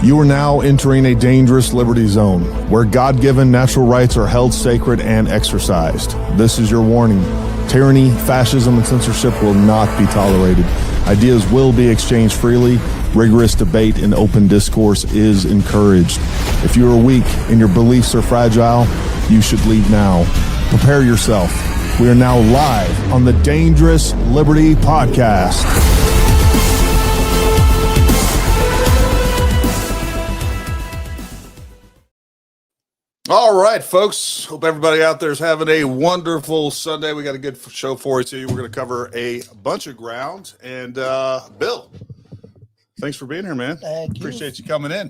You are now entering a dangerous liberty zone where God-given natural rights are held sacred and exercised. This is your warning. Tyranny, fascism, and censorship will not be tolerated. Ideas will be exchanged freely. Rigorous debate and open discourse is encouraged. If you are weak and your beliefs are fragile, you should leave now. Prepare yourself. We are now live on the Dangerous Liberty Podcast. All right, folks. Hope everybody out there is having a wonderful Sunday. We got a good show for you today. We're going to cover a bunch of ground. And Bill, thanks for being here, man. Thank you. Appreciate you coming in.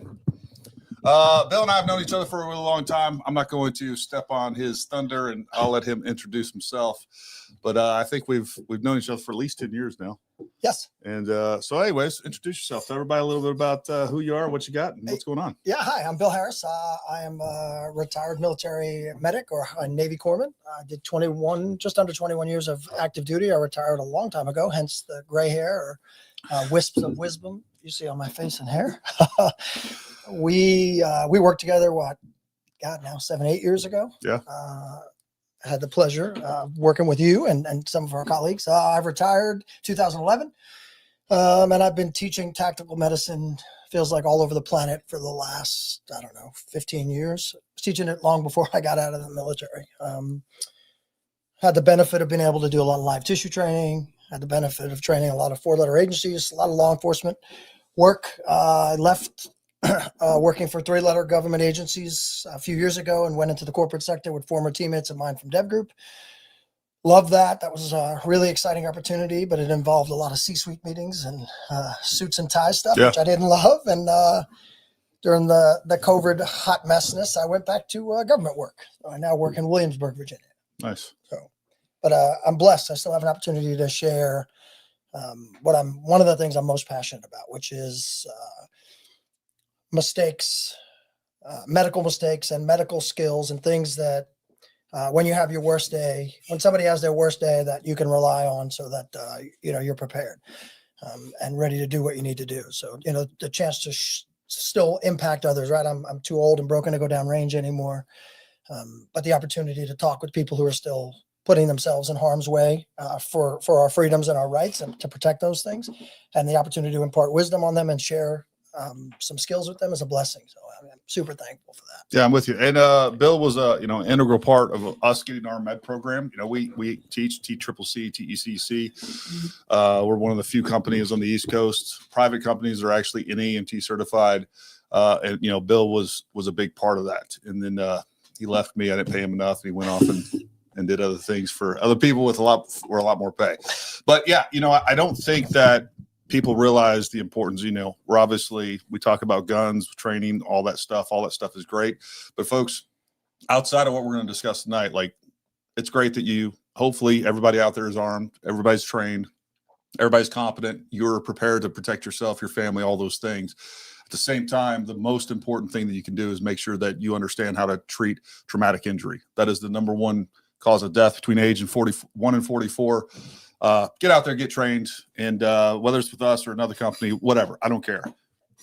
Bill and I have known each other for a really long time. I'm not going to step on his thunder, and I'll let him introduce himself. But I think we've known each other for at least 10 years now. Yes. And so anyways, introduce yourself. Tell everybody a little bit about who you are, what you got, and what's going on. Yeah. Hi, I'm Bill Harris. I am a retired military medic or a Navy corpsman. I did just under 21 years of active duty. I retired a long time ago, hence the gray hair or wisps of wisdom you see on my face and hair. We worked together, now 7-8 years ago. Yeah. I had the pleasure of working with you and some of our colleagues. I've retired 2011, and I've been teaching tactical medicine, feels like all over the planet for the last, 15 years. I was teaching it long before I got out of the military. Had the benefit of being able to do a lot of live tissue training, had the benefit of training a lot of four-letter agencies, a lot of law enforcement work. I left working for three-letter government agencies a few years ago and went into the corporate sector with former teammates of mine from DEVGRU. Loved that. That was a really exciting opportunity, but it involved a lot of C-suite meetings and suits and ties stuff, which I didn't love. And during the COVID hot messness, I went back to government work. I now work in Williamsburg, Virginia. Nice. But I'm blessed. I still have an opportunity to share one of the things I'm most passionate about, which is mistakes, medical mistakes and medical skills and things that when you have your worst day, when somebody has their worst day, that you can rely on so that, you're prepared and ready to do what you need to do. So, the chance to still impact others, right? I'm too old and broken to go down range anymore. But the opportunity to talk with people who are still putting themselves in harm's way for our freedoms and our rights and to protect those things, and the opportunity to impart wisdom on them and share some skills with them is a blessing. So I'm super thankful for that. Yeah, I'm with you. And Bill was an integral part of us getting our med program. We teach TCCC, TECC. We're one of the few companies on the East Coast. Private companies are actually NAMT certified. And Bill was a big part of that. And then he left me. I didn't pay him enough. And he went off and did other things for other people with a lot more pay. But yeah, I don't think that people realize the importance. We talk about guns, training, all that stuff is great. But folks, outside of what we're going to discuss tonight, it's great that hopefully everybody out there is armed, everybody's trained, everybody's competent, you're prepared to protect yourself, your family, all those things. At the same time, the most important thing that you can do is make sure that you understand how to treat traumatic injury. That is the number one cause of death between age and 41 and 44. Get out there, get trained, and whether it's with us or another company, whatever, I don't care.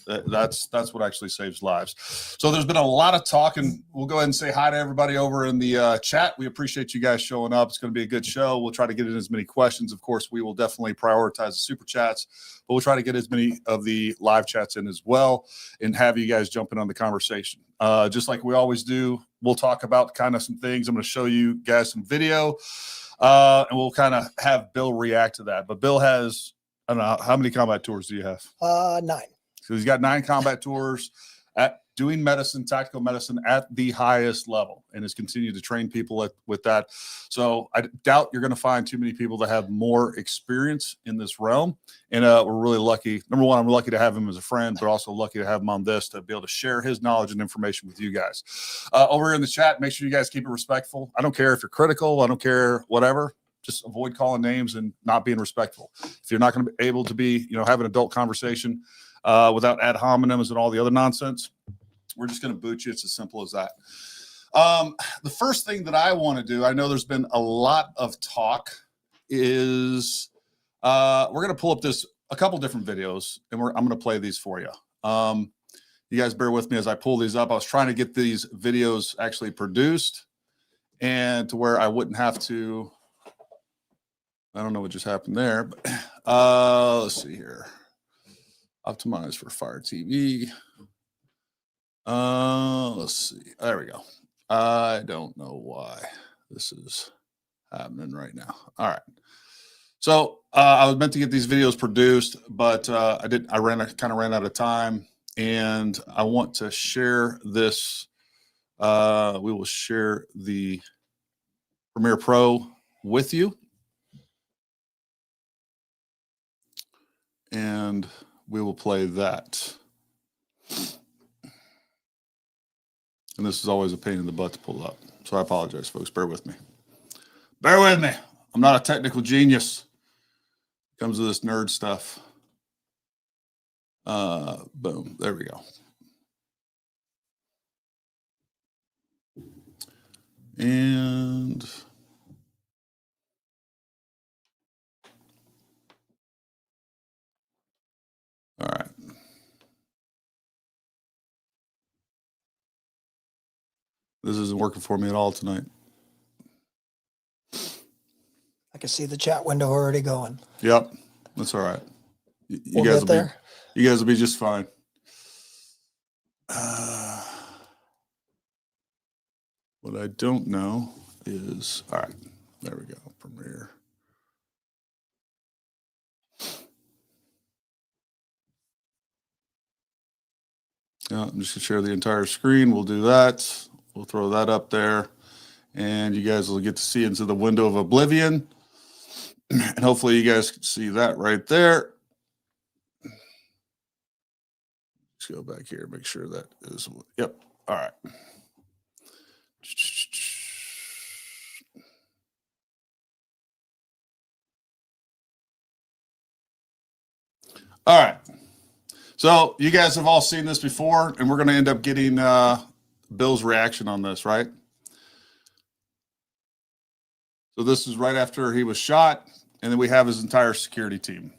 That's what actually saves lives. So there's been a lot of talk, and we'll go ahead and say hi to everybody over in the chat. We appreciate you guys showing up. It's going to be a good show. We'll try to get in as many questions. Of course, we will definitely prioritize the super chats, but we'll try to get as many of the live chats in as well and have you guys jump in on the conversation. Just like we always do, we'll talk about kind of some things. I'm going to show you guys some video. And we'll kind of have Bill react to that. But Bill has, I don't know, how many combat tours do you have? 9. So he's got 9 combat tours at doing medicine, tactical medicine at the highest level, and has continued to train people with that. So I doubt you're going to find too many people that have more experience in this realm. And we're really lucky. Number one, I'm lucky to have him as a friend, but also lucky to have him on this to be able to share his knowledge and information with you guys. Over here in the chat, make sure you guys keep it respectful. I don't care if you're critical. I don't care, whatever. Just avoid calling names and not being respectful. If you're not going to be able to be, have an adult conversation without ad hominems and all the other nonsense, we're just going to boot you. It's as simple as that. The first thing that I want to do, I know there's been a lot of talk, is we're going to pull up a couple different videos, and I'm going to play these for you. You guys bear with me as I pull these up. I was trying to get these videos actually produced and to where I wouldn't have to. I don't know what just happened there, but let's see here. Optimize for Fire TV. Let's see. There we go. I don't know why this is happening right now. All right. So I was meant to get these videos produced, but I didn't. I kind of ran out of time, and I want to share this. We will share the Premiere Pro with you, and we will play that. And this is always a pain in the butt to pull up. So I apologize, folks. Bear with me. Bear with me. I'm not a technical genius. It comes to this nerd stuff. Boom. There we go. And all right. This isn't working for me at all tonight. I can see the chat window already going. Yep. That's all right. You We'll guys get will there. be, you guys will be just fine. What I don't know is, all right, there we go. Premiere. Yeah, I'm just gonna share the entire screen. We'll do that. We'll throw that up there, and you guys will get to see into the window of oblivion. And hopefully you guys can see that right there. Let's go back here, make sure that is, yep. All right. All right. So you guys have all seen this before, and we're going to end up getting Bill's reaction on this, right? So this is right after he was shot, and then we have his entire security team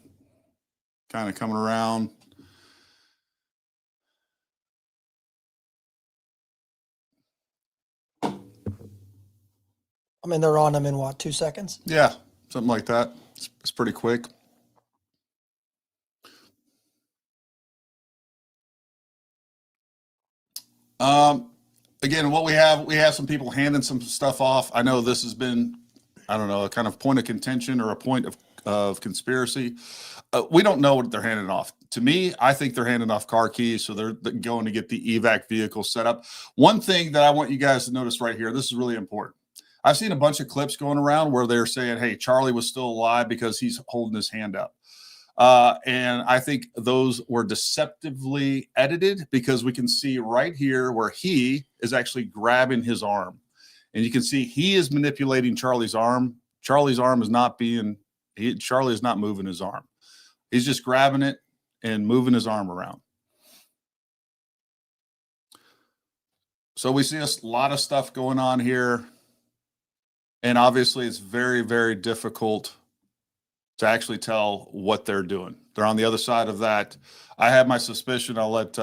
kind of coming around. I mean, they're on him in what, 2 seconds? Yeah, something like that. It's pretty quick. Again, what we have some people handing some stuff off. I know this has been, I don't know, a kind of point of contention or a point of conspiracy. We don't know what they're handing off. To me, I think they're handing off car keys, so they're going to get the evac vehicle set up. One thing that I want you guys to notice right here, this is really important. I've seen a bunch of clips going around where they're saying, hey, Charlie was still alive because he's holding his hand up. And I think those were deceptively edited because we can see right here where he is actually grabbing his arm. And you can see he is manipulating Charlie's arm. Charlie's arm is not Charlie is not moving his arm. He's just grabbing it and moving his arm around. So we see a lot of stuff going on here. And obviously it's very, very difficult to actually tell what they're doing. They're on the other side of that. I have my suspicion. I'll let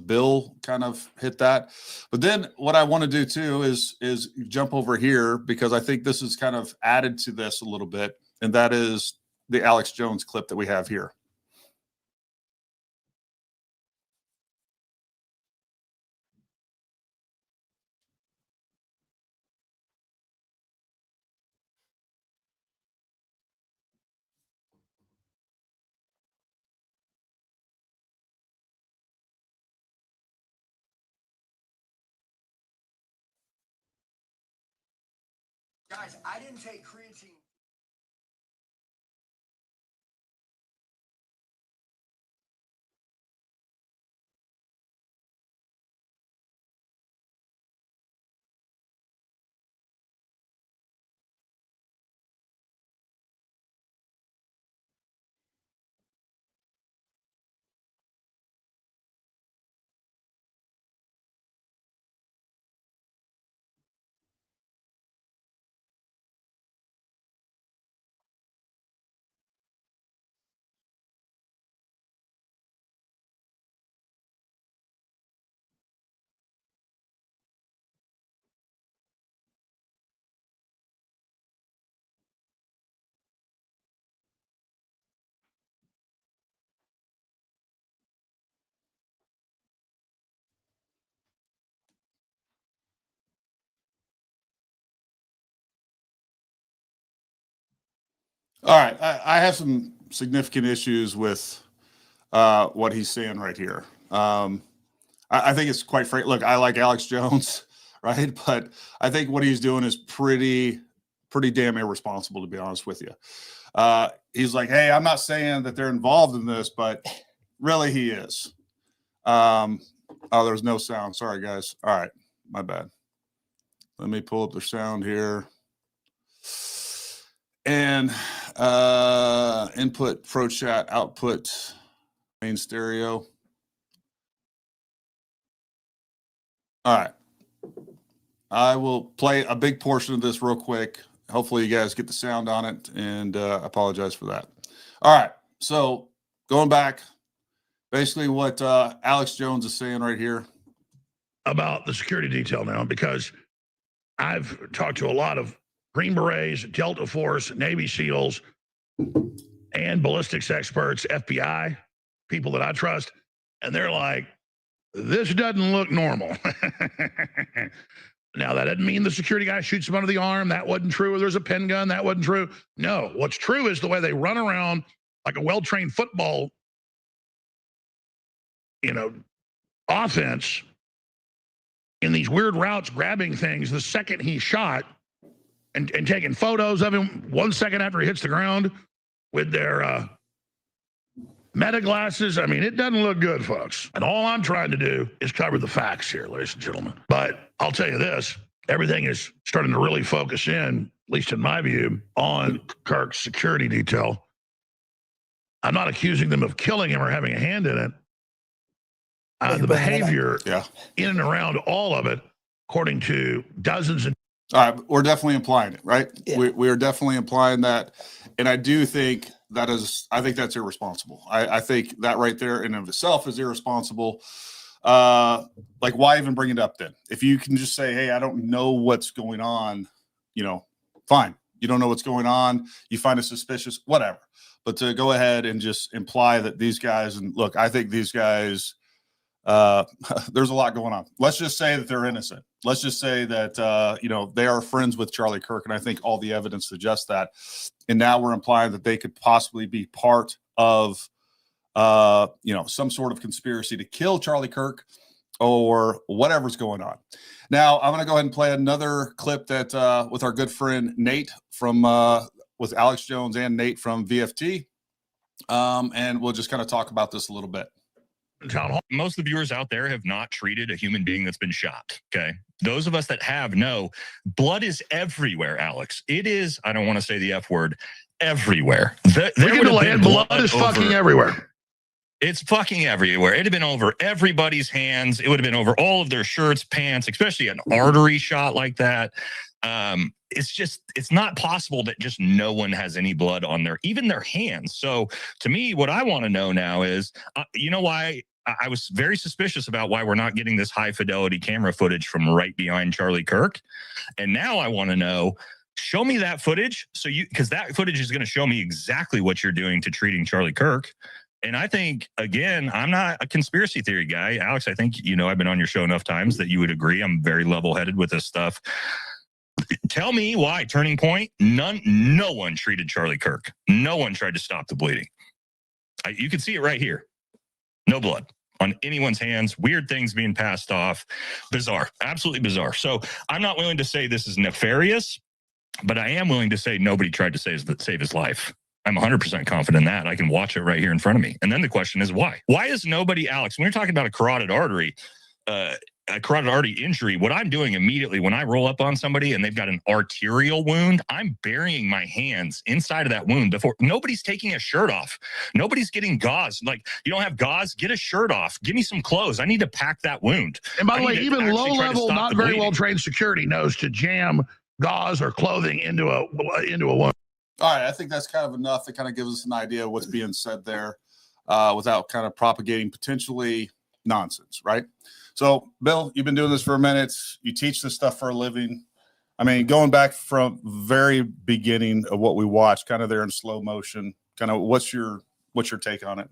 Bill kind of hit that. But then what I want to do too is jump over here because I think this is kind of added to this a little bit. And that is the Alex Jones clip that we have here. Guys, I didn't take creatine. All right. I have some significant issues with what he's saying right here. I think it's quite frank. Look, I like Alex Jones, right? But I think what he's doing is pretty damn irresponsible, to be honest with you. He's like, hey, I'm not saying that they're involved in this, but really he is. Oh, there's no sound. Sorry, guys. All right. My bad. Let me pull up the sound here. And input pro chat, output main stereo. All right. I will play a big portion of this real quick. Hopefully you guys get the sound on it, and I apologize for that. All right. So going back, basically what Alex Jones is saying right here. About the security detail now, because I've talked to a lot of Green Berets, Delta Force, Navy SEALs, and ballistics experts, FBI, people that I trust, and they're like, this doesn't look normal. Now, that doesn't mean the security guy shoots him under the arm. That wasn't true. Or there's a pen gun. That wasn't true. No, what's true is the way they run around like a well-trained football, offense in these weird routes, grabbing things the second he shot and taking photos of him 1 second after he hits the ground with their meta glasses. I mean, it doesn't look good, folks. And all I'm trying to do is cover the facts here, ladies and gentlemen. But I'll tell you this, everything is starting to really focus in, at least in my view, on Kirk's security detail. I'm not accusing them of killing him or having a hand in it. The behavior in and around all of it, according to dozens and all right, we're definitely implying it, right? Yeah. We are definitely implying that. And I do think I think that's irresponsible. I think that right there in and of itself is irresponsible. Like, why even bring it up then? If you can just say, hey, I don't know what's going on, fine. You don't know what's going on. You find it suspicious, whatever. But to go ahead and just imply that these guys, and look, I think these guys, there's a lot going on. Let's just say that they're innocent. Let's just say that, they are friends with Charlie Kirk. And I think all the evidence suggests that. And now we're implying that they could possibly be part of, some sort of conspiracy to kill Charlie Kirk or whatever's going on. Now, I'm going to go ahead and play another clip that with our good friend Nate from with Alex Jones and Nate from VFT. And we'll just kind of talk about this a little bit. Most of the viewers out there have not treated a human being that's been shot. Okay. Those of us that have know blood is everywhere, Alex. It is, I don't want to say the F word, everywhere. Blood is fucking everywhere. It's fucking everywhere. It'd have been over everybody's hands. It would have been over all of their shirts, pants, especially an artery shot like that. It's not possible that just no one has any blood on even their hands. So to me, what I want to know now is, why I was very suspicious about why we're not getting this high fidelity camera footage from right behind Charlie Kirk. And now I want to know, show me that footage. Because that footage is going to show me exactly what you're doing to treating Charlie Kirk. And I think, again, I'm not a conspiracy theory guy. Alex, I think, I've been on your show enough times that you would agree. I'm very level headed with this stuff. Tell me why, turning point, no one treated Charlie Kirk. No one tried to stop the bleeding. You can see it right here. No blood on anyone's hands. Weird things being passed off. Bizarre. Absolutely bizarre. So I'm not willing to say this is nefarious, but I am willing to say nobody tried to save his life. I'm 100% confident in that. I can watch it right here in front of me. And then the question is why? Why is nobody, Alex, when you're talking about a carotid artery injury, what I'm doing immediately when I roll up on somebody and they've got an arterial wound, I'm burying my hands inside of that wound before. Nobody's taking a shirt off. Nobody's getting gauze. Like, you don't have gauze, get a shirt off. Give me some clothes. I need to pack that wound. And by the way, even low-level, not very well-trained security knows to jam gauze or clothing into a wound. All right, I think that's kind of enough that kind of gives us an idea of what's being said there without kind of propagating potentially nonsense, right? So, Bill, you've been doing this for a minute. You teach this stuff for a living. I mean, going back from very beginning of what we watched, kind of there in slow motion, kind of what's your take on it?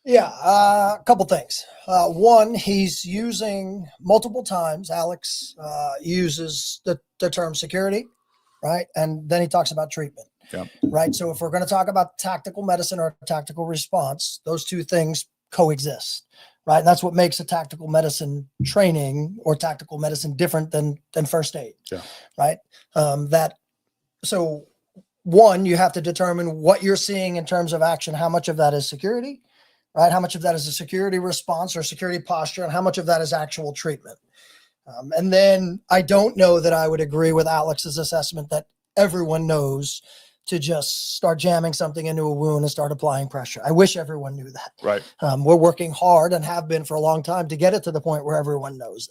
Yeah, a couple things. One, he's using multiple times. Alex uses the term security, right? And then he talks about treatment. Yeah. Right. So if we're going to talk about tactical medicine or tactical response, those two things coexist. Right. And that's what makes a tactical medicine training or tactical medicine different than first aid. Yeah. Right. So one, you have to determine what you're seeing in terms of action. How much of that is security, right? How much of that is a security response or security posture, and how much of that is actual treatment. And then I don't know that I would agree with Alex's assessment that everyone knows to just start jamming something into a wound and start applying pressure. I wish everyone knew that. Right. We're working hard and have been for a long time to get it to the point where everyone knows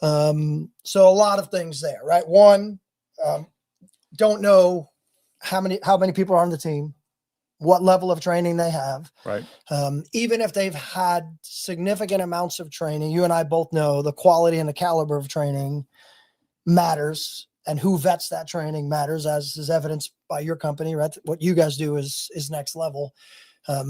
that. So a lot of things there, right? One, don't know how many people are on the team, what level of training they have. Right. Even if they've had significant amounts of training, you and I both know the quality and the caliber of training matters, and who vets that training matters, as is evidenced by your company, right? What you guys do is next level.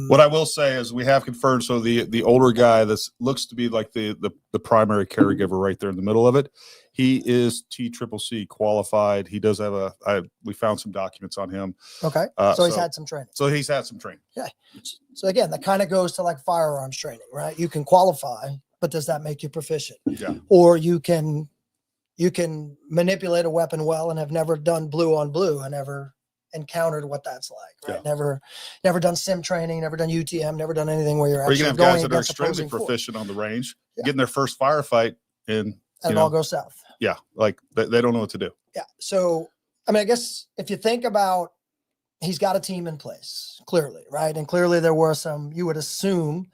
What I will say is we have confirmed. So the older guy that looks to be like the primary caregiver right there in the middle of it, he is TCCC qualified. He does have we found some documents on him. Okay. So he's had some training. So he's had some training. Yeah. So again, that kind of goes to like firearms training, right? You can qualify, but does that make you proficient? Yeah. Or you can manipulate a weapon well and have never done blue on blue and never encountered what that's like, right? Yeah. Never done sim training, never done UTM, never done anything where you're Or you actually can have going guys that are against extremely opposing force. proficient on the range, Yeah. getting their first firefight, and it all goes south. Yeah, like they don't know what to do. Yeah. So, I mean, I guess if you think about, he's got a team in place, clearly, right? And clearly there were you would assume,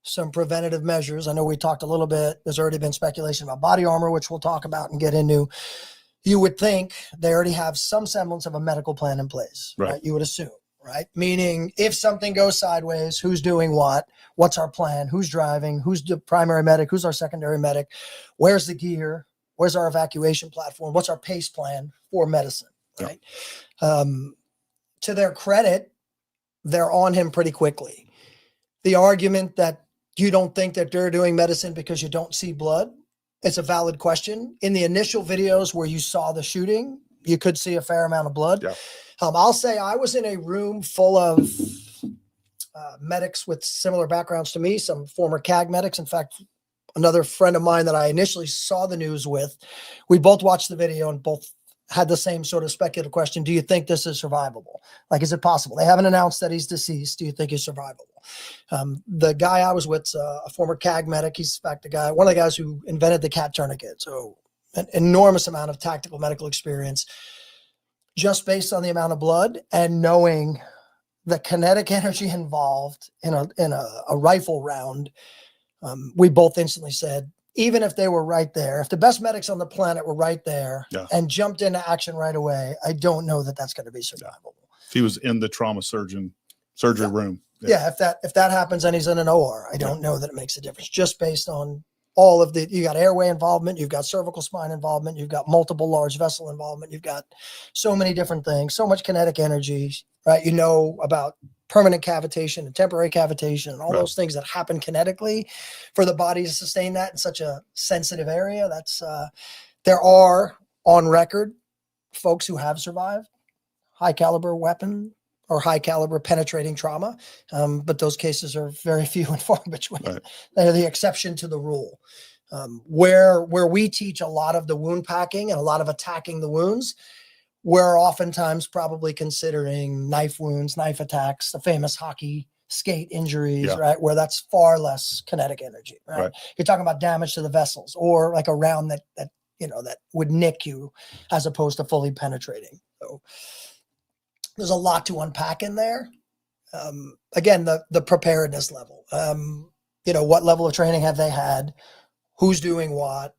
some preventative measures. I know we talked a little bit. There's already been speculation about body armor, which we'll talk about and get into. You would think they already have some semblance of a medical plan in place, right? You would assume, right? Meaning if something goes sideways, who's doing what? What's our plan? Who's driving? Who's the primary medic? Who's our secondary medic? Where's the gear? Where's our evacuation platform? What's our PACE plan for medicine, right? To their credit, they're on him pretty quickly. The argument that you don't think that they're doing medicine because you don't see blood, it's a valid question. In the initial videos where you saw the shooting, you could see a fair amount of blood. Yeah. I'll say I was in a room full of medics with similar backgrounds to me, some former CAG medics. In fact, another friend of mine that I initially saw the news with, we both watched the video and both had the same sort of speculative question. Do you think this is survivable? Like, is it possible? They haven't announced that he's deceased. Do you think he's survivable? The guy I was with, a former CAG medic, he's in fact one of the guys who invented the CAT tourniquet. So an enormous amount of tactical medical experience just based on the amount of blood and knowing the kinetic energy involved in a rifle round. We both instantly said, even if they were right there, if the best medics on the planet were right there and jumped into action right away, I don't know that that's going to be survivable. If he was in the trauma surgery room. Yeah. If that happens and he's in an OR, I don't know that it makes a difference, just based on all of you got airway involvement, you've got cervical spine involvement, you've got multiple large vessel involvement, you've got so many different things, so much kinetic energy, right? You know about permanent cavitation and temporary cavitation and all those things that happen kinetically for the body to sustain that in such a sensitive area. That's there are on record folks who have survived high caliber weapon or high caliber penetrating trauma. But those cases are very few and far between. Right. They're the exception to the rule. Where we teach a lot of the wound packing and a lot of attacking the wounds, we're oftentimes probably considering knife wounds, knife attacks, the famous hockey skate injuries, right? Where that's far less kinetic energy, right? You're talking about damage to the vessels or like a round that would nick you as opposed to fully penetrating. So there's a lot to unpack in there. Again, the preparedness level, what level of training have they had? Who's doing what?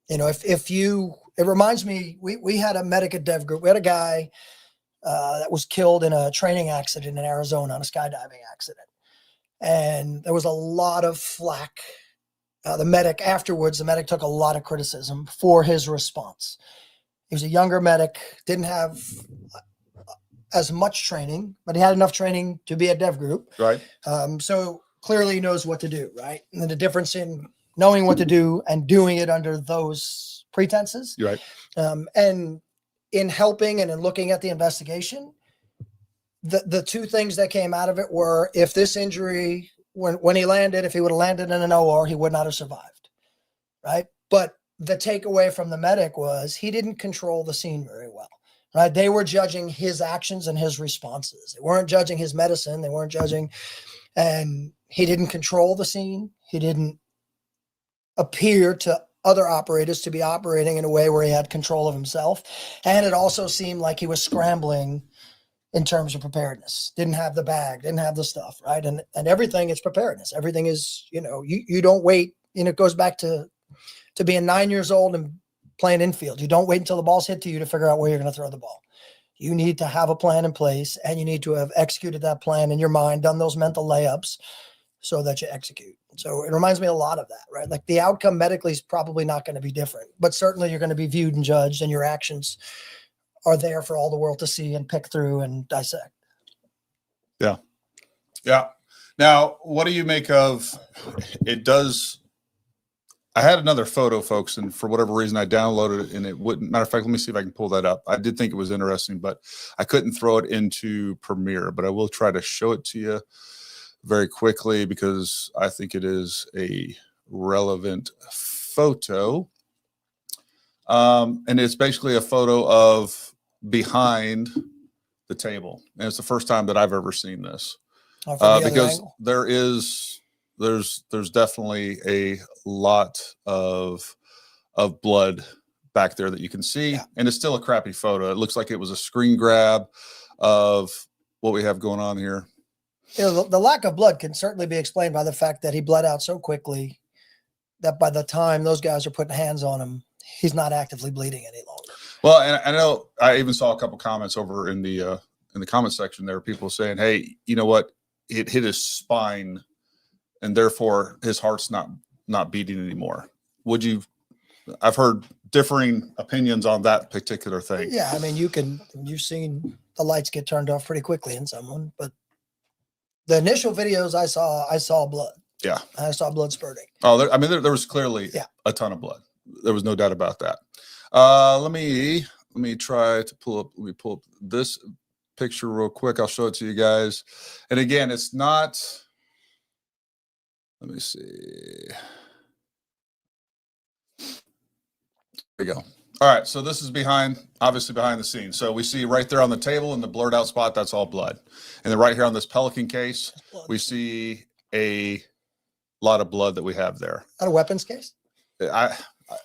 It reminds me, we had a medic at DEVGRU. We had a guy that was killed in a training accident in Arizona, on a skydiving accident. And there was a lot of flack. The medic took a lot of criticism for his response. He was a younger medic, didn't have as much training, but he had enough training to be at DEVGRU. Right. So clearly he knows what to do, right? And the difference in knowing what to do and doing it under those pretenses. Right. And in helping and in looking at the investigation, the two things that came out of it were, if this injury, when he landed, if he would have landed in an OR, he would not have survived, right? But the takeaway from the medic was he didn't control the scene very well, right? They were judging his actions and his responses. They weren't judging his medicine. They weren't judging, and he didn't control the scene. He didn't appear to other operators to be operating in a way where he had control of himself. And it also seemed like he was scrambling in terms of preparedness. Didn't have the bag, didn't have the stuff, right? And everything is preparedness. Everything is, you don't wait. It goes back to being 9 years old and playing infield. You don't wait until the ball's hit to you to figure out where you're going to throw the ball. You need to have a plan in place, and you need to have executed that plan in your mind, done those mental layups so that you execute. So it reminds me a lot of that, right? Like the outcome medically is probably not going to be different, but certainly you're going to be viewed and judged, and your actions are there for all the world to see and pick through and dissect. Yeah. Yeah. Now, what do you make of it? I had another photo, folks, and for whatever reason I downloaded it and it wouldn't. Matter of fact, let me see if I can pull that up. I did think it was interesting, but I couldn't throw it into Premiere, but I will try to show it to you very quickly because I think it is a relevant photo. And it's basically a photo of behind the table. And it's the first time that I've ever seen this. Because there's definitely a lot of blood back there that you can see. Yeah. And it's still a crappy photo. It looks like it was a screen grab of what we have going on here. The lack of blood can certainly be explained by the fact that he bled out so quickly that by the time those guys are putting hands on him, he's not actively bleeding any longer. Well, and I know I even saw a couple comments over in the comment section there, people saying, hey, you know what? It hit his spine and therefore his heart's not beating anymore. I've heard differing opinions on that particular thing. Yeah. I mean, you've seen the lights get turned off pretty quickly in someone, but the initial videos I saw blood. Yeah. I saw blood spurting. Oh, there was clearly a ton of blood. There was no doubt about that. Let me try to pull up this picture real quick. I'll show it to you guys. And again, it's not, let me see. There we go. All right. So this is obviously behind the scenes. So we see right there on the table in the blurred out spot, that's all blood. And then right here on this Pelican case, we see a lot of blood that we have there. Not a weapons case?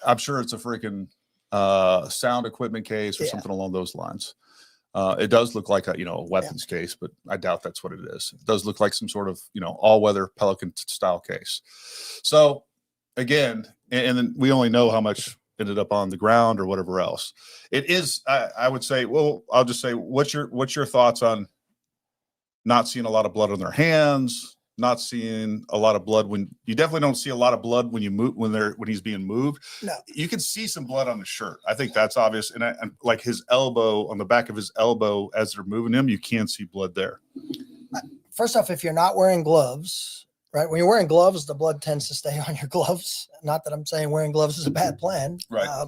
I'm sure it's a freaking sound equipment case or something along those lines. It does look like a weapons case, but I doubt that's what it is. It does look like some sort of all-weather Pelican style case. So again, and then we only know how much ended up on the ground or whatever else. It is. I would say. Well, I'll just say, what's your thoughts on not seeing a lot of blood on their hands? Not seeing a lot of blood when you definitely don't see a lot of blood when you move when he's being moved. No, you can see some blood on the shirt. I think that's obvious. And like his elbow, on the back of his elbow as they're moving him, you can see blood there. First off, if you're not wearing gloves, right? When you're wearing gloves, the blood tends to stay on your gloves. Not that I'm saying wearing gloves is a bad plan. Right.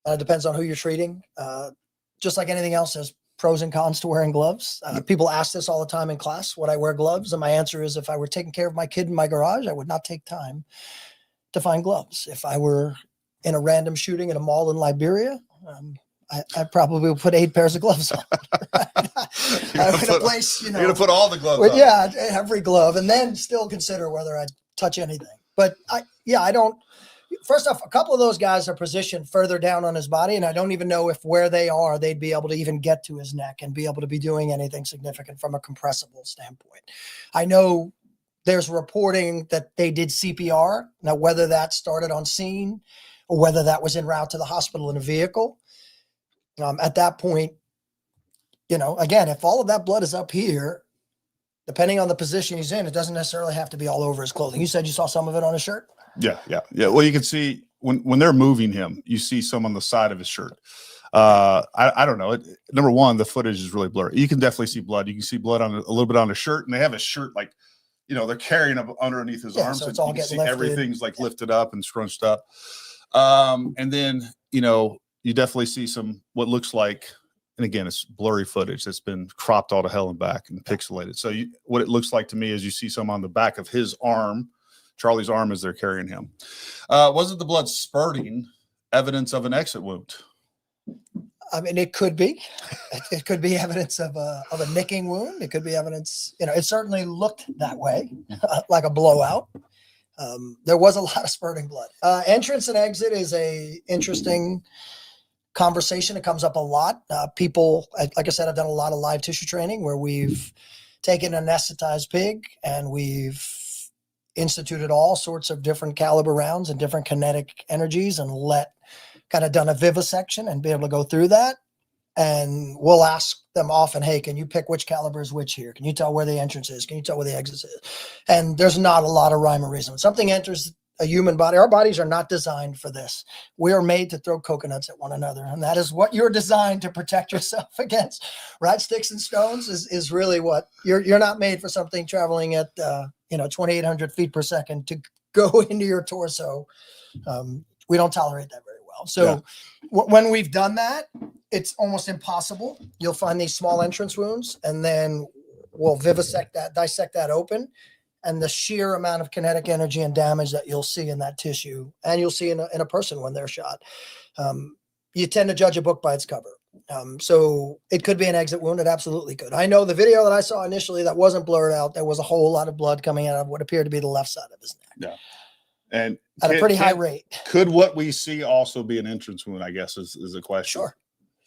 It depends on who you're treating. Just like anything else, there's pros and cons to wearing gloves. People ask this all the time in class, would I wear gloves? And my answer is, if I were taking care of my kid in my garage, I would not take time to find gloves. If I were in a random shooting in a mall in Liberia, I probably would put 8 pairs of gloves on. You're going to put all the gloves on. Yeah, every glove, and then still consider whether I'd touch anything. But I don't. First off, a couple of those guys are positioned further down on his body, and I don't even know if where they are, they'd be able to even get to his neck and be able to be doing anything significant from a compressible standpoint. I know there's reporting that they did CPR. Now, whether that started on scene or whether that was en route to the hospital in a vehicle, at that point, again, if all of that blood is up here, depending on the position he's in, it doesn't necessarily have to be all over his clothing. You said you saw some of it on his shirt? Yeah. Well, you can see when they're moving him, you see some on the side of his shirt. I don't know. Number one, the footage is really blurry. You can definitely see blood. You can see blood on a little bit on his shirt, and they have his shirt like, they're carrying him underneath his arms. So it's all getting lifted. Everything's like lifted up and scrunched up. And then, you definitely see what looks like and again, it's blurry footage that's been cropped all to hell and back and pixelated. So what it looks like to me is you see some on the back of his arm, Charlie's arm, as they're carrying him. Wasn't the blood spurting evidence of an exit wound? I mean, it could be. It could be evidence of a nicking wound. It could be evidence, it certainly looked that way, like a blowout. There was a lot of spurting blood. Entrance and exit is a interesting conversation. It comes up a lot. People, like I said, I've done a lot of live tissue training where we've taken an anesthetized pig and we've instituted all sorts of different caliber rounds and different kinetic energies and kind of done a vivisection and be able to go through that. And we'll ask them often, hey, can you pick which caliber is which here? Can you tell where the entrance is? Can you tell where the exit is? And there's not a lot of rhyme or reason. When something enters a human body, our bodies are not designed for this. We are made to throw coconuts at one another. And that is what you're designed to protect yourself against, right? Sticks and stones is really what you're not made for something traveling at, 2,800 feet per second to go into your torso. We don't tolerate that very well. So when we've done that, it's almost impossible. You'll find these small entrance wounds and then we'll dissect that open, and the sheer amount of kinetic energy and damage that you'll see in that tissue, and you'll see in a person when they're shot. You tend to judge a book by its cover. So it could be an exit wound. It absolutely could. I know the video that I saw initially that wasn't blurred out, there was a whole lot of blood coming out of what appeared to be the left side of his neck. Yeah. And at a pretty high rate. Could what we see also be an entrance wound, I guess, is a question.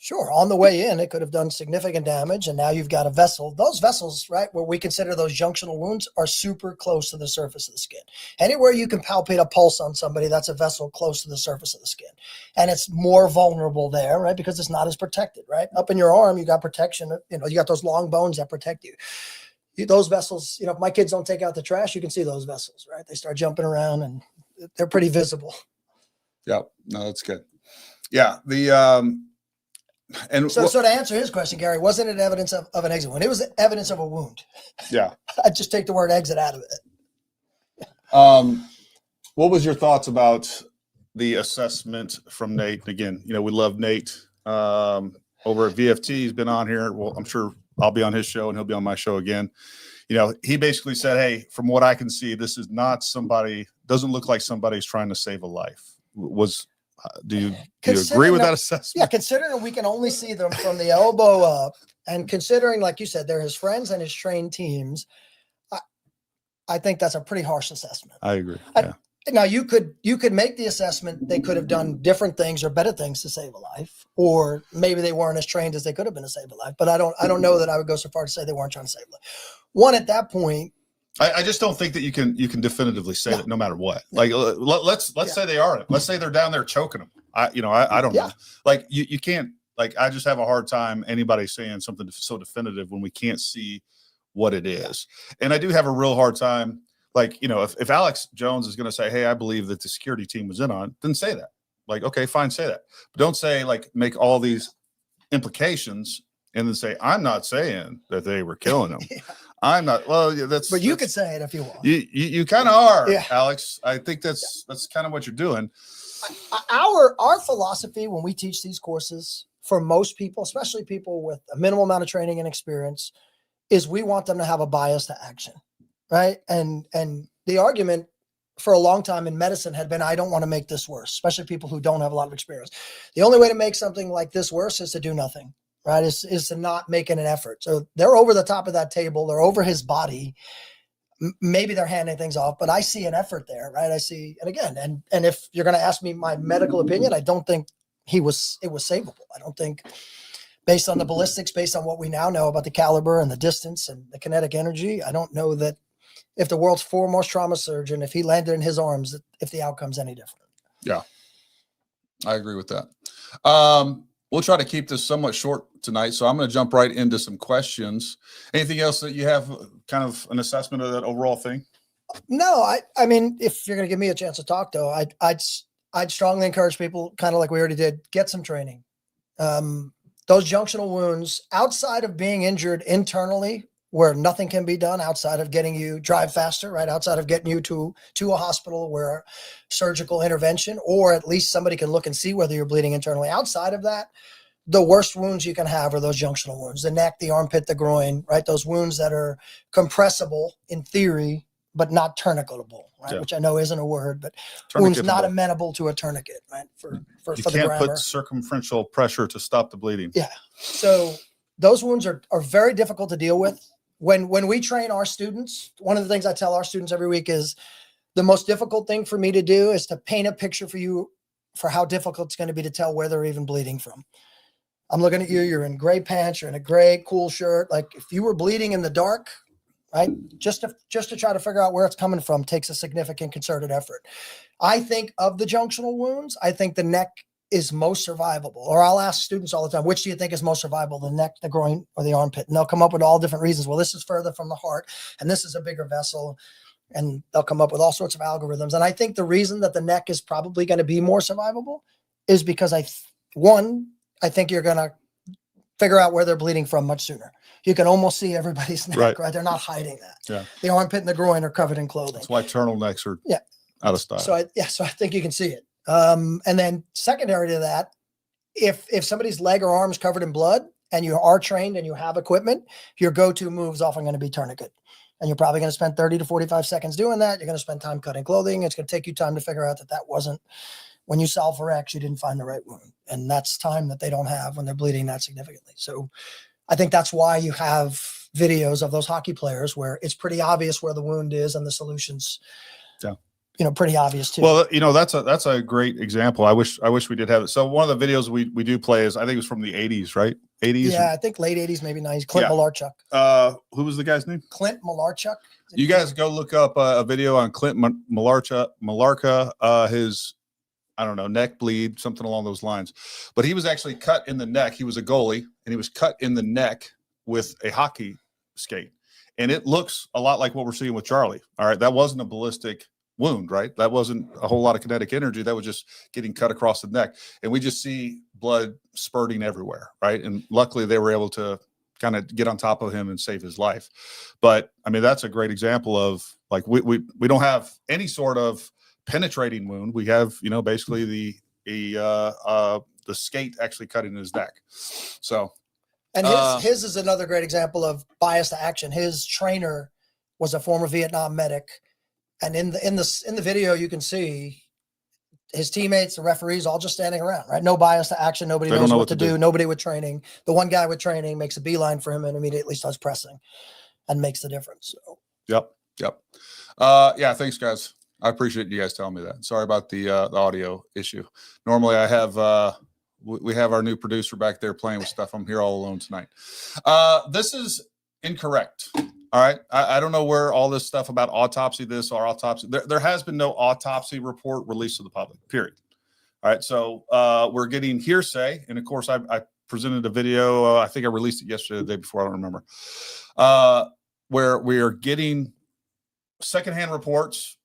Sure. On the way in, it could have done significant damage. And now you've got a vessel. Those vessels, right, where we consider those junctional wounds, are super close to the surface of the skin. Anywhere you can palpate a pulse on somebody, that's a vessel close to the surface of the skin. And it's more vulnerable there, right, because it's not as protected, right? Up in your arm, you got protection. You got those long bones that protect you. Those vessels, if my kids don't take out the trash, you can see those vessels, right? They start jumping around and they're pretty visible. Yeah, no, that's good. Yeah, so to answer his question, Gary, wasn't it evidence of an exit wound? It was evidence of a wound. Yeah. I'd just take the word exit out of it. What was your thoughts about the assessment from Nate? Again, we love Nate over at VFT. He's been on here. Well, I'm sure I'll be on his show and he'll be on my show again. He basically said, hey, from what I can see, this is not doesn't look like somebody's trying to save a life. Do you agree with that assessment? Yeah, considering we can only see them from the elbow up, and considering, like you said, they're his friends and his trained teams, I think that's a pretty harsh assessment. I agree. Now you could make the assessment they could have done different things or better things to save a life, or maybe they weren't as trained as they could have been to save a life. But I don't know that I would go so far to say they weren't trying to save a life. One, at that point, I just don't think that you can definitively say that no matter what. Like let's say they are. Let's say they're down there choking them. I don't know. Like you can't. Like I just have a hard time anybody saying something so definitive when we can't see what it is. And I do have a real hard time. Like if Alex Jones is going to say, hey, I believe that the security team was in on it, then say that. Like, okay, fine, say that. But don't say make all these implications and then say, I'm not saying that they were killing them. I'm not. Well, but you could say it if you want. You kind of are, Alex. I think that's kind of what you're doing. Our philosophy when we teach these courses, for most people, especially people with a minimal amount of training and experience, is we want them to have a bias to action, right? And the argument for a long time in medicine had been, I don't want to make this worse, especially people who don't have a lot of experience. The only way to make something like this worse is to do nothing. Right, is to not making an effort. So they're over the top of that table. They're over his body. Maybe they're handing things off, but I see an effort there, right? I see, and again, and if you're going to ask me my medical opinion, I don't think it was savable. I don't think, based on the ballistics, based on what we now know about the caliber and the distance and the kinetic energy, I don't know that if the world's foremost trauma surgeon, if he landed in his arms, if the outcome's any different. Yeah, I agree with that. We'll try to keep this somewhat short tonight, so I'm going to jump right into some questions. Anything else that you have, kind of an assessment of that overall thing? No, I mean, if you're going to give me a chance to talk, though, I'd strongly encourage people, kind of like we already did, get some training. Those junctional wounds, outside of being injured internally, where nothing can be done outside of getting you drive faster, right? Outside of getting you to a hospital where surgical intervention, or at least somebody can look and see whether you're bleeding internally. Outside of that, the worst wounds you can have are those junctional wounds, the neck, the armpit, the groin, right? Those wounds that are compressible in theory, but not tourniquetable, right? Yeah. Which I know isn't a word, but wounds not Tourniquetable. amenable to a tourniquet, right? You For the can't grammar. put circumferential pressure to stop the bleeding. Yeah. So those wounds are very difficult to deal with. When we train our students, one of the things I tell our students every week is the most difficult thing for me to do is to paint a picture for you for how difficult it's going to be to tell where they're even bleeding from. I'm looking at you, you're in gray pants, you're in a gray, cool shirt. Like if you were bleeding in the dark, right? Just to try to figure out where it's coming from takes a significant concerted effort. I think of the junctional wounds, I think the neck is most survivable. Or I'll ask students all the time, which do you think is most survivable, the neck, the groin, or the armpit? And they'll come up with all different reasons. Well, this is further from the heart, and this is a bigger vessel. And they'll come up with all sorts of algorithms. And I think the reason that the neck is probably going to be more survivable is because I think you're going to figure out where they're bleeding from much sooner. You can almost see everybody's neck, right? They're not hiding that. Yeah. The armpit and the groin are covered in clothing. That's why turtlenecks are Yeah. out of style. So I think you can see it. And then secondary to that, if somebody's leg or arm is covered in blood and you are trained and you have equipment, your go-to move is often going to be tourniquet. And you're probably going to spend 30 to 45 seconds doing that. You're going to spend time cutting clothing. It's going to take you time to figure out that wasn't, when you solve for X, you didn't find the right wound. And that's time that they don't have when they're bleeding that significantly. So I think that's why you have videos of those hockey players where it's pretty obvious where the wound is and the solution's, pretty obvious too. Well, that's a great example. I wish we did have it. So one of the videos we do play is, I think it was from the 80s, right? 80s. Yeah, I think late 80s, maybe 90s. Clint Malarchuk. Who was the guy's name? Clint Malarchuk. You guys go look up a video on Clint Malarca, his, I don't know, neck bleed, something along those lines. But he was actually cut in the neck. He was a goalie, and he was cut in the neck with a hockey skate. And it looks a lot like what we're seeing with Charlie. All right, that wasn't a ballistic wound, right? That wasn't a whole lot of kinetic energy. That was just getting cut across the neck. And we just see blood spurting everywhere, right? And luckily they were able to kind of get on top of him and save his life. But I mean, that's a great example of, like, we don't have any sort of penetrating wound. We have, basically the skate actually cutting his neck. So, and his is another great example of bias to action. His trainer was a former Vietnam medic. And in the video, you can see his teammates, the referees, all just standing around, right? No bias to action. Nobody knows what to do. Nobody with training. The one guy with training makes a beeline for him and immediately starts pressing and makes the difference. So. Yep. Yeah. Thanks, guys. I appreciate you guys telling me that. Sorry about the audio issue. Normally I have, we have our new producer back there playing with stuff. I'm here all alone tonight. This is incorrect. All right. I don't know where all this stuff about autopsy, this or autopsy, there has been no autopsy report released to the public, period. All right. So we're getting hearsay. And of course, I presented a video. I think I released it yesterday, the day before. I don't remember. Where we are getting secondhand reports,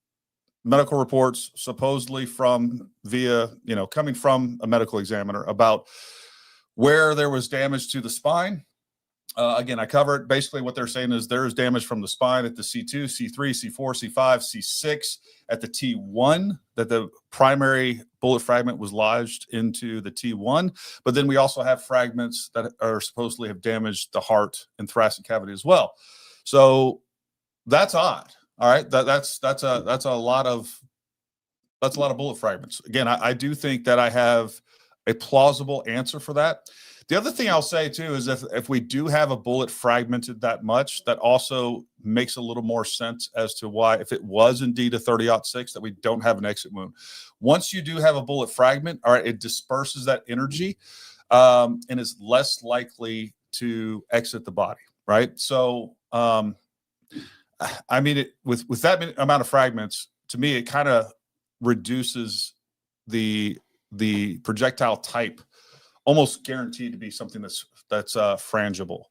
medical reports, supposedly coming from a medical examiner about where there was damage to the spine. Again, I cover it. Basically, what they're saying is there is damage from the spine at the C2, C3, C4, C5, C6, at the T1, that the primary bullet fragment was lodged into the T1. But then we also have fragments that are supposedly have damaged the heart and thoracic cavity as well. So that's odd. All right, that's a lot of bullet fragments. Again, I do think that I have a plausible answer for that. The other thing I'll say too is if we do have a bullet fragmented that much, that also makes a little more sense as to why, if it was indeed a 30-06, that we don't have an exit wound. Once you do have a bullet fragment, all right, it disperses that energy and is less likely to exit the body, right? So, I mean, with that amount of fragments, to me, it kind of reduces the projectile type, almost guaranteed to be something that's frangible.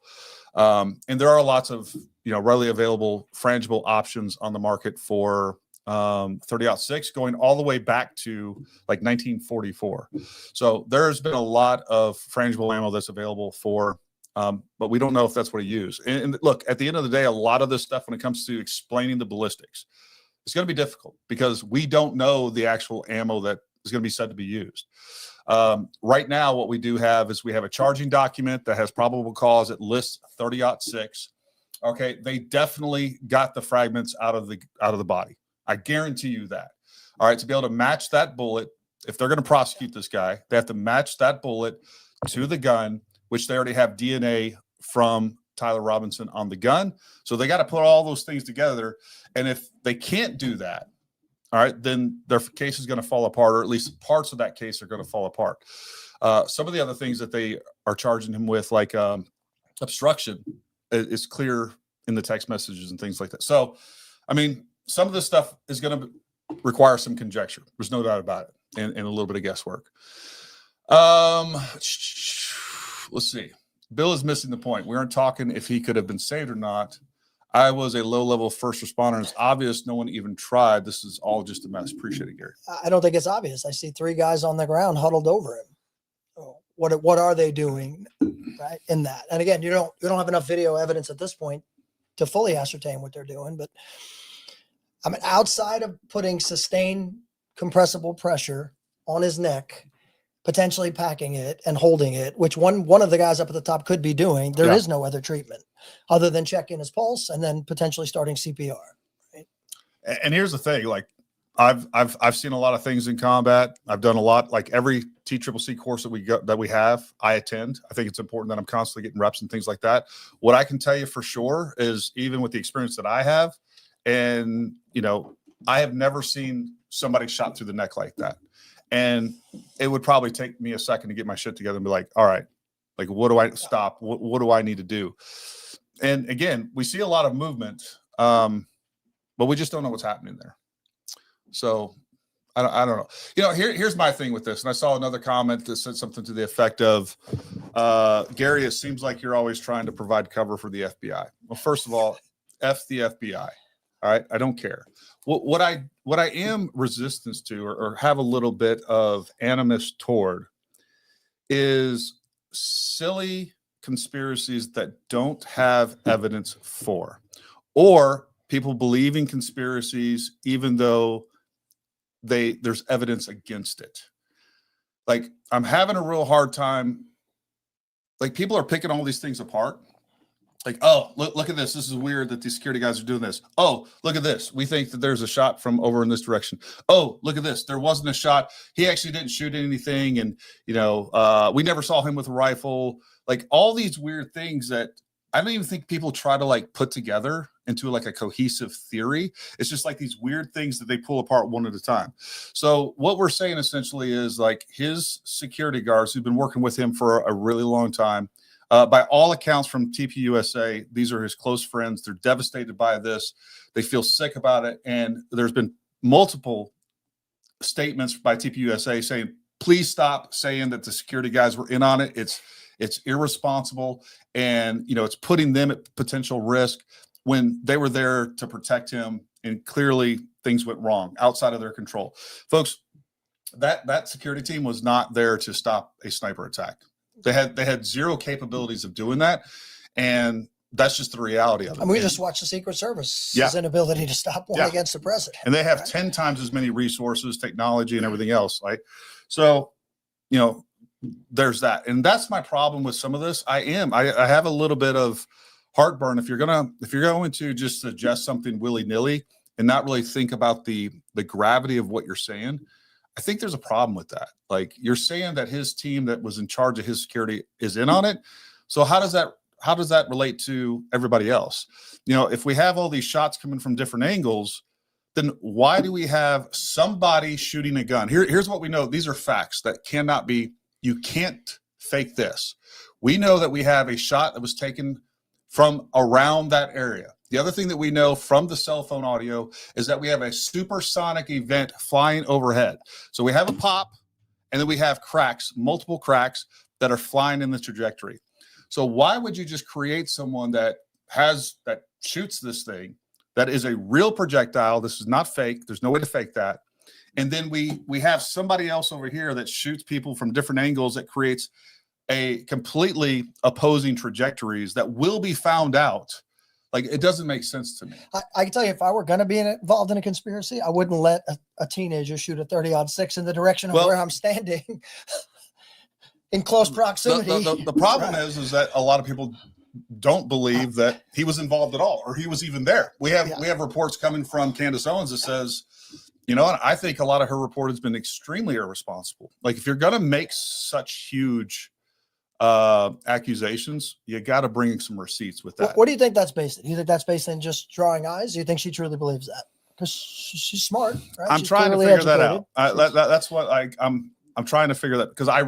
And there are lots of, readily available frangible options on the market for 30-06, going all the way back to like 1944. So there's been a lot of frangible ammo that's available for, but we don't know if that's what he used. And look, at the end of the day, a lot of this stuff, when it comes to explaining the ballistics, it's going to be difficult because we don't know the actual ammo that is going to be said to be used. Right now, what we do have is we have a charging document that has probable cause. It lists 30-06. Okay, they definitely got the fragments out of the body. I guarantee you that. All right, to be able to match that bullet, if they're going to prosecute this guy, they have to match that bullet to the gun, which they already have DNA from Tyler Robinson on the gun. So they got to put all those things together. And if they can't do that, all right, then their case is going to fall apart, or at least parts of that case are going to fall apart. Some of the other things that they are charging him with, like obstruction, is clear in the text messages and things like that. So, I mean, some of this stuff is going to require some conjecture. There's no doubt about it, and a little bit of guesswork. Let's see. Bill is missing the point. We aren't talking if he could have been saved or not. I was a low-level first responder. It's obvious no one even tried. This is all just a mess. Appreciate it, Gary. I don't think it's obvious. I see 3 guys on the ground huddled over him. What are they doing, right, in that? And again, you don't have enough video evidence at this point to fully ascertain what they're doing. But I mean, outside of putting sustained compressible pressure on his neck, potentially packing it and holding it, which one of the guys up at the top could be doing, there is no other treatment other than checking his pulse and then potentially starting CPR. Right? And here's the thing, like I've seen a lot of things in combat. I've done a lot, like every TCCC course that we have, I attend. I think it's important that I'm constantly getting reps and things like that. What I can tell you for sure is, even with the experience that I have, and I have never seen somebody shot through the neck like that. And it would probably take me a second to get my shit together and be like, all right, like, what do I stop? What do I need to do? And again, we see a lot of movement, but we just don't know what's happening there. So I don't know. Here's my thing with this. And I saw another comment that said something to the effect of, Gary, it seems like you're always trying to provide cover for the FBI. Well, first of all, F the FBI. All right. I don't care. What I am resistance to, or have a little bit of animus toward, is silly conspiracies that don't have evidence for, or people believing conspiracies even though there's evidence against it. Like, I'm having a real hard time. Like, people are picking all these things apart. Like, oh, look at this. This is weird that these security guys are doing this. Oh, look at this. We think that there's a shot from over in this direction. Oh, look at this. There wasn't a shot. He actually didn't shoot anything. And, we never saw him with a rifle. Like, all these weird things that I don't even think people try to like put together into like a cohesive theory. It's just like these weird things that they pull apart one at a time. So what we're saying essentially is, like, his security guards who've been working with him for a really long time, by all accounts from TPUSA, these are his close friends. They're devastated by this. They feel sick about it. And there's been multiple statements by TPUSA saying, please stop saying that the security guys were in on it. It's irresponsible. And, it's putting them at potential risk when they were there to protect him. And clearly things went wrong outside of their control. Folks, that security team was not there to stop a sniper attack. They had zero capabilities of doing that, and that's just the reality of it. And we just watched the Secret Service's inability to stop one against the president. And they have 10 times as many resources, technology, and everything else. Right? So, there's that. And that's my problem with some of this. I have a little bit of heartburn if you're going to just suggest something willy-nilly and not really think about the gravity of what you're saying. I think there's a problem with that. Like, you're saying that his team that was in charge of his security is in on it. So how does that relate to everybody else? If we have all these shots coming from different angles, then why do we have somebody shooting a gun? Here's what we know. These are facts that cannot be, you can't fake this. We know that we have a shot that was taken from around that area. The other thing that we know from the cell phone audio is that we have a supersonic event flying overhead. So we have a pop, and then we have cracks, multiple cracks that are flying in the trajectory. So why would you just create someone that shoots this thing that is a real projectile? This is not fake. There's no way to fake that. And then we have somebody else over here that shoots people from different angles that creates a completely opposing trajectories that will be found out. Like, it doesn't make sense to me. I can tell you, if I were going to be involved in a conspiracy, I wouldn't let a teenager shoot a 30-06 in the direction of where I'm standing. in close proximity. The problem is that a lot of people don't believe that he was involved at all, or he was even there. We have reports coming from Candace Owens that says, you know, and I think a lot of her report has been extremely irresponsible. Like, if you're going to make such huge accusations, you got to bring some receipts with that. What do you think that's based on? Do you think that's based on just drawing eyes? Do you think she truly believes that? Because she's smart, right? I'm trying to figure that out. That's what I'm trying to figure that, because I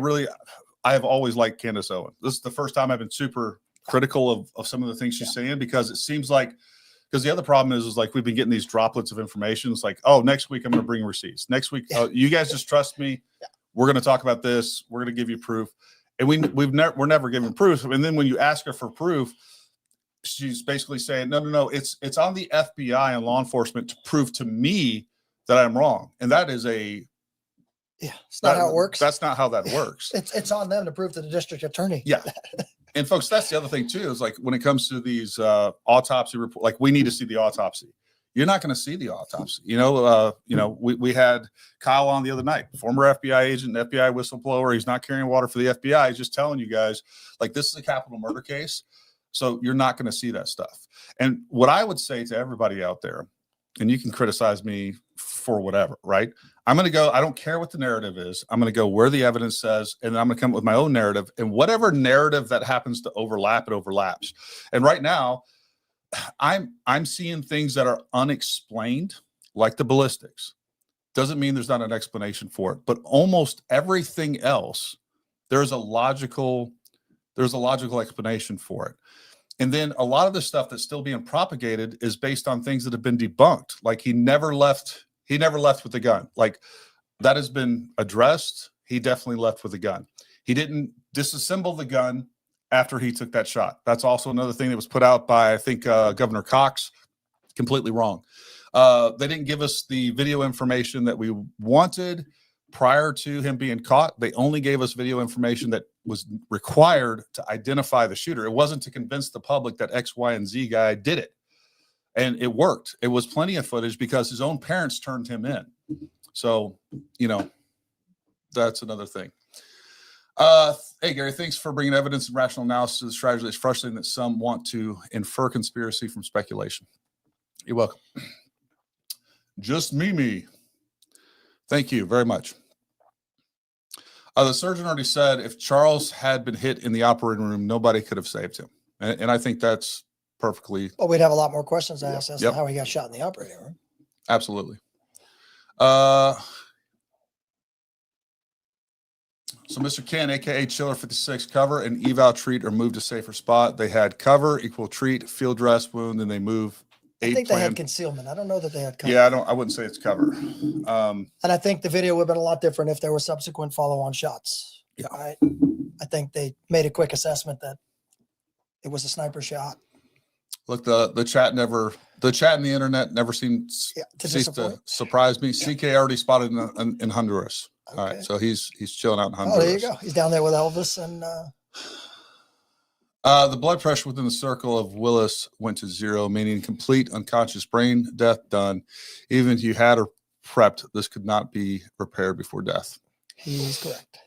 have always liked Candace Owens. This is the first time I've been super critical of some of the things she's saying, because it seems like, because the other problem is like, we've been getting these droplets of information. It's like, oh, next week I'm going to bring receipts. Next week, you guys just trust me. We're going to talk about this. We're going to give you proof. And we're never given proof. And then when you ask her for proof, she's basically saying, no, it's on the FBI and law enforcement to prove to me that I'm wrong. And that is it's not how it works. That's not how that works. It's on them to prove to the district attorney. Yeah. And folks, that's the other thing too, is like, when it comes to these autopsy report, like, we need to see the autopsy. You're not going to see the autopsy. We had Kyle on the other night, former FBI agent, FBI whistleblower. He's not carrying water for the FBI. He's just telling you guys, like, this is a capital murder case. So you're not going to see that stuff. And what I would say to everybody out there, and you can criticize me for whatever, right? I'm going to go, I don't care what the narrative is. I'm going to go where the evidence says, and then I'm going to come up with my own narrative, and whatever narrative that happens to overlap, it overlaps. And right now, I'm seeing things that are unexplained, like the ballistics. Doesn't mean there's not an explanation for it, but almost everything else, there's a logical explanation for it. And then a lot of the stuff that's still being propagated is based on things that have been debunked. Like, he never left with the gun. Like, that has been addressed. He definitely left with a gun. He didn't disassemble the gun after he took that shot. That's also another thing that was put out by, I think, Governor Cox. Completely wrong. They didn't give us the video information that we wanted prior to him being caught. They only gave us video information that was required to identify the shooter. It wasn't to convince the public that X, Y, and Z guy did it. And it worked. It was plenty of footage because his own parents turned him in. So, that's another thing. Hey, Gary, thanks for bringing evidence and rational analysis to this tragedy. It's frustrating that some want to infer conspiracy from speculation. You're welcome. Just me. Thank you very much. The surgeon already said if Charles had been hit in the operating room, nobody could have saved him. And I think that's perfectly. Well, we'd have a lot more questions to ask as to how he got shot in the operating room. Absolutely. So Mr. Ken, aka Chiller 56, cover and eval treat or move to safer spot. They had cover equal treat, field dress wound, and they move. I think they had concealment. I don't know that they had cover. Yeah, I wouldn't say it's cover. And I think the video would have been a lot different if there were subsequent follow-on shots. Yeah. I think they made a quick assessment that it was a sniper shot. Look, the chat and the internet never seems to surprise me. CK already spotted in Honduras. Okay. All right, so he's chilling out in Honduras. Oh, there you go. He's down there with Elvis and. The blood pressure within the circle of Willis went to 0, meaning complete unconscious brain death done. Even if you had her prepped, this could not be repaired before death. He's correct.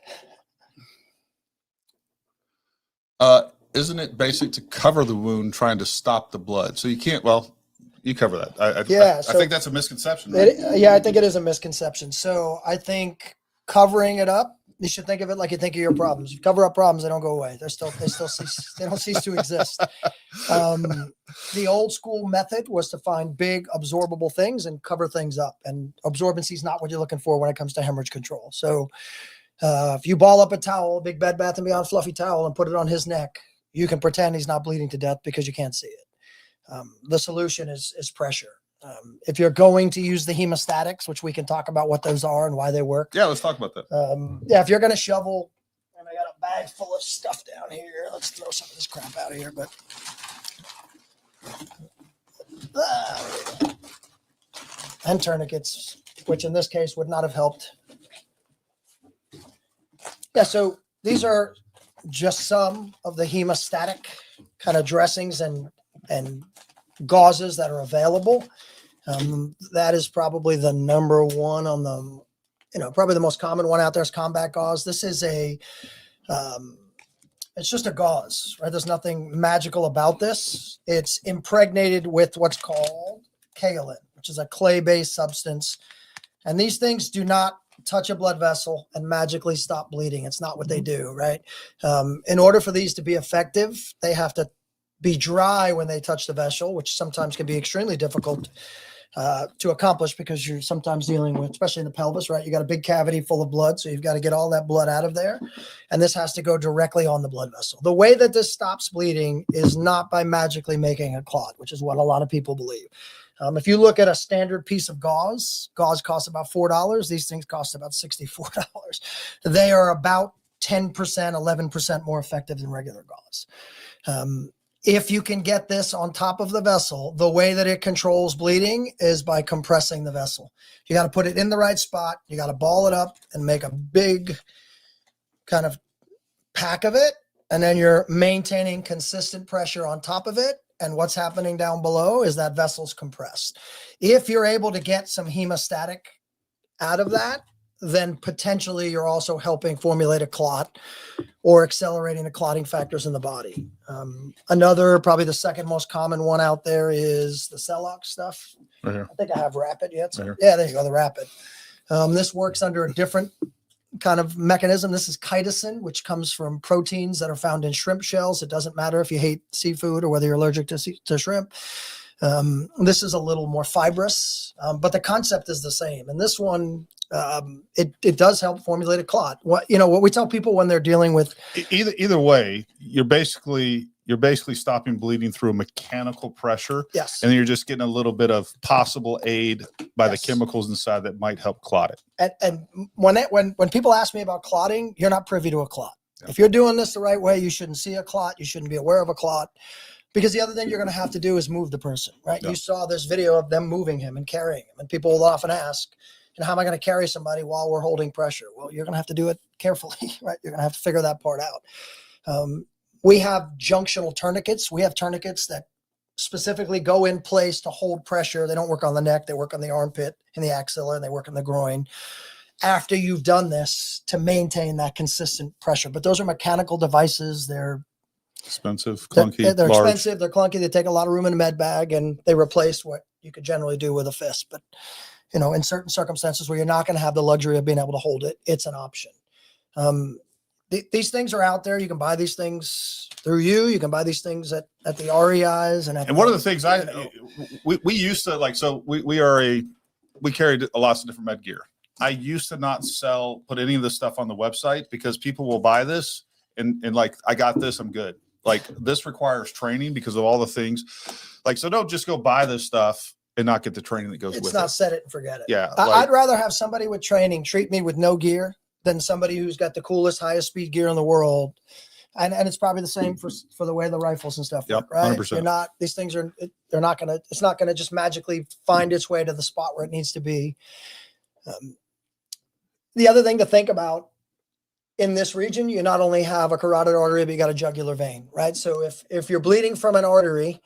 Isn't it basic to cover the wound trying to stop the blood? So you can't, you cover that. I think that's a misconception. Right? I think it is a misconception. So I think covering it up, you should think of it like you think of your problems. You cover up problems, they don't go away. They don't cease to exist. The old school method was to find big absorbable things and cover things up. And absorbency is not what you're looking for when it comes to hemorrhage control. So if you ball up a towel, a big Bed Bath & Beyond fluffy towel, and put it on his neck, you can pretend he's not bleeding to death because you can't see it. The solution is pressure. If you're going to use the hemostatics, which we can talk about what those are and why they work. Yeah, let's talk about that. If you're going to shovel, and I got a bag full of stuff down here. Let's throw some of this crap out of here. But and tourniquets, which in this case would not have helped. Yeah, so these are just some of the hemostatic kind of dressings and gauzes that are available. That is probably the number one on the, probably the most common one out there is combat gauze. This is a It's just a gauze, right? There's nothing magical about this. It's impregnated with what's called kaolin, which is a clay-based substance. And these things do not touch a blood vessel and magically stop bleeding. It's not what they do, right? In order for these to be effective, they have to be dry when they touch the vessel, which sometimes can be extremely difficult to accomplish because you're sometimes dealing with, especially in the pelvis, right? You got a big cavity full of blood, so you've got to get all that blood out of there. And this has to go directly on the blood vessel. The way that this stops bleeding is not by magically making a clot, which is what a lot of people believe. If you look at a standard piece of gauze costs about $4. These things cost about $64. They are about 10%, 11% more effective than regular gauze. If you can get this on top of the vessel, the way that it controls bleeding is by compressing the vessel. You got to put it in the right spot. You got to ball it up and make a big kind of pack of it. And then you're maintaining consistent pressure on top of it. And what's happening down below is that vessel's compressed. If you're able to get some hemostatic out of that, then potentially you're also helping formulate a clot or accelerating the clotting factors in the body. Another, probably the second most common one out there is the Celox stuff. Right here. I think I have Rapid yet. So, Right here. yeah, there you go, the Rapid. This works under a different kind of mechanism. This is chitosan, which comes from proteins that are found in shrimp shells. It doesn't matter if you hate seafood or whether you're allergic to shrimp. This is a little more fibrous, but the concept is the same. And this one, it does help formulate a clot. What we tell people when they're dealing with Either way, you're basically stopping bleeding through a mechanical pressure. yes, And then you're just getting a little bit of possible aid by Yes. the chemicals inside that might help clot it. and when people ask me about clotting, you're not privy to a clot. Yeah. If you're doing this the right way, you shouldn't see a clot. You shouldn't be aware of a clot. Because the other thing you're going to have to do is move the person, right? Yeah. You saw this video of them moving him and carrying him. And people will often ask, how am I going to carry somebody while we're holding pressure? Well, you're going to have to do it carefully, right? You're going to have to figure that part out. We have junctional tourniquets. We have tourniquets that specifically go in place to hold pressure. They don't work on the neck. They work on the armpit and the axilla, and they work in the groin after you've done this to maintain that consistent pressure. But those are mechanical devices. They're Expensive, clunky, they're large. expensive, they're clunky, they take a lot of room in a med bag, and they replace what you could generally do with a fist. But in certain circumstances where you're not going to have the luxury of being able to hold it, it's an option. These things are out there. You can buy these things through you can buy these things at the REIs And one of the things we used to we carried lots of different med gear. I used to not put any of this stuff on the website because people will buy this and like, I got this, I'm good. Like, this requires training because of all the things. Like, so don't just go buy this stuff and not get the training that goes with it. It's not set it and forget it. Yeah. I'd rather have somebody with training treat me with no gear than somebody who's got the coolest, highest speed gear in the world. And it's probably the same for the way the rifles and stuff Yep, work, right? 100%. It's not going to just magically find its way to the spot where it needs to be. The other thing to think about, in this region, you not only have a carotid artery, but you got a jugular vein, right? So if you're bleeding from an artery,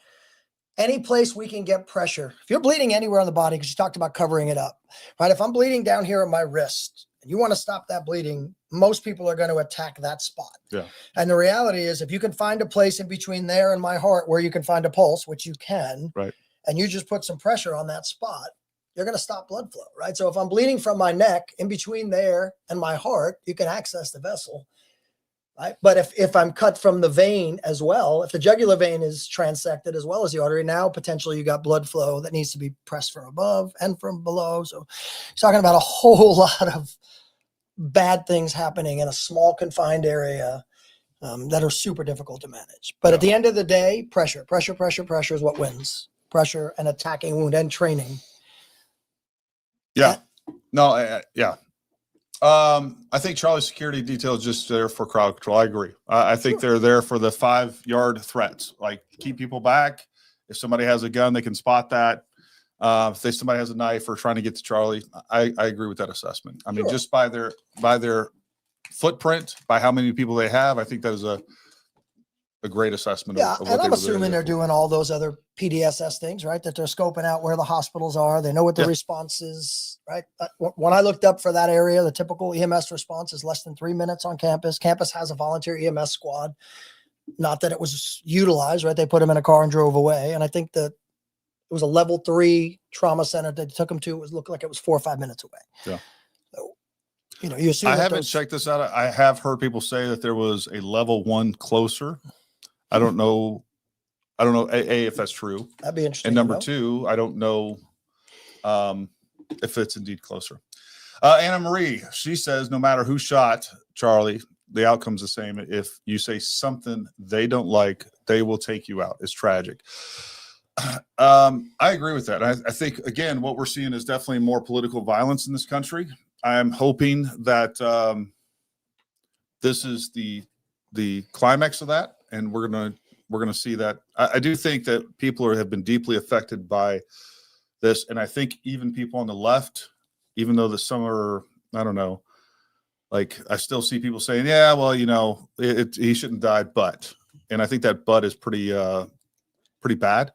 any place we can get pressure, if you're bleeding anywhere on the body, because you talked about covering it up, right? If I'm bleeding down here at my wrist and you want to stop that bleeding, most people are going to attack that spot. Yeah. And the reality is, if you can find a place in between there and my heart where you can find a pulse, which you can, Right. And you just put some pressure on that spot, you're going to stop blood flow, right? So if I'm bleeding from my neck, in between there and my heart, you can access the vessel, right? But if I'm cut from the vein as well, if the jugular vein is transected as well as the artery, now potentially you got blood flow that needs to be pressed from above and from below. So you're talking about a whole lot of bad things happening in a small confined area that are super difficult to manage. But at the end of the day, pressure is what wins. Pressure and attacking wound and training. Yeah. No, yeah. I think Charlie's security detail is just there for crowd control. I agree. I think they're there for the 5-yard threats, like keep people back. If somebody has a gun, they can spot that. If somebody has a knife or trying to get to Charlie, I agree with that assessment. I mean, just by their footprint, by how many people they have, I think that is a great assessment Yeah, of what and they I'm were assuming there they're for. doing all those other PDSS things, right? That they're scoping out where the hospitals are. They know what the Yeah. response is, right? When I looked up for that area, the typical EMS response is less than 3 minutes on campus. Campus has a volunteer EMS squad. Not that it was utilized, right? They put them in a car and drove away. And I think that it was a level 3 trauma center that they took them to. It looked like it was 4 or 5 minutes away. Yeah. So, you know, you assume I that haven't those, checked this out. I have heard people say that there was a level 1 closer. I don't know. If that's true. that'd be interesting. And to number know. 2, I don't know if it's indeed closer. Anna Marie, she says, no matter who shot Charlie, the outcome's the same. If you say something they don't like, they will take you out. It's tragic. I agree with that. I think, again, what we're seeing is definitely more political violence in this country. I'm hoping that this is the climax of that, and we're gonna see that. I do think that people have been deeply affected by this, and I think even people on the left, even though some are, I don't know, like I still see people saying, yeah, well, you know, he shouldn't die, and I think that but is pretty bad.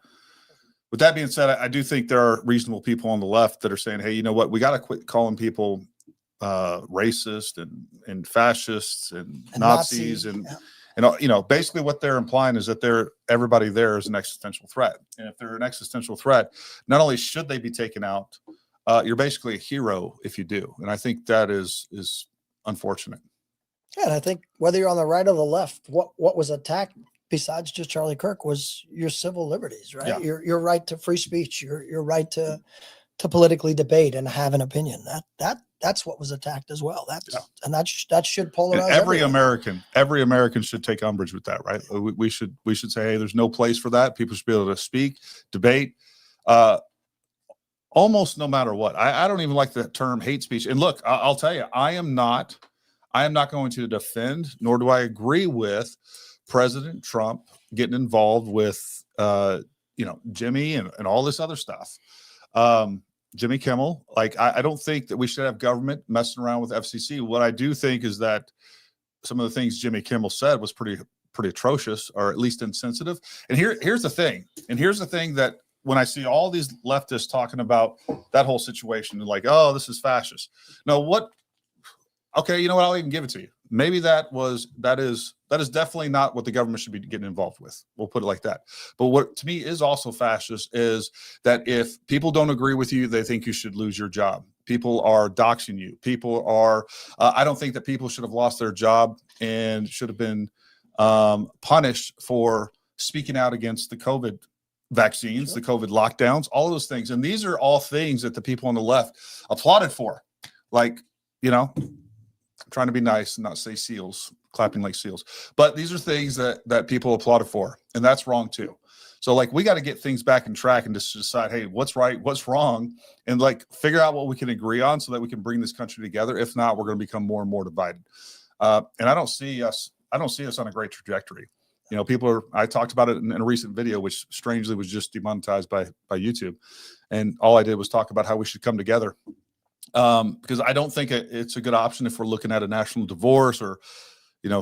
With that being said, I do think there are reasonable people on the left that are saying, hey, you know what, we got to quit calling people racist and fascists and Nazis and you know, basically what they're implying is that everybody there is an existential threat. And if they're an existential threat, not only should they be taken out, you're basically a hero if you do. And I think that is unfortunate. Yeah, and I think whether you're on the right or the left, what was attacked besides just Charlie Kirk was your civil liberties, right? Yeah. Your right to free speech, your right to politically debate and have an opinion. That's what was attacked as well. And that should polarize And every everyone. American should take umbrage with that, right? We should say, hey, there's no place for that. People should be able to speak, debate, almost no matter what. I don't even like the term hate speech. And look, I'll tell you, I am not going to defend, nor do I agree with President Trump getting involved with, Jimmy and all this other stuff. Jimmy Kimmel, like, I don't think that we should have government messing around with FCC. What I do think is that some of the things Jimmy Kimmel said was pretty atrocious, or at least insensitive. And here's the thing. And here's the thing that when I see all these leftists talking about that whole situation, like, oh, this is fascist. No, okay, you know what? I'll even give it to you. Maybe that is definitely not what the government should be getting involved with. We'll put it like that. But what to me is also fascist is that if people don't agree with you, they think you should lose your job. People are doxing you. People are, I don't think that people should have lost their job and should have been punished for speaking out against the COVID vaccines, the COVID lockdowns, all those things. And these are all things that the people on the left applauded for. Like, trying to be nice and not say seals, clapping like seals. But these are things that people applauded for, and that's wrong too. So like, we got to get things back in track and just decide, hey, what's right, what's wrong, and like figure out what we can agree on so that we can bring this country together. If not, we're going to become more and more divided. And I don't see us on a great trajectory. I talked about it in a recent video, which strangely was just demonetized by YouTube. And all I did was talk about how we should come together. Because I don't think it's a good option if we're looking at a national divorce or,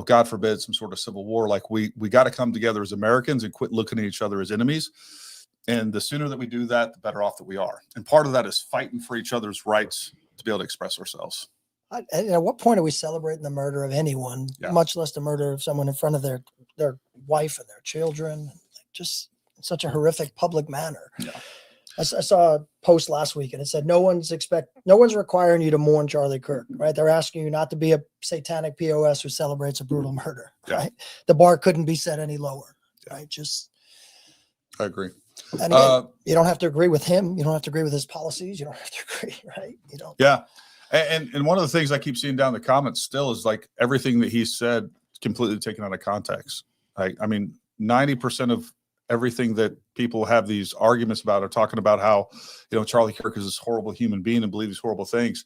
God forbid, some sort of civil war. Like we got to come together as Americans and quit looking at each other as enemies. And the sooner that we do that, the better off that we are. And part of that is fighting for each other's rights to be able to express ourselves. At what point are we celebrating the murder of anyone, much less the murder of someone in front of their wife and their children? Just in such a horrific public manner. Yeah. I saw a post last week and it said, no one's requiring you to mourn Charlie Kirk, right? They're asking you not to be a satanic POS who celebrates a brutal murder, right? The bar couldn't be set any lower, right? I agree. And again, you don't have to agree with him. You don't have to agree with his policies. You don't have to agree, right? You don't. Yeah. And one of the things I keep seeing down in the comments still is like everything that he said completely taken out of context. I mean, 90% of everything that people have these arguments about are talking about how, Charlie Kirk is this horrible human being and believe these horrible things.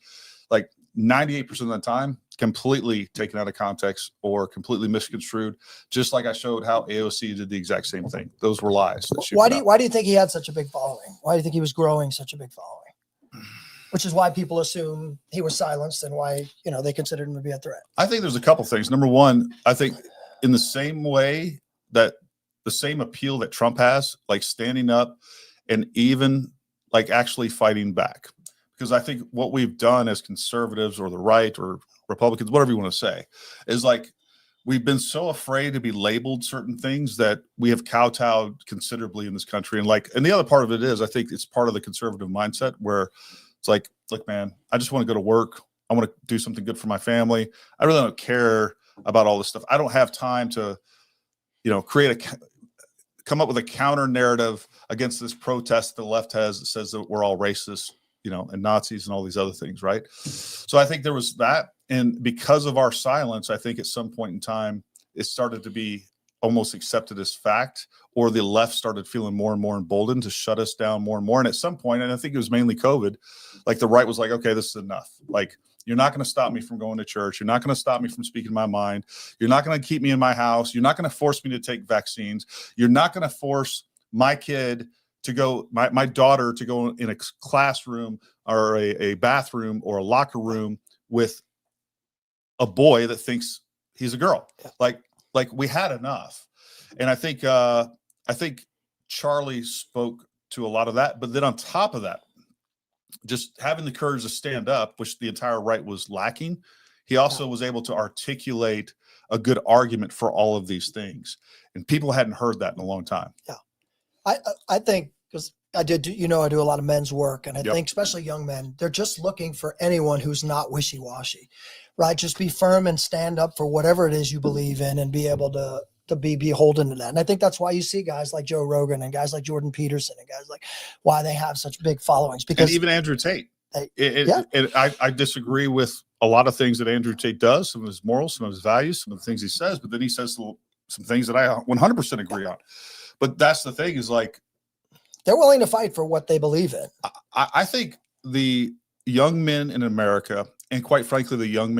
Like 98% of the time, completely taken out of context or completely misconstrued. Just like I showed how AOC did the exact same thing. Those were lies. Why do you think he had such a big following? Why do you think he was growing such a big following? Which is why people assume he was silenced and why, they considered him to be a threat. I think there's a couple things. Number one, I think in the same way that the same appeal that Trump has, like standing up and even like actually fighting back. Because I think what we've done as conservatives or the right or Republicans, whatever you want to say, is like we've been so afraid to be labeled certain things that we have kowtowed considerably in this country. And the other part of it is, I think it's part of the conservative mindset where it's like, look, man, I just want to go to work. I want to do something good for my family. I really don't care about all this stuff. I don't have time to, come up with a counter narrative against this protest the left has that says that we're all racist, and Nazis and all these other things, right? So I think there was that. And because of our silence, I think at some point in time, it started to be almost accepted as fact, or the left started feeling more and more emboldened to shut us down more and more. And at some point, and I think it was mainly COVID, like the right was like, okay, this is enough. Like, you're not going to stop me from going to church. You're not going to stop me from speaking my mind. You're not going to keep me in my house. You're not going to force me to take vaccines. You're not going to force my kid to go, my daughter to go in a classroom or a bathroom or a locker room with a boy that thinks he's a girl. Like we had enough. And I think Charlie spoke to a lot of that, but then on top of that, just having the courage to stand up, which the entire right was lacking, he also was able to articulate a good argument for all of these things. And people hadn't heard that in a long time. Yeah. I think, because I do a lot of men's work, and I think especially young men, they're just looking for anyone who's not wishy-washy, right? Just be firm and stand up for whatever it is you believe in and be able to be beholden to that. And I think that's why you see guys like Joe Rogan and guys like Jordan Peterson and guys like why they have such big followings. Because and even Andrew Tate. And I disagree with a lot of things that Andrew Tate does, some of his morals, some of his values, some of the things he says, but then he says some things that I 100% agree on. But that's the thing, is like, they're willing to fight for what they believe in. I think the young men in America, and quite frankly, the young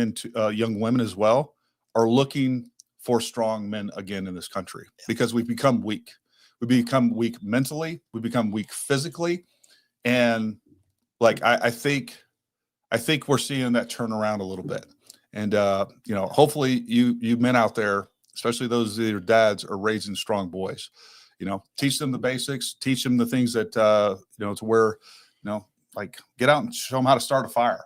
women as well, are looking for strong men again in this country, because we've become weak. We become weak mentally. We become weak physically. And like, I think we're seeing that turn around a little bit. And, hopefully you men out there, especially those that are dads, are raising strong boys. Teach them the basics, teach them the things that, to where, like get out and show them how to start a fire,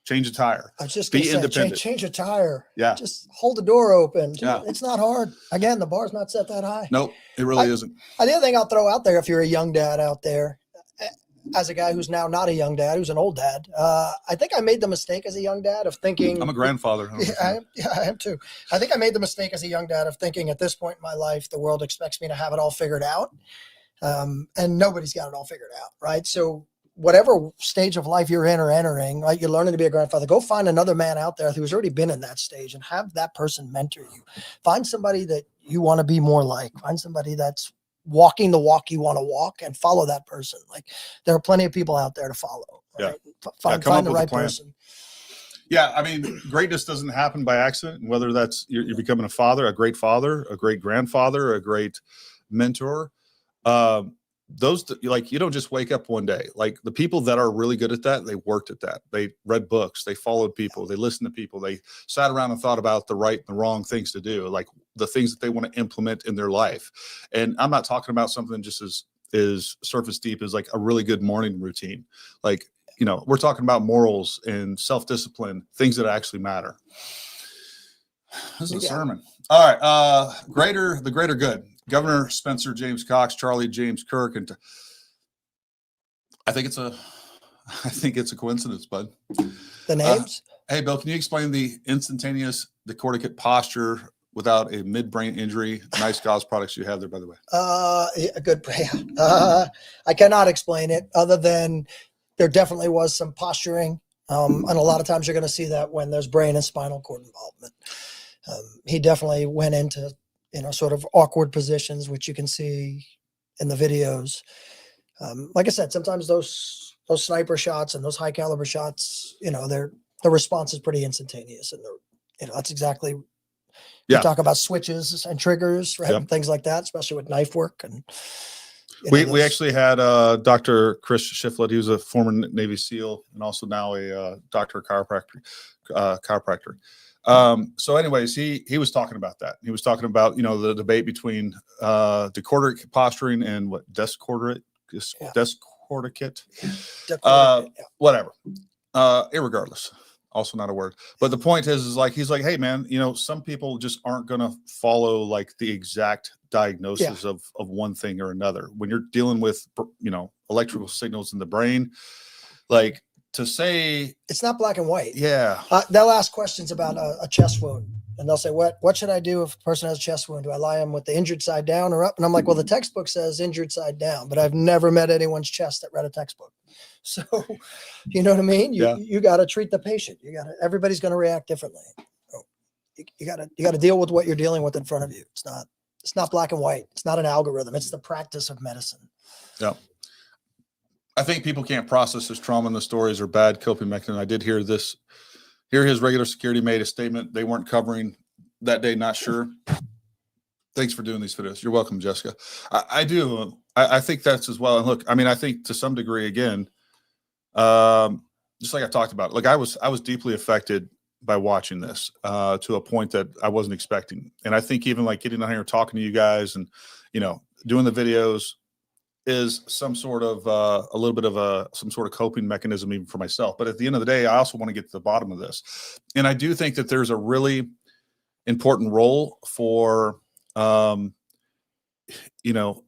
change a tire. I was just be going to independent. say, change a tire. Yeah. Just hold the door open. Yeah. It's not hard. Again, the bar's not set that high. Nope, it really isn't. The other thing I'll throw out there, if you're a young dad out there, as a guy who's now not a young dad, who's an old dad, I think I made the mistake as a young dad of thinking. I'm a grandfather. I am too. I think I made the mistake as a young dad of thinking at this point in my life, the world expects me to have it all figured out. And nobody's got it all figured out, right? So whatever stage of life you're in or entering, right, you're learning to be a grandfather, go find another man out there who's already been in that stage and have that person mentor you. Find somebody that you want to be more like. Find somebody that's walking the walk you want to walk, and follow that person. Like, there are plenty of people out there to follow. Right? Find the right person. Yeah, I mean, greatness doesn't happen by accident. Whether that's you're becoming a father, a great grandfather, a great mentor. Those, like, you don't just wake up one day. Like, the people that are really good at that, they worked at that. They read books, they followed people, they listened to people, they sat around and thought about the right and the wrong things to do, like the things that they want to implement in their life. And I'm not talking about something just as surface deep as like a really good morning routine. Like, we're talking about morals and self-discipline, things that actually matter. This is a sermon. All right. The greater good. Governor Spencer James Cox, Charlie James Kirk, and I think it's a coincidence, bud. The names? Hey, Bill, can you explain the instantaneous decorticate posture without a midbrain injury? Nice gauze products you have there, by the way. A good. I cannot explain it other than there definitely was some posturing, and a lot of times you're going to see that when there's brain and spinal cord involvement. He definitely went into sort of awkward positions, which you can see in the videos. Like I said, sometimes those sniper shots and those high caliber shots, the response is pretty instantaneous, and that's exactly. You talk about switches and triggers, right? And things like that, especially with knife work. And we actually had Dr. Chris Shiflett. He was a former Navy SEAL and also now a doctor of chiropractor. So anyways, he was talking about that. He was talking about, you know, the debate between decorticate posturing and what descorticate, whatever. Irregardless, also not a word. But the point is like, he's like, hey man, you know, some people just aren't going to follow like the exact diagnosis of one thing or another. When you're dealing with, you know, electrical signals in the brain, like, to say it's not black and white. Yeah. They'll ask questions about a chest wound, and they'll say, what should I do if a person has a chest wound? Do I lie them with the injured side down or up? And I'm like, well, the textbook says injured side down, but I've never met anyone's chest that read a textbook. So, you know what I mean? You got to treat the patient. Everybody's going to react differently. So you got to deal with what you're dealing with in front of you. It's not black and white. It's not an algorithm. It's the practice of medicine. Yeah. I think people can't process this trauma, and the stories are bad coping mechanism. I did hear his regular security made a statement they weren't covering that day. Not sure. Thanks for doing these videos. You're welcome, Jessica. I do. I think that's as well. And look, I mean, I think to some degree, again, just like I talked about, like I was deeply affected by watching this to a point that I wasn't expecting. And I think even like getting on here talking to you guys and, you know, doing the videos is some sort of a little bit of some sort of coping mechanism even for myself. But at the end of the day, I also want to get to the bottom of this. And I do think that there's a really important role for, you know,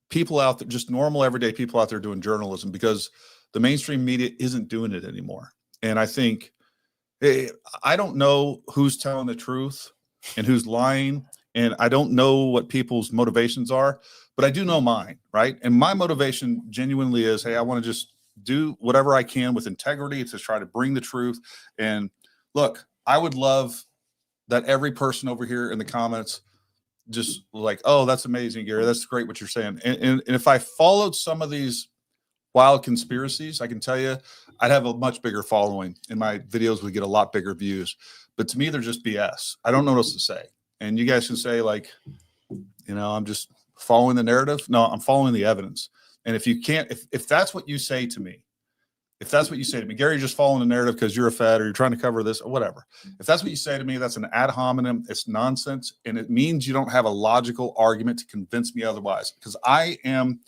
people out there, just normal everyday people out there doing journalism, because the mainstream media isn't doing it anymore. And I think, I don't know who's telling the truth and who's lying. And I don't know what people's motivations are, but I do know mine, right? And my motivation genuinely is, hey, I want to just do whatever I can with integrity to try to bring the truth. And look, I would love that every person over here in the comments just like, oh, that's amazing, Gary. That's great what you're saying. And if I followed some of these wild conspiracies, I can tell you I'd have a much bigger following and my videos would get a lot bigger views. But to me, they're just BS. I don't know what else to say. And you guys can say like, you know, I'm just following the narrative. No, I'm following the evidence. And if you can't, if that's what you say to me, Gary, you're just following the narrative because you're a fed or you're trying to cover this or whatever. If that's what you say to me, that's an ad hominem. It's nonsense. And it means you don't have a logical argument to convince me otherwise, because I am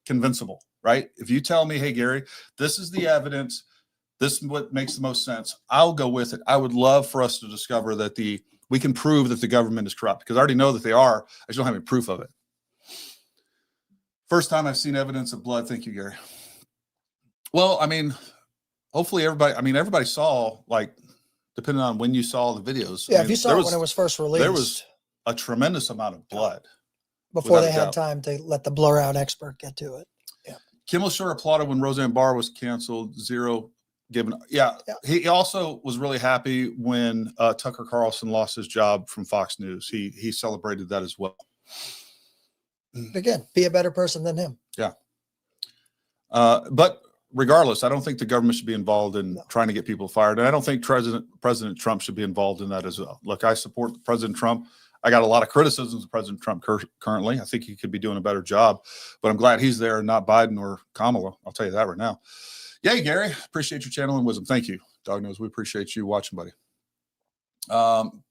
convincible, right? If you tell me, hey, Gary, this is the evidence, this is what makes the most sense, I'll go with it. I would love for us to discover that we can prove that the government is corrupt, because I already know that they are. I just don't have any proof of it. First time I've seen evidence of blood. Thank you, Gary. Well, I mean, hopefully everybody saw, like, depending on when you saw the videos. Yeah, I mean, if you saw it when it was first released. There was a tremendous amount of blood. Before they had time to let the blur out expert get to it. Yeah. Kimmel sure applauded when Roseanne Barr was canceled. Zero given. Yeah. He also was really happy when Tucker Carlson lost his job from Fox News. He celebrated that as well. Again, be a better person than him. Yeah. But regardless, I don't think the government should be involved in trying to get people fired. And I don't think President Trump should be involved in that as well. Look, I support President Trump. I got a lot of criticisms of President Trump currently. I think he could be doing a better job, but I'm glad he's there and not Biden or Kamala. I'll tell you that right now. Yay, Gary. Appreciate your channel and wisdom. Thank you. Dog knows we appreciate you watching, buddy.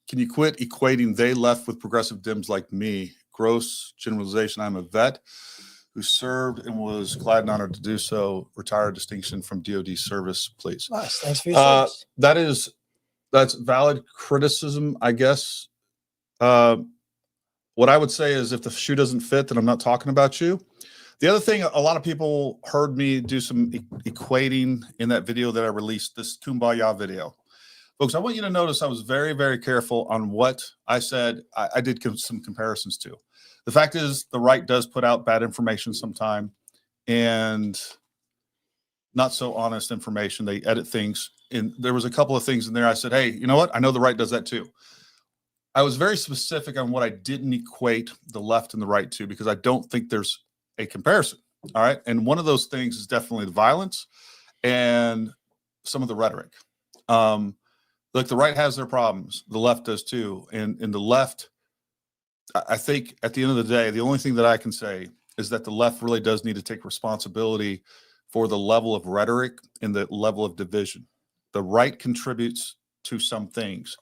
Can you quit equating they left with progressive Dems like me? Gross generalization. I'm a vet who served and was glad and honored to do so. Retired distinction from DOD service, please. Nice. Thanks for your service. That's valid criticism, I guess. What I would say is if the shoe doesn't fit, then I'm not talking about you. The other thing, a lot of people heard me do some equating in that video that I released, this Kumbaya video. Folks, I want you to notice I was very, very careful on what I said. I did some comparisons to. The fact is, the right does put out bad information sometime and not so honest information. They edit things. And there was a couple of things in there I said, hey, you know what? I know the right does that too. I was very specific on what I didn't equate the left and the right to, because I don't think there's a comparison. All right. And one of those things is definitely the violence and some of the rhetoric. Look, the right has their problems. The left does too. And the left, I think at the end of the day, the only thing that I can say is that the left really does need to take responsibility for the level of rhetoric and the level of division. The right contributes to some things.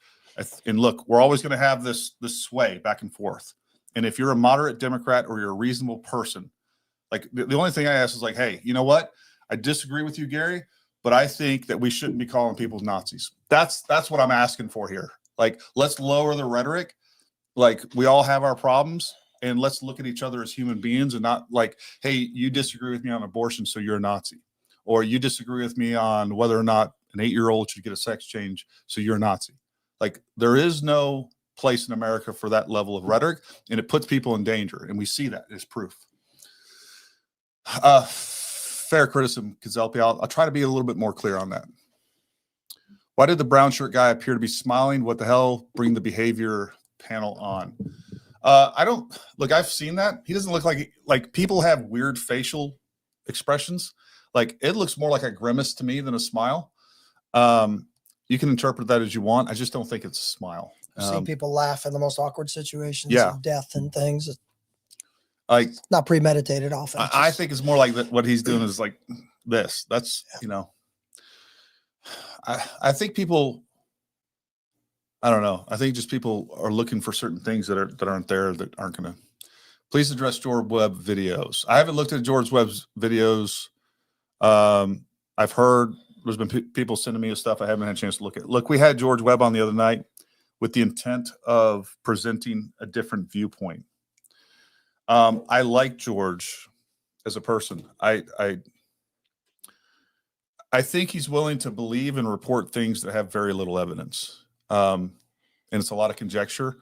And look, we're always going to have this sway back and forth. And if you're a moderate Democrat or you're a reasonable person, like the only thing I ask is like, hey, you know what? I disagree with you, Gary, but I think that we shouldn't be calling people Nazis. That's what I'm asking for here. Like, let's lower the rhetoric. Like, we all have our problems, and let's look at each other as human beings and not like, hey, you disagree with me on abortion, so you're a Nazi. Or you disagree with me on whether or not an 8-year-old should get a sex change, so you're a Nazi. Like, there is no place in America for that level of rhetoric, and it puts people in danger, and we see that as proof. Fair criticism, Kazelpi. I'll try to be a little bit more clear on that. Why did the brown shirt guy appear to be smiling? What the hell? Bring the behavior panel on. I don't look. I've seen that. He doesn't look like people have weird facial expressions. Like, it looks more like a grimace to me than a smile. You can interpret that as you want. I just don't think it's a smile. I've seen people laugh in the most awkward situations Yeah. of death and things. Like, Not premeditated often. I think it's more like that. What he's doing is like this. That's, you know, I think people, I don't know. I think just people are looking for certain things that aren't there, that aren't going to. Please address George Webb videos. I haven't looked at George Webb's videos. I've heard there's been people sending me stuff I haven't had a chance to look at. Look, we had George Webb on the other night with the intent of presenting a different viewpoint. I like George as a person. I think he's willing to believe and report things that have very little evidence. And it's a lot of conjecture.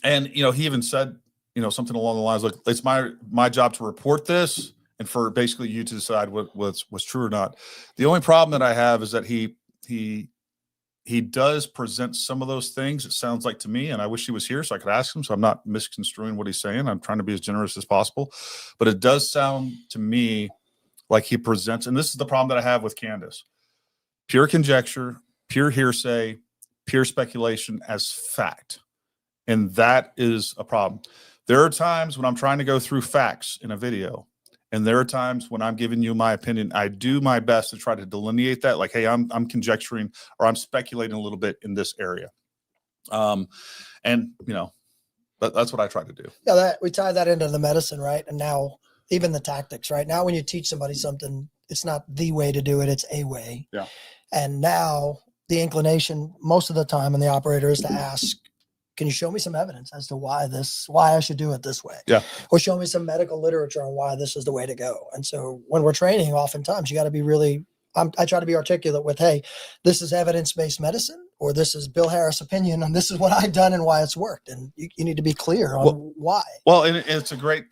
And, you know, he even said, you know, something along the lines, look, it's my job to report this and for basically you to decide what's true or not. The only problem that I have is that he does present some of those things, it sounds like to me, and I wish he was here so I could ask him, so I'm not misconstruing what he's saying. I'm trying to be as generous as possible. But it does sound to me like he presents, and this is the problem that I have with Candace, pure conjecture, pure hearsay, pure speculation as fact. And that is a problem. There are times when I'm trying to go through facts in a video, and there are times when I'm giving you my opinion. I do my best to try to delineate that, like, hey, I'm conjecturing or I'm speculating a little bit in this area. And you know, that's what I try to do. Yeah, that we tie that into the medicine, right? And now even the tactics, right? Now when you teach somebody something, it's not the way to do it, it's a way. Yeah. And now the inclination most of the time in the operator is to ask, can you show me some evidence as to why I should do it this way? Yeah. Or show me some medical literature on why this is the way to go. And so when we're training, oftentimes you got to be really, I try to be articulate with, hey, this is evidence-based medicine, or this is Bill Harris' opinion, and this is what I've done and why it's worked. And you need to be clear on why. Well, and it's a great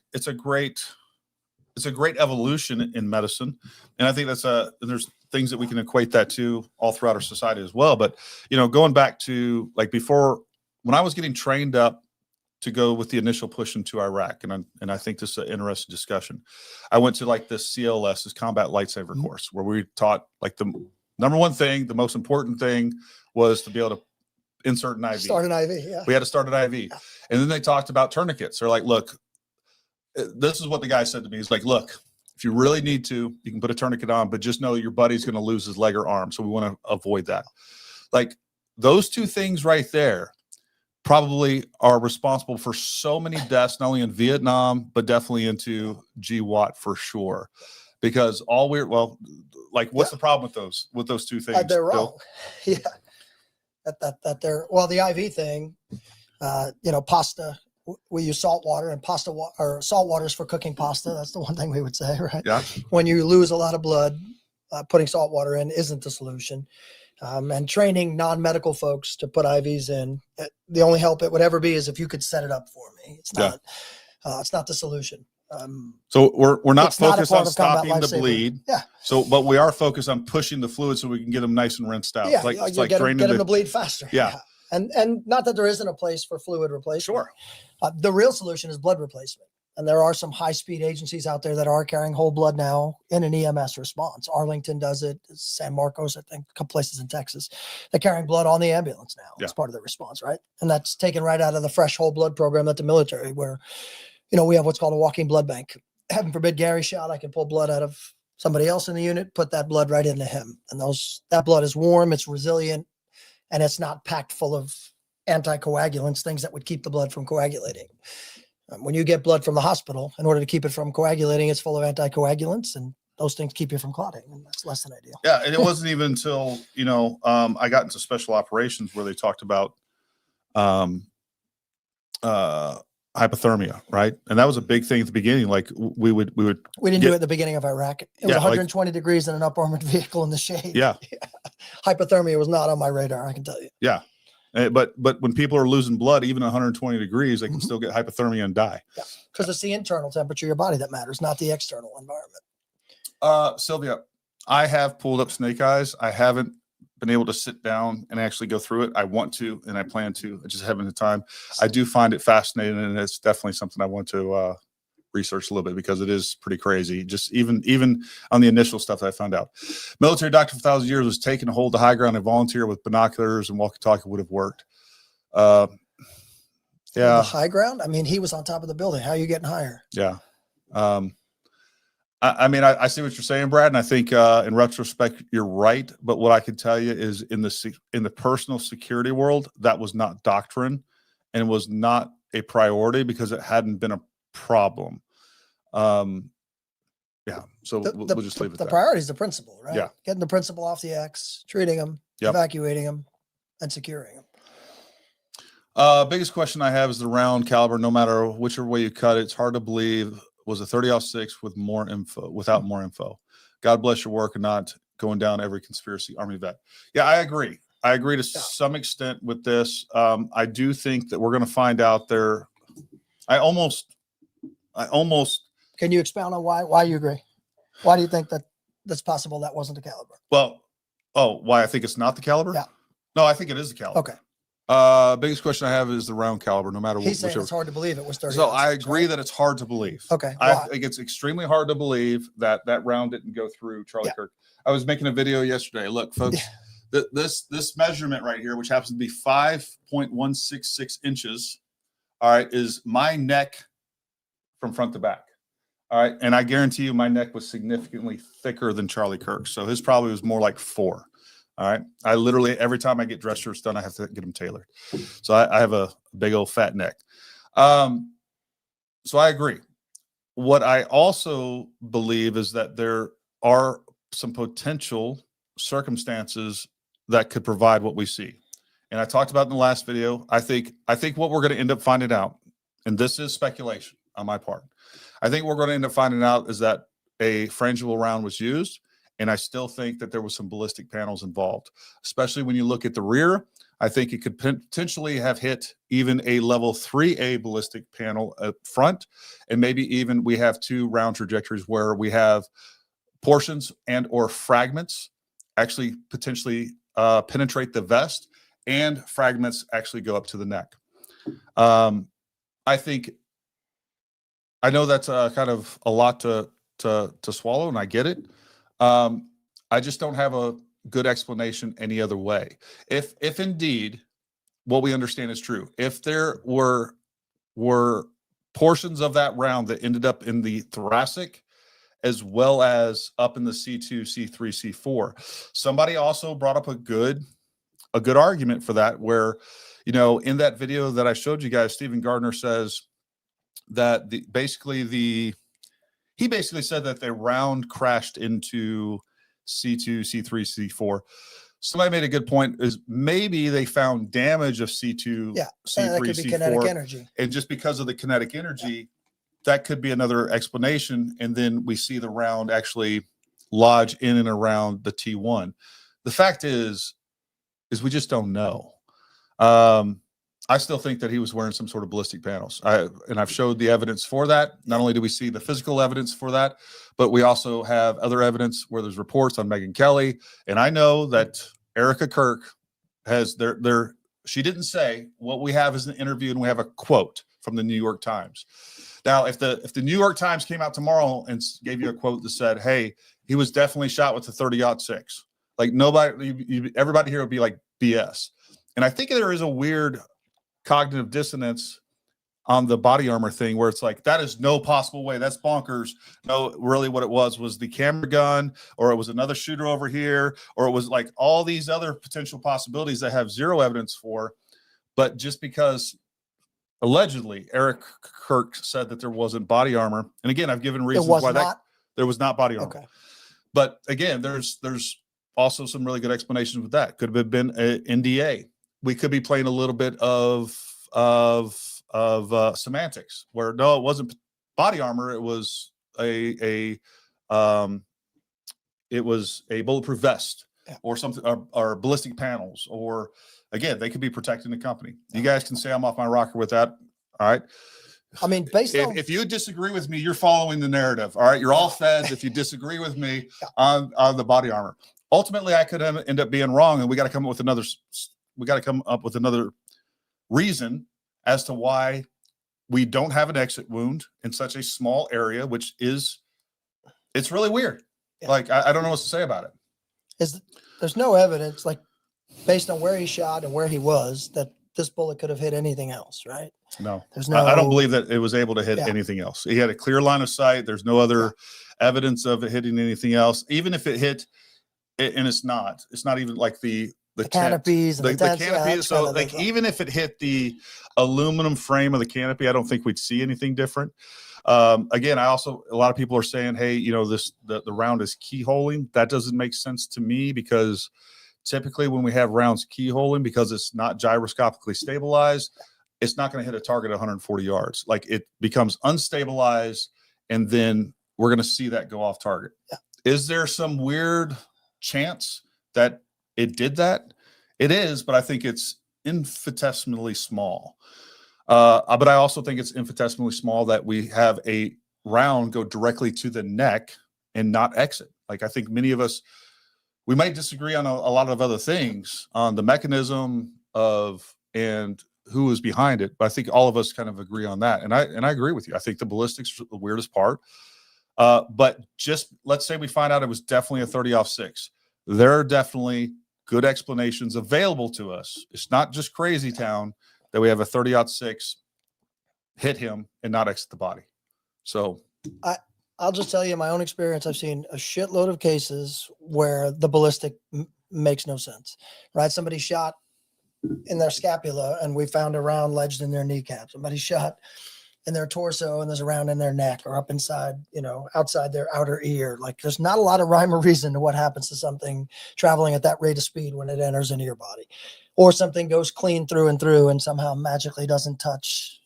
evolution in medicine. And I think there's things that we can equate that to all throughout our society as well. But, you know, going back to like before, when I was getting trained up to go with the initial push into Iraq, and I think this is an interesting discussion, I went to like this CLS, this combat lightsaber course, where we taught like the number one thing, the most important thing was to be able to insert an IV. Start an IV, yeah. We had to start an IV. Yeah. And then they talked about tourniquets. They're like, look, this is what the guy said to me. He's like, look, if you really need to, you can put a tourniquet on, but just know your buddy's going to lose his leg or arm. So we want to avoid that. Like, those two things right there probably are responsible for so many deaths, not only in Vietnam, but definitely into GWAT for sure. Because what's the problem with those two things? They're wrong. Yeah. The IV thing, pasta, we use salt water, and salt water is for cooking pasta. That's the one thing we would say, right? Yeah. When you lose a lot of blood, putting salt water in isn't the solution. And training non-medical folks to put IVs in, the only help it would ever be is if you could set it up for me. It's not the solution. So we're not focused on stopping the lifesaver. bleed. Yeah. So, but we are focused on pushing the fluid so we can get them nice and rinsed out. Yeah. It's like get them to bleed faster. Yeah. And not that there isn't a place for fluid replacement. Sure. The real solution is blood replacement. And there are some high-speed agencies out there that are carrying whole blood now in an EMS response. Arlington does it. San Marcos, I think, a couple places in Texas. They're carrying blood on the ambulance now. Yeah. As part of the response, right? And that's taken right out of the fresh whole blood program at the military, where, we have what's called a walking blood bank. Heaven forbid Gary shot, I can pull blood out of somebody else in the unit, put that blood right into him. And that blood is warm, it's resilient, and it's not packed full of anticoagulants, things that would keep the blood from coagulating. When you get blood from the hospital, in order to keep it from coagulating, it's full of anticoagulants, and those things keep you from clotting, and that's less than ideal. Yeah, and it wasn't even until I got into special operations where they talked about hypothermia, right? And that was a big thing at the beginning. Like we didn't do it at the beginning of Iraq. It was 120 degrees in an up armored vehicle in the shade. Yeah. Hypothermia was not on my radar, I can tell you. Yeah. But when people are losing blood, even 120 degrees, they can still get hypothermia and die. Yeah, because it's the internal temperature of your body that matters, not the external environment. Sylvia, I have pulled up snake eyes. I haven't been able to sit down and actually go through it. I want to, and I plan to. I just haven't had time. I do find it fascinating, and it's definitely something I want to research a little bit because it is pretty crazy. Just even on the initial stuff that I found out. Military doctor for 1,000 years was taken to hold the high ground and volunteer with binoculars and walkie-talkie would have worked. Yeah. The high ground? I mean, he was on top of the building. How are you getting higher? Yeah. I mean, I see what you're saying, Brad, and I think in retrospect, you're right. But what I can tell you is in the personal security world, that was not doctrine and was not a priority because it hadn't been a problem. Yeah. So we'll just leave it the there. priority is the principal, right? Yeah. Getting the principal off the X, treating him, evacuating him, and securing him. Biggest question I have is the round caliber. No matter whichever way you cut it, it's hard to believe was a 30-06 with more info, without more info. God bless your work and not going down every conspiracy Army vet. Yeah, I agree. I agree to some extent with this. I do think that we're going to find out there. I almost. Can you expound on why you agree? Why do you think that's possible that wasn't the caliber? Well, why I think it's not the caliber? Yeah. No, I think it is the caliber. Okay. Biggest question I have is the round caliber, no matter what. He's saying it's hard to believe it was 30. So I agree that it's hard to believe. Okay. I think it's extremely hard to believe that round didn't go through Charlie Kirk. I was making a video yesterday. Look, folks, this measurement right here, which happens to be 5.166 inches, all right, is my neck from front to back. All right. And I guarantee you my neck was significantly thicker than Charlie Kirk. So his probably was more like 4. All right. I literally, every time I get dress shirts done, I have to get them tailored. So I have a big old fat neck. So I agree. What I also believe is that there are some potential circumstances that could provide what we see. And I talked about in the last video. I think what we're going to end up finding out, and this is speculation on my part, I think we're going to end up finding out is that a frangible round was used. And I still think that there was some ballistic panels involved, especially when you look at the rear. I think it could potentially have hit even a level 3A ballistic panel up front. And maybe even we have 2 round trajectories where we have portions and or fragments actually potentially penetrate the vest and fragments actually go up to the neck. I know that's kind of a lot to swallow, and I get it. I just don't have a good explanation any other way. If indeed what we understand is true, if there were portions of that round that ended up in the thoracic as well as up in the C2, C3, C4, somebody also brought up a good argument for that, where, in that video that I showed you guys, Stephen Gardner says that he basically said that the round crashed into C2, C3, C4. Somebody made a good point, is maybe they found damage of C2, C3, that could be kinetic C4, energy. and just because of the kinetic energy, that could be another explanation. And then we see the round actually lodge in and around the T1. The fact is we just don't know. I still think that he was wearing some sort of ballistic panels. And I've showed the evidence for that. Not only do we see the physical evidence for that, but we also have other evidence where there's reports on Megyn Kelly. And I know that Erica Kirk has she didn't say. What we have is an interview, and we have a quote from the New York Times. Now, if the New York Times came out tomorrow and gave you a quote that said, hey, he was definitely shot with a 30-06, like everybody here would be like BS. And I think there is a weird cognitive dissonance on the body armor thing where it's like, that is no possible way. That's bonkers. No, really what it was the camera gun, or it was another shooter over here, or it was like all these other potential possibilities that have zero evidence for. But just because allegedly Eric Kirk said that there wasn't body armor. And again, I've given reasons why there was not body armor. Okay. But again, there's also some really good explanations with that. Could have been an NDA. We could be playing a little bit of semantics where no, it wasn't body armor. It was a bulletproof vest or something, or ballistic panels, or again, they could be protecting the company. You guys can say I'm off my rocker with that. All right. I mean, if you disagree with me, you're following the narrative. All right. You're all feds if you disagree with me on the body armor. Ultimately, I could end up being wrong, and we got to come up with another reason as to why we don't have an exit wound in such a small area, which it's really weird. Yeah. Like, I don't know what to say about it. There's no evidence, like based on where he shot and where he was, that this bullet could have hit anything else, right? No, there's no. I don't believe that it was able to hit anything else. He had a clear line of sight. There's no other evidence of it hitting anything else. Even if it hit, and it's not even like the canopies and the canopy. So like even if it hit the aluminum frame of the canopy, I don't think we'd see anything different. Again, a lot of people are saying, hey, the round is keyholing. That doesn't make sense to me, because typically when we have rounds keyholing, because it's not gyroscopically stabilized, it's not going to hit a target 140 yards. Like, it becomes unstabilized, and then we're going to see that go off target. Yeah. Is there some weird chance that it did that? It is, but I think it's infinitesimally small. But I also think it's infinitesimally small that we have a round go directly to the neck and not exit. Like, I think many of us, we might disagree on a lot of other things, on the mechanism and who is behind it, but I think all of us kind of agree on that. And I agree with you. I think the ballistics are the weirdest part. But just let's say we find out it was definitely a 30-06. There are definitely good explanations available to us. It's not just crazy town that we have a 30-06 hit him and not exit the body. So I'll just tell you my own experience. I've seen a shitload of cases where the ballistic makes no sense, right? Somebody shot in their scapula and we found a round lodged in their kneecap. Somebody shot in their torso and there's a round in their neck, or up inside, outside their outer ear. Like, there's not a lot of rhyme or reason to what happens to something traveling at that rate of speed when it enters into your body, or something goes clean through and through and somehow magically doesn't touch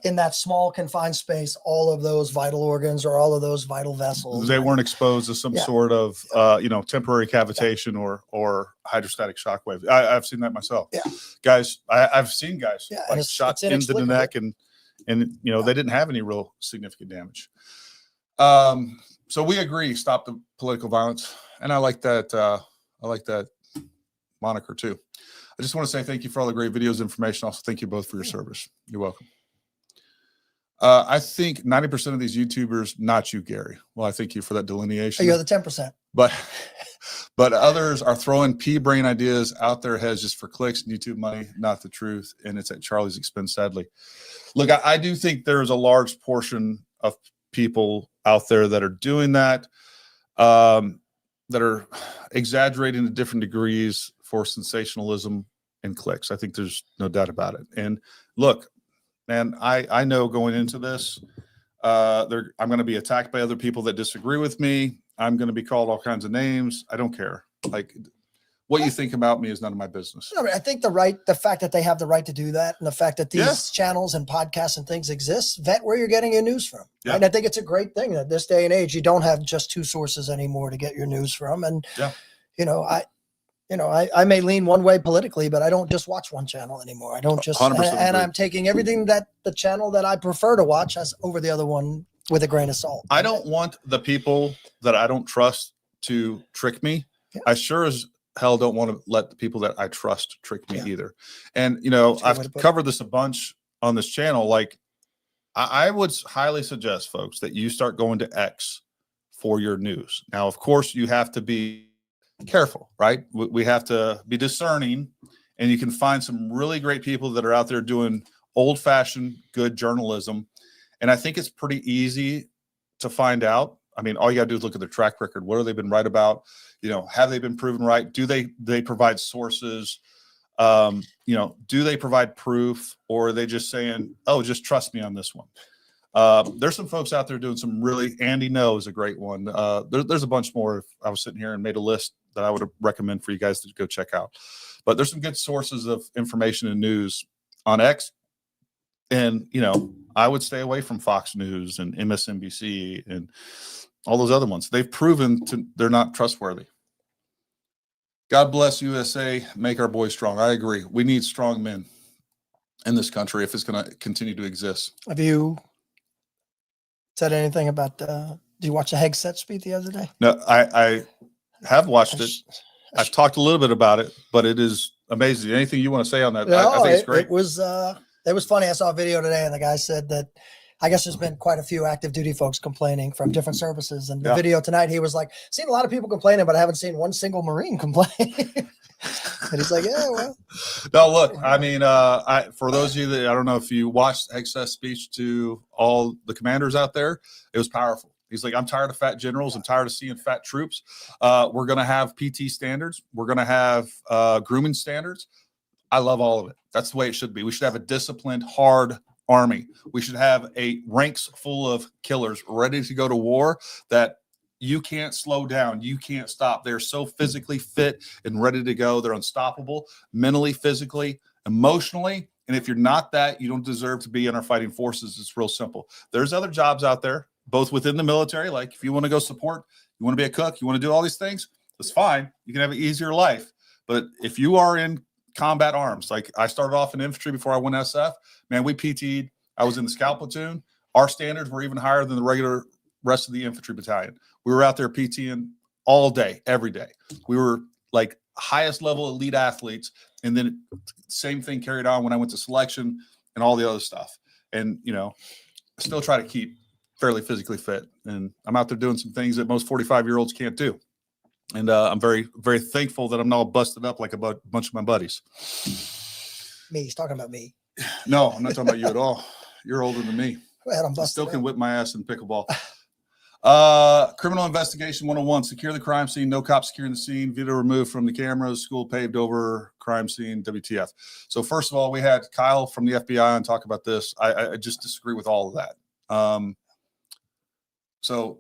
in that small confined space all of those vital organs or all of those vital vessels. They weren't exposed to some sort of temporary cavitation or hydrostatic shock wave. I've seen that myself. Guys, I've seen guys like shot into the neck and they didn't have any real significant damage. So we agree, stop the political violence, and I like that moniker too. I just want to say thank you for all the great videos, information. Also, thank you both for your service. You're welcome. I think 90% of these YouTubers, not you, Gary. Well, I thank you for that delineation. You're the 10%. But others are throwing pea-brain ideas out their heads just for clicks and YouTube money, not the truth. And it's at Charlie's expense, sadly. Look, I do think there's a large portion of people out there that are doing that, that are exaggerating to different degrees for sensationalism and clicks. I think there's no doubt about it. And look, man, I know going into this, I'm going to be attacked by other people that disagree with me. I'm going to be called all kinds of names. I don't care. Like, what you think about me is none of my business. I think the fact that they have the right to do that, and the fact that these channels and podcasts and things exist, vet where you're getting your news from. Yeah. Right? I think it's a great thing that this day and age, you don't have just two sources anymore to get your news from. And, I may lean one way politically, but I don't just watch one channel anymore. I don't just, and I'm taking everything that the channel that I prefer to watch as over the other one with a grain of salt. I don't want the people that I don't trust to trick me. Yeah. I sure as hell don't want to let the people that I trust trick me either. And, I've covered this a bunch on this channel. Like, I would highly suggest, folks, that you start going to X for your news. Now, of course, you have to be careful, right? We have to be discerning, and you can find some really great people that are out there doing old-fashioned good journalism. And I think it's pretty easy to find out. I mean, all you got to do is look at their track record. What have they been right about? You know, have they been proven right? Do they provide sources? You know, do they provide proof, or are they just saying, oh, just trust me on this one? There's some folks out there doing some really, Andy No is a great one. There's a bunch more. If I was sitting here and made a list that I would recommend for you guys to go check out. But there's some good sources of information and news on X. And, you know, I would stay away from Fox News and MSNBC and all those other ones. They've proven they're not trustworthy. God bless USA, make our boys strong. I agree. We need strong men in this country if it's going to continue to exist. Have you said anything about, did you watch the Hegseth speech the other day? No, I have watched it. I've talked a little bit about it, but it is amazing. Anything you want to say on that? No, I think it's great. It was funny. I saw a video today, and the guy said that I guess there's been quite a few active duty folks complaining from different services. And the video tonight, he was like, seen a lot of people complaining, but I haven't seen one single Marine complain. And he's like, yeah, well. No, look, I mean, for those of you that, I don't know if you watched Hegseth's speech to all the commanders out there, it was powerful. He's like, I'm tired of fat generals. I'm tired of seeing fat troops. We're going to have PT standards. We're going to have grooming standards. I love all of it. That's the way it should be. We should have a disciplined, hard army. We should have a ranks full of killers ready to go to war that you can't slow down. You can't stop. They're so physically fit and ready to go. They're unstoppable, mentally, physically, emotionally. And if you're not that, you don't deserve to be in our fighting forces. It's real simple. There's other jobs out there, both within the military. Like if you want to go support, you want to be a cook, you want to do all these things, that's fine. You can have an easier life. But if you are in combat arms, like I started off in infantry before I went SF, man, we PT'd. I was in the scout platoon. Our standards were even higher than the regular rest of the infantry battalion. We were out there PTing all day, every day. We were like highest level elite athletes. And then same thing carried on when I went to selection and all the other stuff. And, you know, I still try to keep fairly physically fit. And I'm out there doing some things that most 45-year-olds can't do. And I'm very, very thankful that I'm not all busted up like a bunch of my buddies. Me, he's talking about me. No, I'm not talking about you at all. You're older than me. Well, I'm I busted still can up. whip my ass in pickleball. Criminal investigation 101, secure the crime scene, no cops securing the scene, video removed from the cameras, school paved over, crime scene, WTF. So first of all, we had Kyle from the FBI on talk about this. I just disagree with all of that. So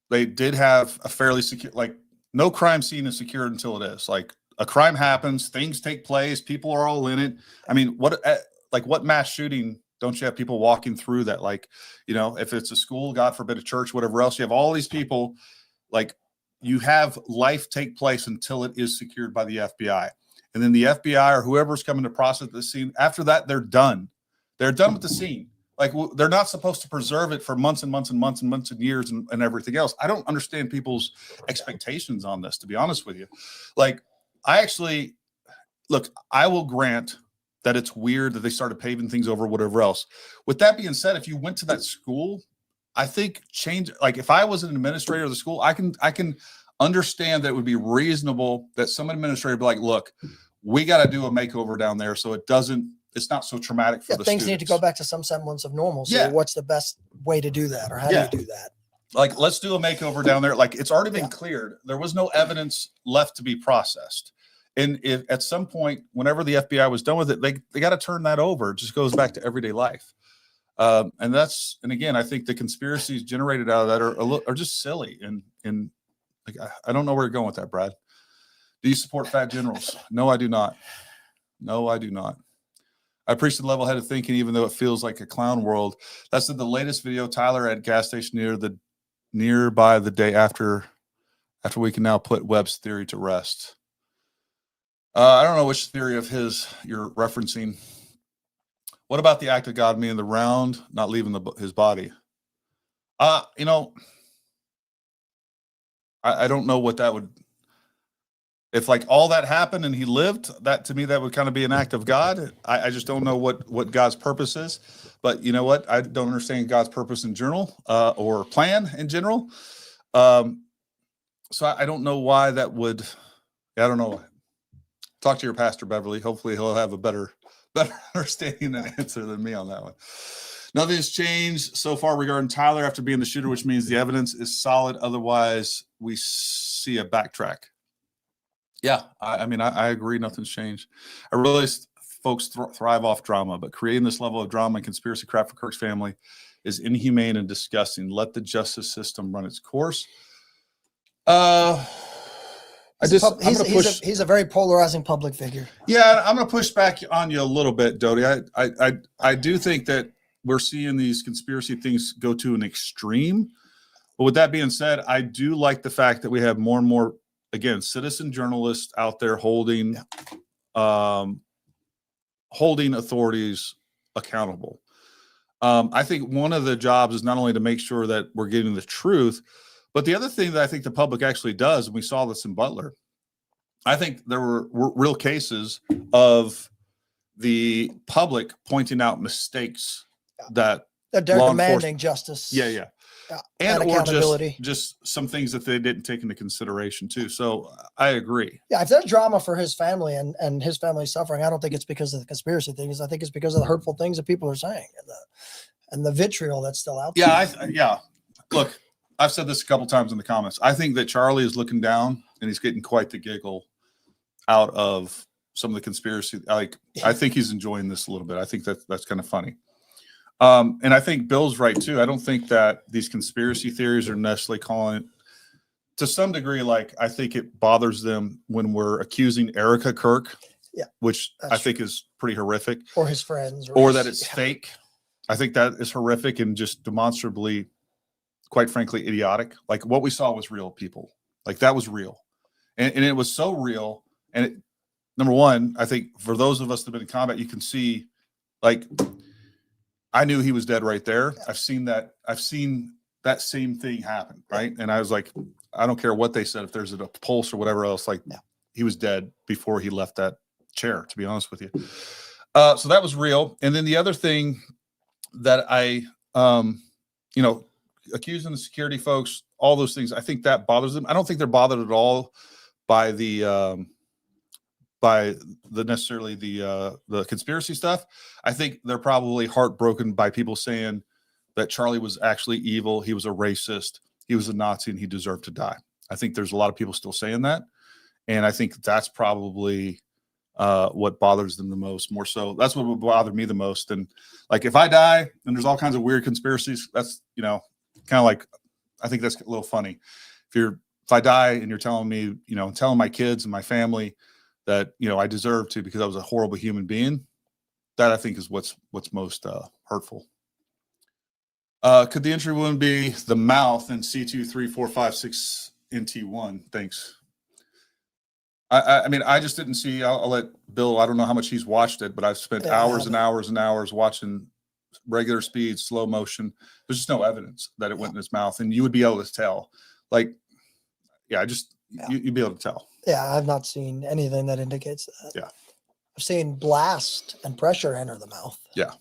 they did have a fairly secure, like no crime scene is secured until it is. Like a crime happens, things take place, people are all in it. I mean, what mass shooting don't you have people walking through that? Like, you know, if it's a school, God forbid a church, whatever else, you have all these people, like you have life take place until it is secured by the FBI. And then the FBI or whoever's coming to process the scene, after that, they're done. They're done with the scene. Like they're not supposed to preserve it for months and months and months and months and years and everything else. I don't understand people's expectations on this, to be honest with you. Like I will grant that it's weird that they started paving things over, whatever else. With that being said, if you went to that school, I think like if I was an administrator of the school, I can understand that it would be reasonable that some administrator would be like, look, we got to do a makeover down there so it's not so traumatic for the things students. need to go back to some semblance of normalcy. Yeah. What's the best way to do that, or how do you do that? Like, let's do a makeover down there. Like, it's already been cleared. There was no evidence left to be processed. And if at some point, whenever the FBI was done with it, they got to turn that over. It just goes back to everyday life. And again, I think the conspiracies generated out of that are just silly. And like, I don't know where you're going with that, Brad. Do you support fat generals? No, I do not. No, I do not. I appreciate the level-headed thinking, even though it feels like a clown world. That's in the latest video. Tyler at gas station nearby the day after we can now put Webb's theory to rest. I don't know which theory of his you're referencing. What about the act of God, meaning the round not leaving his body? You know, I don't know what that would. If like all that happened and he lived, that to me, that would kind of be an act of God. I just don't know what God's purpose is. But you know what? I don't understand God's purpose in general or plan in general. So I don't know why that would. I don't know. Talk to your pastor, Beverly. Hopefully he'll have a better better understanding and answer than me on that one. Nothing has changed so far regarding Tyler after being the shooter, which means the evidence is solid. Otherwise, we see a backtrack. Yeah, I mean, I agree. Nothing's changed. I realize folks thrive off drama, but creating this level of drama and conspiracy crap for Kirk's family is inhumane and disgusting. Let the justice system run its course. He's a very polarizing public figure. Yeah, I'm going to push back on you a little bit, Dodie. I do think that we're seeing these conspiracy things go to an extreme. But with that being said, I do like the fact that we have more and more, again, citizen journalists out there holding authorities accountable. I think one of the jobs is not only to make sure that we're getting the truth, but the other thing that I think the public actually does, and we saw this in Butler, I think there were real cases of the public pointing out mistakes that they're demanding justice. Yeah. And or just some things that they didn't take into consideration too. So I agree. Yeah, if there's drama for his family and his family's suffering, I don't think it's because of the conspiracy things. I think it's because of the hurtful things that people are saying and the vitriol that's still out there. Yeah. Look, I've said this a couple times in the comments. I think that Charlie is looking down and he's getting quite the giggle out of some of the conspiracy. I think he's enjoying this a little bit. I think that's kind of funny. And I think Bill's right too. I don't think that these conspiracy theories are necessarily calling it, to some degree, like I think it bothers them when we're accusing Erica Kirk, which I think is pretty horrific. Or his friends. Or that it's fake. I think that is horrific and just demonstrably, quite frankly, idiotic. Like what we saw was real, people. Like that was real. And it was so real. And number one, I think for those of us that have been in combat, you can see, like, I knew he was dead right there. I've seen that same thing happen, right? And I was like, I don't care what they said, if there's a pulse or whatever else, like he was dead before he left that chair, to be honest with you. So that was real. And then the other thing that I, accusing the security folks, all those things, I think that bothers them. I don't think they're bothered at all by the necessarily the conspiracy stuff. I think they're probably heartbroken by people saying that Charlie was actually evil. He was a racist. He was a Nazi and he deserved to die. I think there's a lot of people still saying that. And I think that's probably what bothers them the most, more so. That's what would bother me the most. And like, if I die and there's all kinds of weird conspiracies, that's, kind of like, I think that's a little funny. If I die and you're telling me, telling my kids and my family that, I deserve to, because I was a horrible human being, that I think is what's most hurtful. Could the entry wound be the mouth in C23456 NT1? Thanks. I mean, I just didn't see. I'll let Bill. I don't know how much he's watched it, but I've spent hours and hours and hours watching regular speed, slow motion. There's just no evidence that it went in his mouth, and you would be able to tell. Like, you'd be able to tell. Yeah, I've not seen anything that indicates that. Yeah, I've seen blast and pressure enter the mouth. Yeah.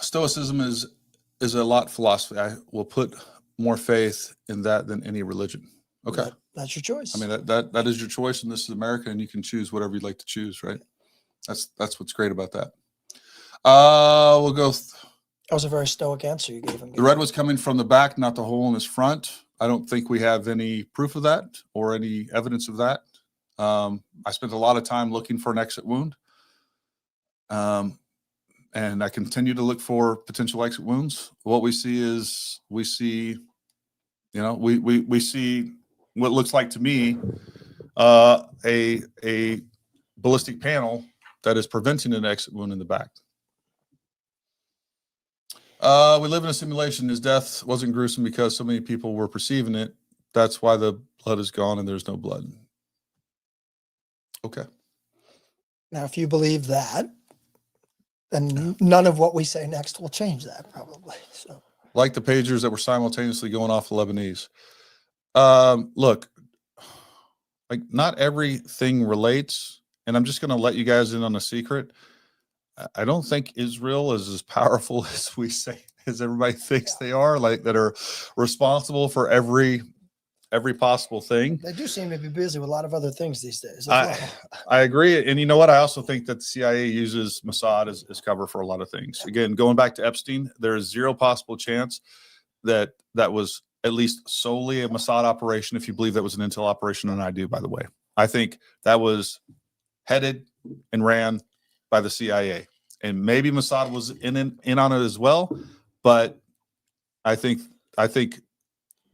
Stoicism is a lot philosophy. I will put more faith in that than any religion. Okay. That's your choice. I mean, that is your choice, and this is America, and you can choose whatever you'd like to choose, right? That's what's great about that. We'll go. That was a very stoic answer you gave him. The red was coming from the back, not the hole in his front. I don't think we have any proof of that or any evidence of that. I spent a lot of time looking for an exit wound. And I continue to look for potential exit wounds. What we see is we see what looks like to me a ballistic panel that is preventing an exit wound in the back. We live in a simulation. His death wasn't gruesome because so many people were perceiving it. That's why the blood is gone and there's no blood. Okay. Now, if you believe that, then none of what we say next will change that, probably. So, like the pagers that were simultaneously going off the Lebanese. Look, like not everything relates, and I'm just going to let you guys in on a secret. I don't think Israel is as powerful as we say, as everybody thinks they are, like that are responsible for every every possible thing. They do seem to be busy with a lot of other things these days. As I, well. I agree. And you know what? I also think that the CIA uses Mossad as cover for a lot of things. Again, going back to Epstein, there is zero possible chance that that was at least solely a Mossad operation. If you believe that was an intel operation, and I do, by the way, I think that was headed and ran by the CIA, and maybe Mossad was in on it as well. But I think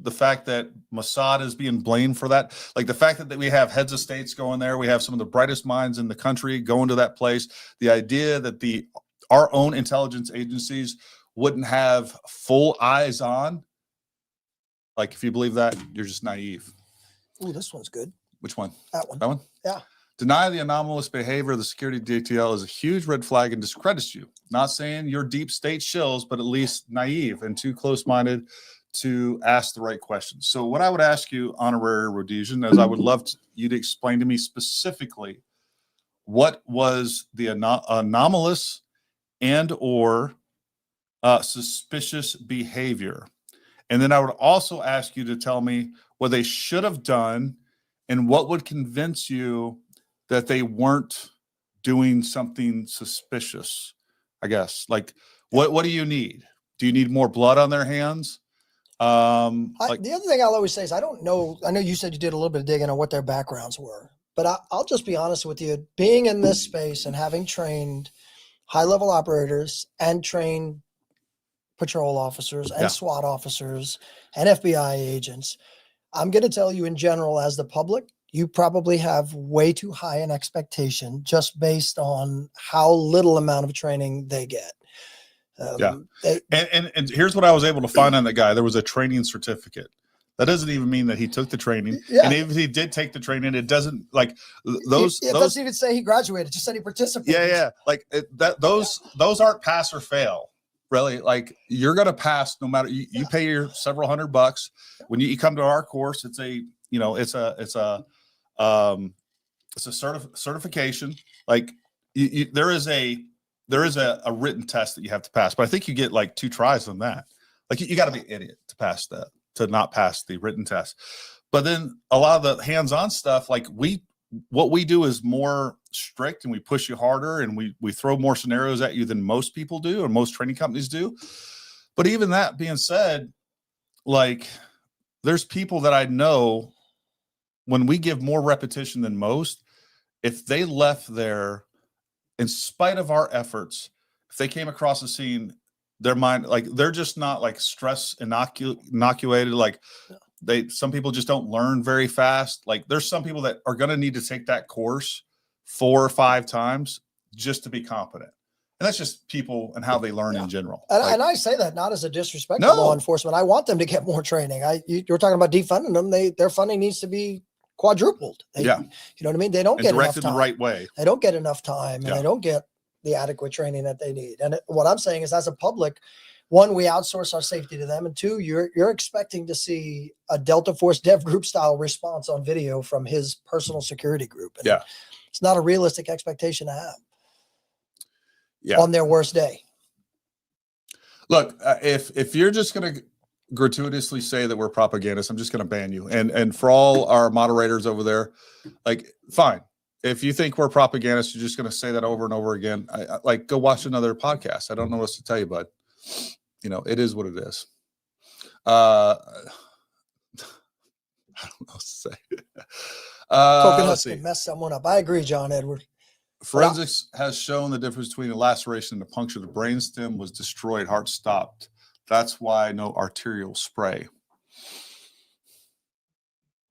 the fact that Mossad is being blamed for that, like the fact that we have heads of states going there, we have some of the brightest minds in the country going to that place. The idea that our own intelligence agencies wouldn't have full eyes on, like if you believe that, you're just naive. Ooh, this one's good. Which one? That one. That one? Yeah. Deny the anomalous behavior of the security detail is a huge red flag and discredits you. Not saying you're deep state shills, but at least naive and too close-minded to ask the right questions. So what I would ask you, Honorary Rhodesian, is I would love you to explain to me specifically what was the anomalous and or suspicious behavior. And then I would also ask you to tell me what they should have done and what would convince you that they weren't doing something suspicious, I guess. Like, what do you need? Do you need more blood on their hands? The other thing I'll always say is I don't know. I know you said you did a little bit of digging on what their backgrounds were, but I'll just be honest with you. Being in this space and having trained high-level operators and trained patrol officers and SWAT officers and FBI agents, I'm going to tell you in general, as the public, you probably have way too high an expectation just based on how little amount of training they get. And here's what I was able to find on that guy. There was a training certificate. That doesn't even mean that he took the training. And even if he did take the training, it doesn't like those. It doesn't even say he graduated. Just said he participated. Yeah. Like those aren't pass or fail. Really, like you're going to pass no matter you pay your several $100 when you come to our course. It's a certification. Like there is a written test that you have to pass, but I think you get like 2 tries on that. Like you got to be an idiot to pass that, to not pass the written test. But then a lot of the hands-on stuff, like what we do is more strict and we push you harder and we throw more scenarios at you than most people do or most training companies do. But even that being said, like there's people that I know when we give more repetition than most, if they left there in spite of our efforts, if they came across the scene, their mind, like they're just not like stress inoculated. Like some people just don't learn very fast. Like there's some people that are going to need to take that course 4 or 5 times just to be competent. And that's just people and how they learn in general. And I say that not as a disrespect to law enforcement. I want them to get more training. You're talking about defunding them. Their funding needs to be quadrupled. You know what I mean? They don't get enough time. The right way. They don't get enough time and they don't get the adequate training that they need. And what I'm saying is, as a public, 1, we outsource our safety to them, and 2, you're expecting to see a Delta Force DEVGRU style response on video from his personal security group. And it's not a realistic expectation to have on their worst day. Look, if you're just going to gratuitously say that we're propagandists, I'm just going to ban you. And for all our moderators over there, like, fine. If you think we're propagandists, you're just going to say that over and over again. I like, go watch another podcast. I don't know what to tell you, bud. You know, it is what it is. I don't know what to say. Coconuts can mess someone up. I agree, John Edward. Forensics has shown the difference between a laceration and a puncture. The brainstem was destroyed, heart stopped. That's why no arterial spray.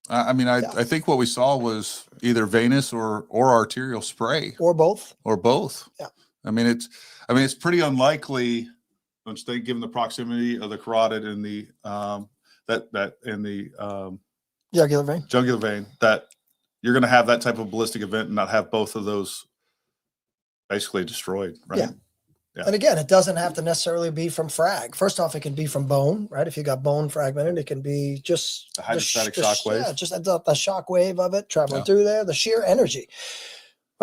I mean, I think what we saw was either venous or arterial spray, or both. Yeah. I mean, it's pretty unlikely, don't you think, given the proximity of the carotid and the jugular vein, that you're going to have that type of ballistic event and not have both of those basically destroyed, right? Yeah. And again, it doesn't have to necessarily be from frag. First off, it can be from bone, right? If you got bone fragmented, it can be just the hydrostatic shock wave. Yeah, just the shock wave of it traveling through there, the sheer energy.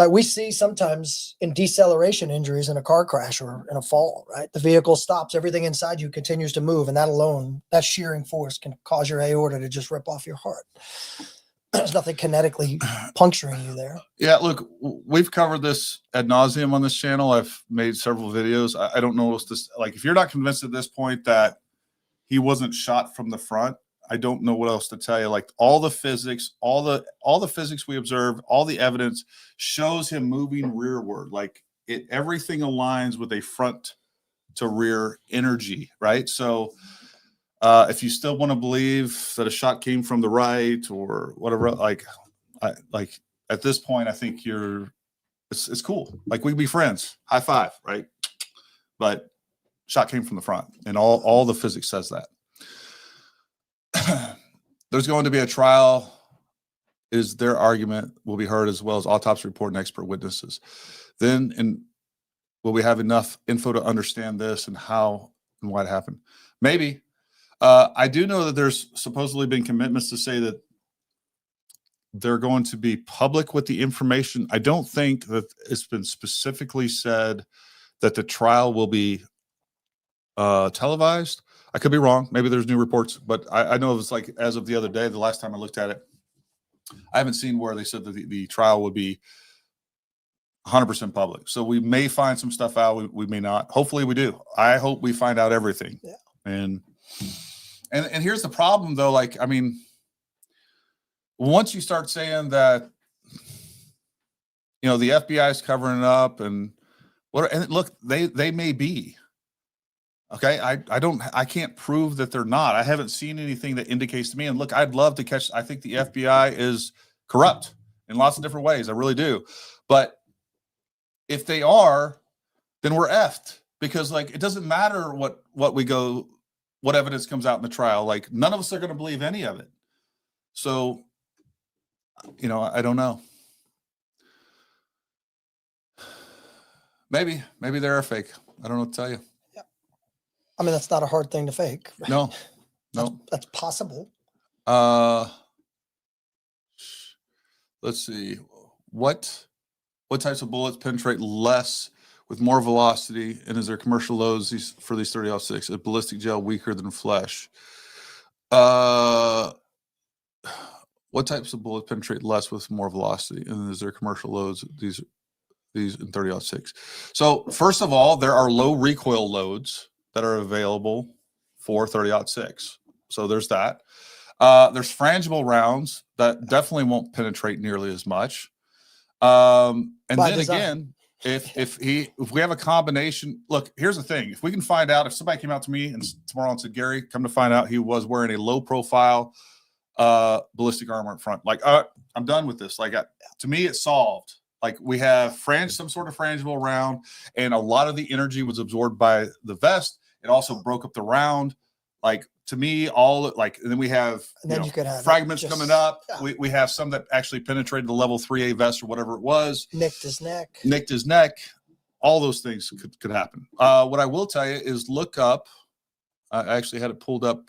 But we see sometimes in deceleration injuries in a car crash or in a fall, right? The vehicle stops, everything inside you continues to move, and that alone, that shearing force can cause your aorta to just rip off your heart. There's nothing kinetically puncturing you there. Yeah, look, we've covered this ad nauseum on this channel. I've made several videos. I don't know what to, like, if you're not convinced at this point that he wasn't shot from the front, I don't know what else to tell you. Like, all the physics, all the physics we observed, all the evidence shows him moving rearward. Like, everything aligns with a front to rear energy, right? So if you still want to believe that a shot came from the right or whatever, like at this point, I think it's cool. Like, we can be friends, high five, right? But shot came from the front, and all the physics says that. There's going to be a trial. Is their argument will be heard, as well as autopsy report and expert witnesses. Then, and will we have enough info to understand this and how and why it happened? Maybe. I do know that there's supposedly been commitments to say that they're going to be public with the information. I don't think that it's been specifically said that the trial will be televised. I could be wrong. Maybe there's new reports, but I know it was like, as of the other day, the last time I looked at it, I haven't seen where they said that the trial would be 100% public. So we may find some stuff out. We may not. Hopefully we do. I hope we find out everything. Yeah. And here's the problem, though. Like, I mean, once you start saying that, the FBI is covering it up and look, they may be. Okay, I can't prove that they're not. I haven't seen anything that indicates to me. And look, I'd love to catch. I think the FBI is corrupt in lots of different ways. I really do. But if they are, then we're effed, because, like, it doesn't matter what evidence comes out in the trial. Like, none of us are going to believe any of it. So, I don't know. Maybe they're fake. I don't know what to tell you. I mean, that's not a hard thing to fake. Right? No. That's possible. Let's see. What types of bullets penetrate less with more velocity, and is there commercial loads for these 30-06? Is ballistic gel weaker than flesh? What types of bullets penetrate less with more velocity, and is there commercial loads these in 30-06? So first of all, there are low recoil loads that are available for 30-06. So there's that. There's frangible rounds that definitely won't penetrate nearly as much. And By then design. again, if we have a combination, look, here's the thing. If we can find out, if somebody came out to me and tomorrow and said, Gary, come to find out he was wearing a low profile ballistic armor in front, like, I'm done with this. Like, to me, it's solved. Like, we have some sort of frangible round, and a lot of the energy was absorbed by the vest. It also broke up the round. Like, to me, and then we have you could have fragments coming up. Yeah. We have some that actually penetrated the level 3A vest or whatever it was. Nicked his neck. All those things could happen. What I will tell you is look up. I actually had it pulled up.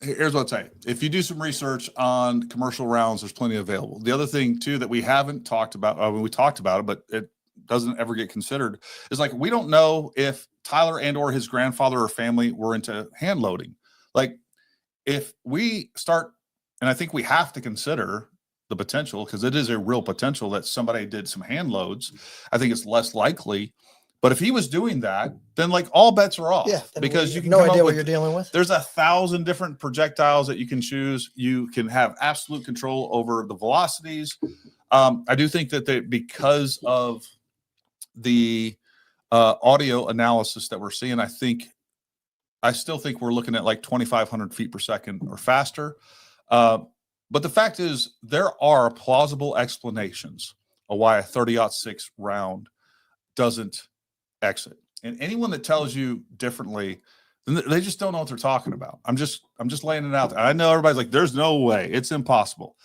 Here's what I'll tell you. If you do some research on commercial rounds, there's plenty available. The other thing, too, that we haven't talked about, we talked about it, but it doesn't ever get considered, is, like, we don't know if Tyler and or his grandfather or family were into hand loading. Like, if we start, and I think we have to consider the potential, because it is a real potential that somebody did some hand loads. I think it's less likely. But if he was doing that, then, like, all bets are off. Yeah, because you can no come idea up what you're dealing with. There's 1,000 different projectiles that you can choose. You can have absolute control over the velocities. I do think that because of the audio analysis that we're seeing, I still think we're looking at like 2,500 feet per second or faster. But the fact is, there are plausible explanations of why a 30-06 round doesn't exit. And anyone that tells you differently, they just don't know what they're talking about. I'm just laying it out there. I know everybody's like, there's no way. It's impossible.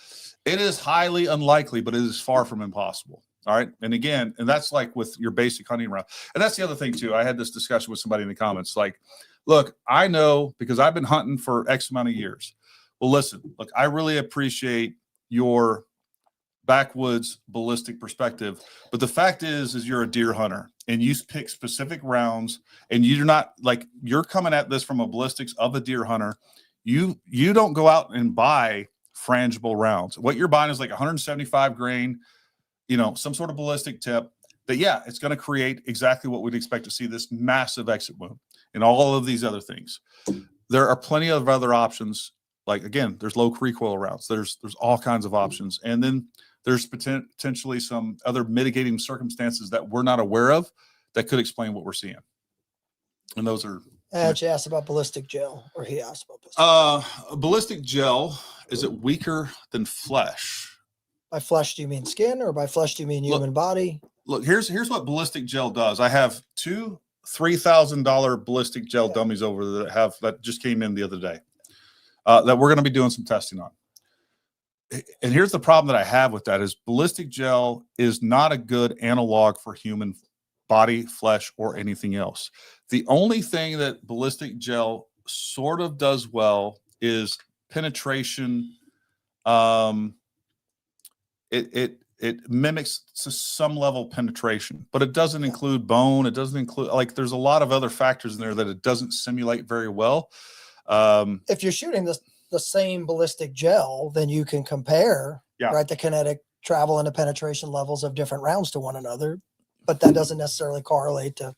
It is highly unlikely, but it is far from impossible. All right. And again, and that's like with your basic hunting round. And that's the other thing too. I had this discussion with somebody in the comments. Like, look, I know because I've been hunting for X amount of years. Well, listen, look, I really appreciate your backwoods ballistic perspective. But the fact is you're a deer hunter and you pick specific rounds, and you're not like, you're coming at this from a ballistics of a deer hunter. You don't go out and buy frangible rounds. What you're buying is like 175 grain, some sort of ballistic tip that, yeah, it's going to create exactly what we'd expect to see, this massive exit wound and all of these other things. There are plenty of other options. Like, again, there's low recoil rounds. There's all kinds of options. And then there's potentially some other mitigating circumstances that we're not aware of that could explain what we're seeing. And those are. She asked about ballistic gel, or he asked about ballistic gel. Is it weaker than flesh? By flesh, do you mean skin, or by flesh, do you mean human body? Look, here's what ballistic gel does. I have two $3,000 ballistic gel dummies over there that just came in the other day that we're going to be doing some testing on. And here's the problem that I have with that is ballistic gel is not a good analog for human body, flesh, or anything else. The only thing that ballistic gel sort of does well is penetration. It mimics to some level penetration, but it doesn't include bone. It doesn't include, like, there's a lot of other factors in there that it doesn't simulate very well. If you're shooting the same ballistic gel, then you can compare, right, the kinetic travel and the penetration levels of different rounds to one another, but that doesn't necessarily correlate to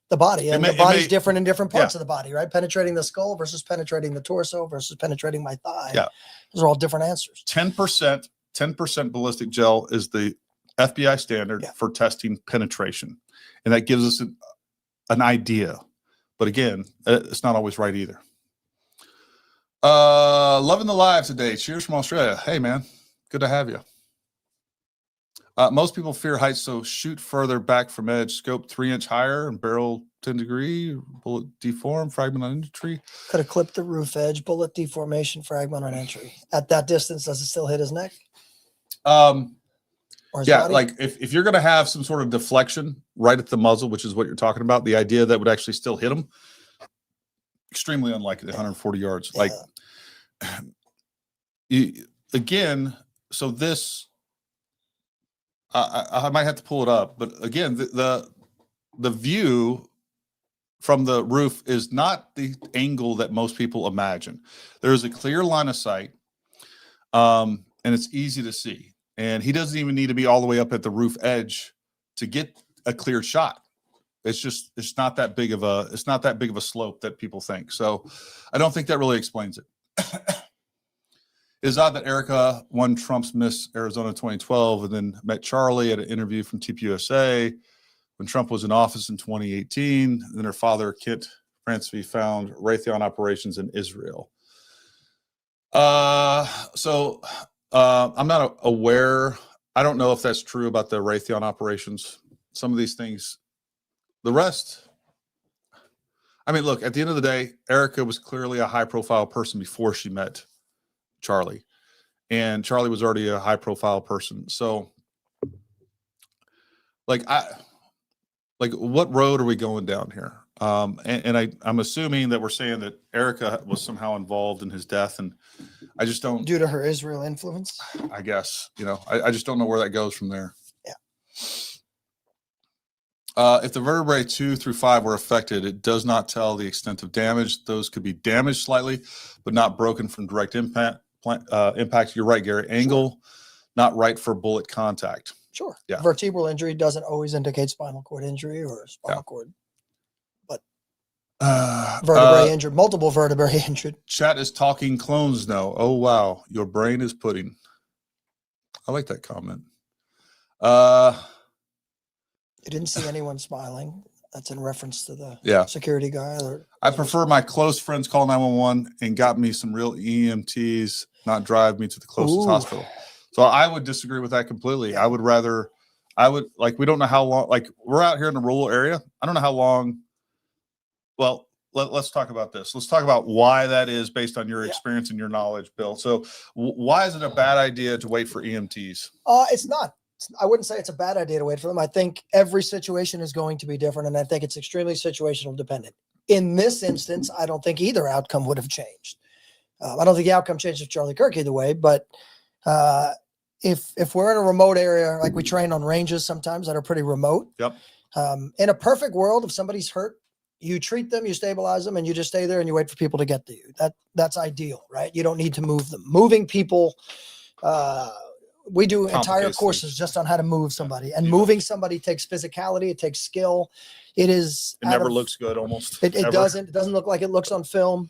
the body. And the body's different in different parts of the body, right? Penetrating the skull versus penetrating the torso versus penetrating my thigh. Yeah. Those are all different answers. 10% ballistic gel is the FBI standard for testing penetration. And that gives us an idea. But again, it's not always right either. Loving the live today. Cheers from Australia. Hey, man. Good to have you. Most people fear heights, so shoot further back from edge. Scope 3-inch higher and barrel 10 degree. Bullet deform, fragment on entry. Could have clipped the roof edge. Bullet deformation, fragment on entry. At that distance, does it still hit his neck? Or his body? Like if you're going to have some sort of deflection right at the muzzle, which is what you're talking about, the idea that would actually still hit him, extremely unlikely. 140 yards. Like, again, so this. I might have to pull it up, but again, the view from the roof is not the angle that most people imagine. There is a clear line of sight, and it's easy to see. And he doesn't even need to be all the way up at the roof edge to get a clear shot. It's not that big of a slope that people think. So I don't think that really explains it. It's odd that Erica won Trump's Miss Arizona 2012 and then met Charlie at an interview from TPUSA when Trump was in office in 2018. And then her father, Kit Francis, found Raytheon operations in Israel. So I'm not aware. I don't know if that's true about the Raytheon operations. Some of these things, the rest. I mean, look, at the end of the day, Erica was clearly a high-profile person before she met Charlie, and Charlie was already a high-profile person. So, what road are we going down here? I'm assuming that we're saying that Erica was somehow involved in his death, and I just don't. Due to her Israel influence, I guess, I just don't know where that goes from there. Yeah. If the vertebrae 2 through 5 were affected, it does not tell the extent of damage. Those could be damaged slightly, but not broken from direct impact. You're right, Gary. Angle, not right for bullet contact. Sure. Yeah. Vertebral injury doesn't always indicate spinal cord injury or spinal cord, but vertebrae injured, multiple vertebrae injured. Chat is talking clones now. Oh, wow. Your brain is pudding. I like that comment. You didn't see anyone smiling. That's in reference to the security guy. I prefer my close friends call 911 and got me some real EMTs, not drive me to the closest hospital. So I would disagree with that completely. I would, we don't know how long, we're out here in the rural area. I don't know how long. Well, let's talk about this. Let's talk about why that is based on your experience and your knowledge, Bill. So why is it a bad idea to wait for EMTs? It's not. I wouldn't say it's a bad idea to wait for them. I think every situation is going to be different, and I think it's extremely situational dependent. In this instance, I don't think either outcome would have changed. I don't think the outcome changed with Charlie Kirk either way, but If we're in a remote area, like we train on ranges sometimes that are pretty remote. Yep. In a perfect world, if somebody's hurt, you treat them, you stabilize them, and you just stay there and you wait for people to get to you. That's ideal, right? You don't need to move them. Moving people, we do entire Complicates courses things. just on how to move somebody, and Yeah. moving somebody takes physicality, it takes skill. It is. It never looks good, almost. It ever. doesn't. It doesn't look like it looks on film.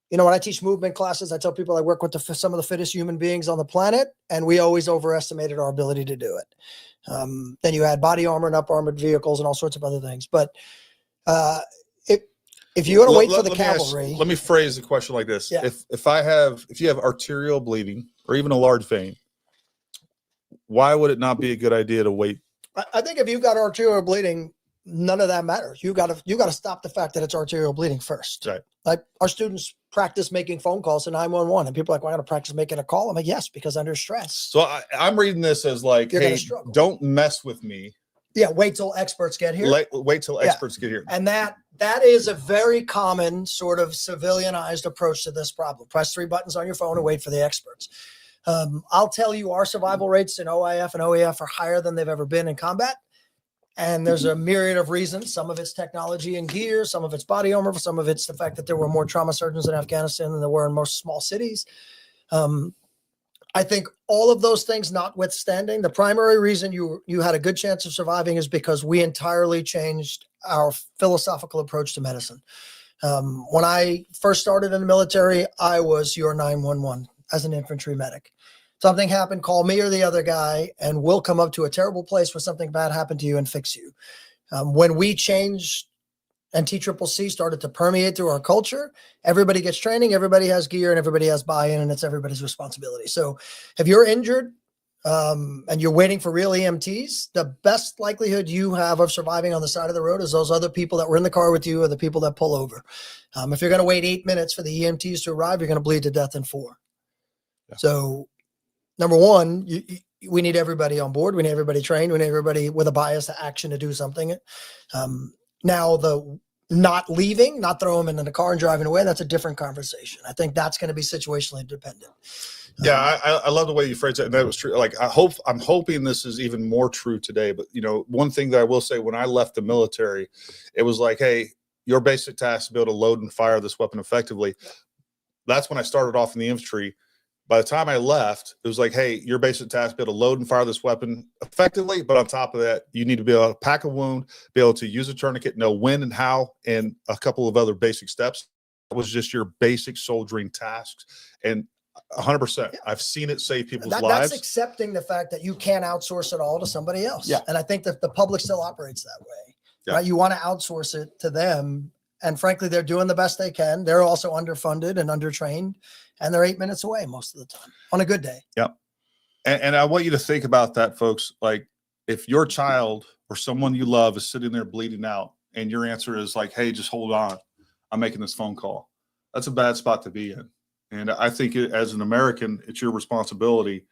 You know, when I teach movement classes, I tell people I work with some of the fittest human beings on the planet, and we always overestimated our ability to do it. Then you add body armor and up armored vehicles and all sorts of other things. But if you want to wait for the cavalry, Let me phrase the question like this: Yeah. if you have arterial bleeding or even a large vein, why would it not be a good idea to wait? I think if you've got arterial bleeding, none of that matters. You got to stop the fact that it's arterial bleeding first. Right. Like our students practice making phone calls to 911, and people are like, well, I got to practice making a call. I'm like, yes, because under stress. So I'm reading this as like, You're gonna hey, struggle. don't mess with me. Yeah, wait till experts get here. Wait till Yeah. experts get here. And that is a very common sort of civilianized approach to this problem. Press 3 buttons on your phone and wait for the experts. I'll tell you, our survival rates in OIF and OEF are higher than they've ever been in combat. And there's a myriad of reasons. Some of it's technology and gear, some of it's body armor, some of it's the fact that there were more trauma surgeons in Afghanistan than there were in most small cities. I think all of those things notwithstanding, the primary reason you had a good chance of surviving is because we entirely changed our philosophical approach to medicine. When I first started in the military, I was your 911 as an infantry medic. Something happened, call me or the other guy, and we'll come up to a terrible place where something bad happened to you and fix you. When we changed and TCCC started to permeate through our culture, everybody gets training, everybody has gear, and everybody has buy-in, and it's everybody's responsibility. So if you're injured and you're waiting for real EMTs, the best likelihood you have of surviving on the side of the road is those other people that were in the car with you or the people that pull over. If you're going to wait 8 minutes for the EMTs to arrive, you're going to bleed to death in 4. Yeah. So number one, we need everybody on board. We need everybody trained. We need everybody with a bias to action to do something. Now, the not leaving, not throwing them in the car and driving away, that's a different conversation. I think that's going to be situationally dependent. Yeah, I love the way you phrased it. And that was true. Like, I'm hoping this is even more true today. But, you know, one thing that I will say, when I left the military, it was like, hey, your basic task is to be able to load and fire this weapon effectively. That's when I started off in the infantry. By the time I left, it was like, hey, your basic task is to be able to load and fire this weapon effectively. But on top of that, you need to be able to pack a wound, be able to use a tourniquet, know when and how, and a couple of other basic steps. That was just your basic soldiering tasks. And 100%, I've seen it save people's lives. That's accepting the fact that you can't outsource it all to somebody else. Yeah. And I think that the public still operates that way. Yeah. Right? You want to outsource it to them. And frankly, they're doing the best they can. They're also underfunded and undertrained. And they're 8 minutes away most of the time on a good day. Yep. And I want you to think about that, folks. Like, if your child or someone you love is sitting there bleeding out and your answer is like, hey, just hold on, I'm making this phone call. That's a bad spot to be in. And I think as an American, it's your responsibility.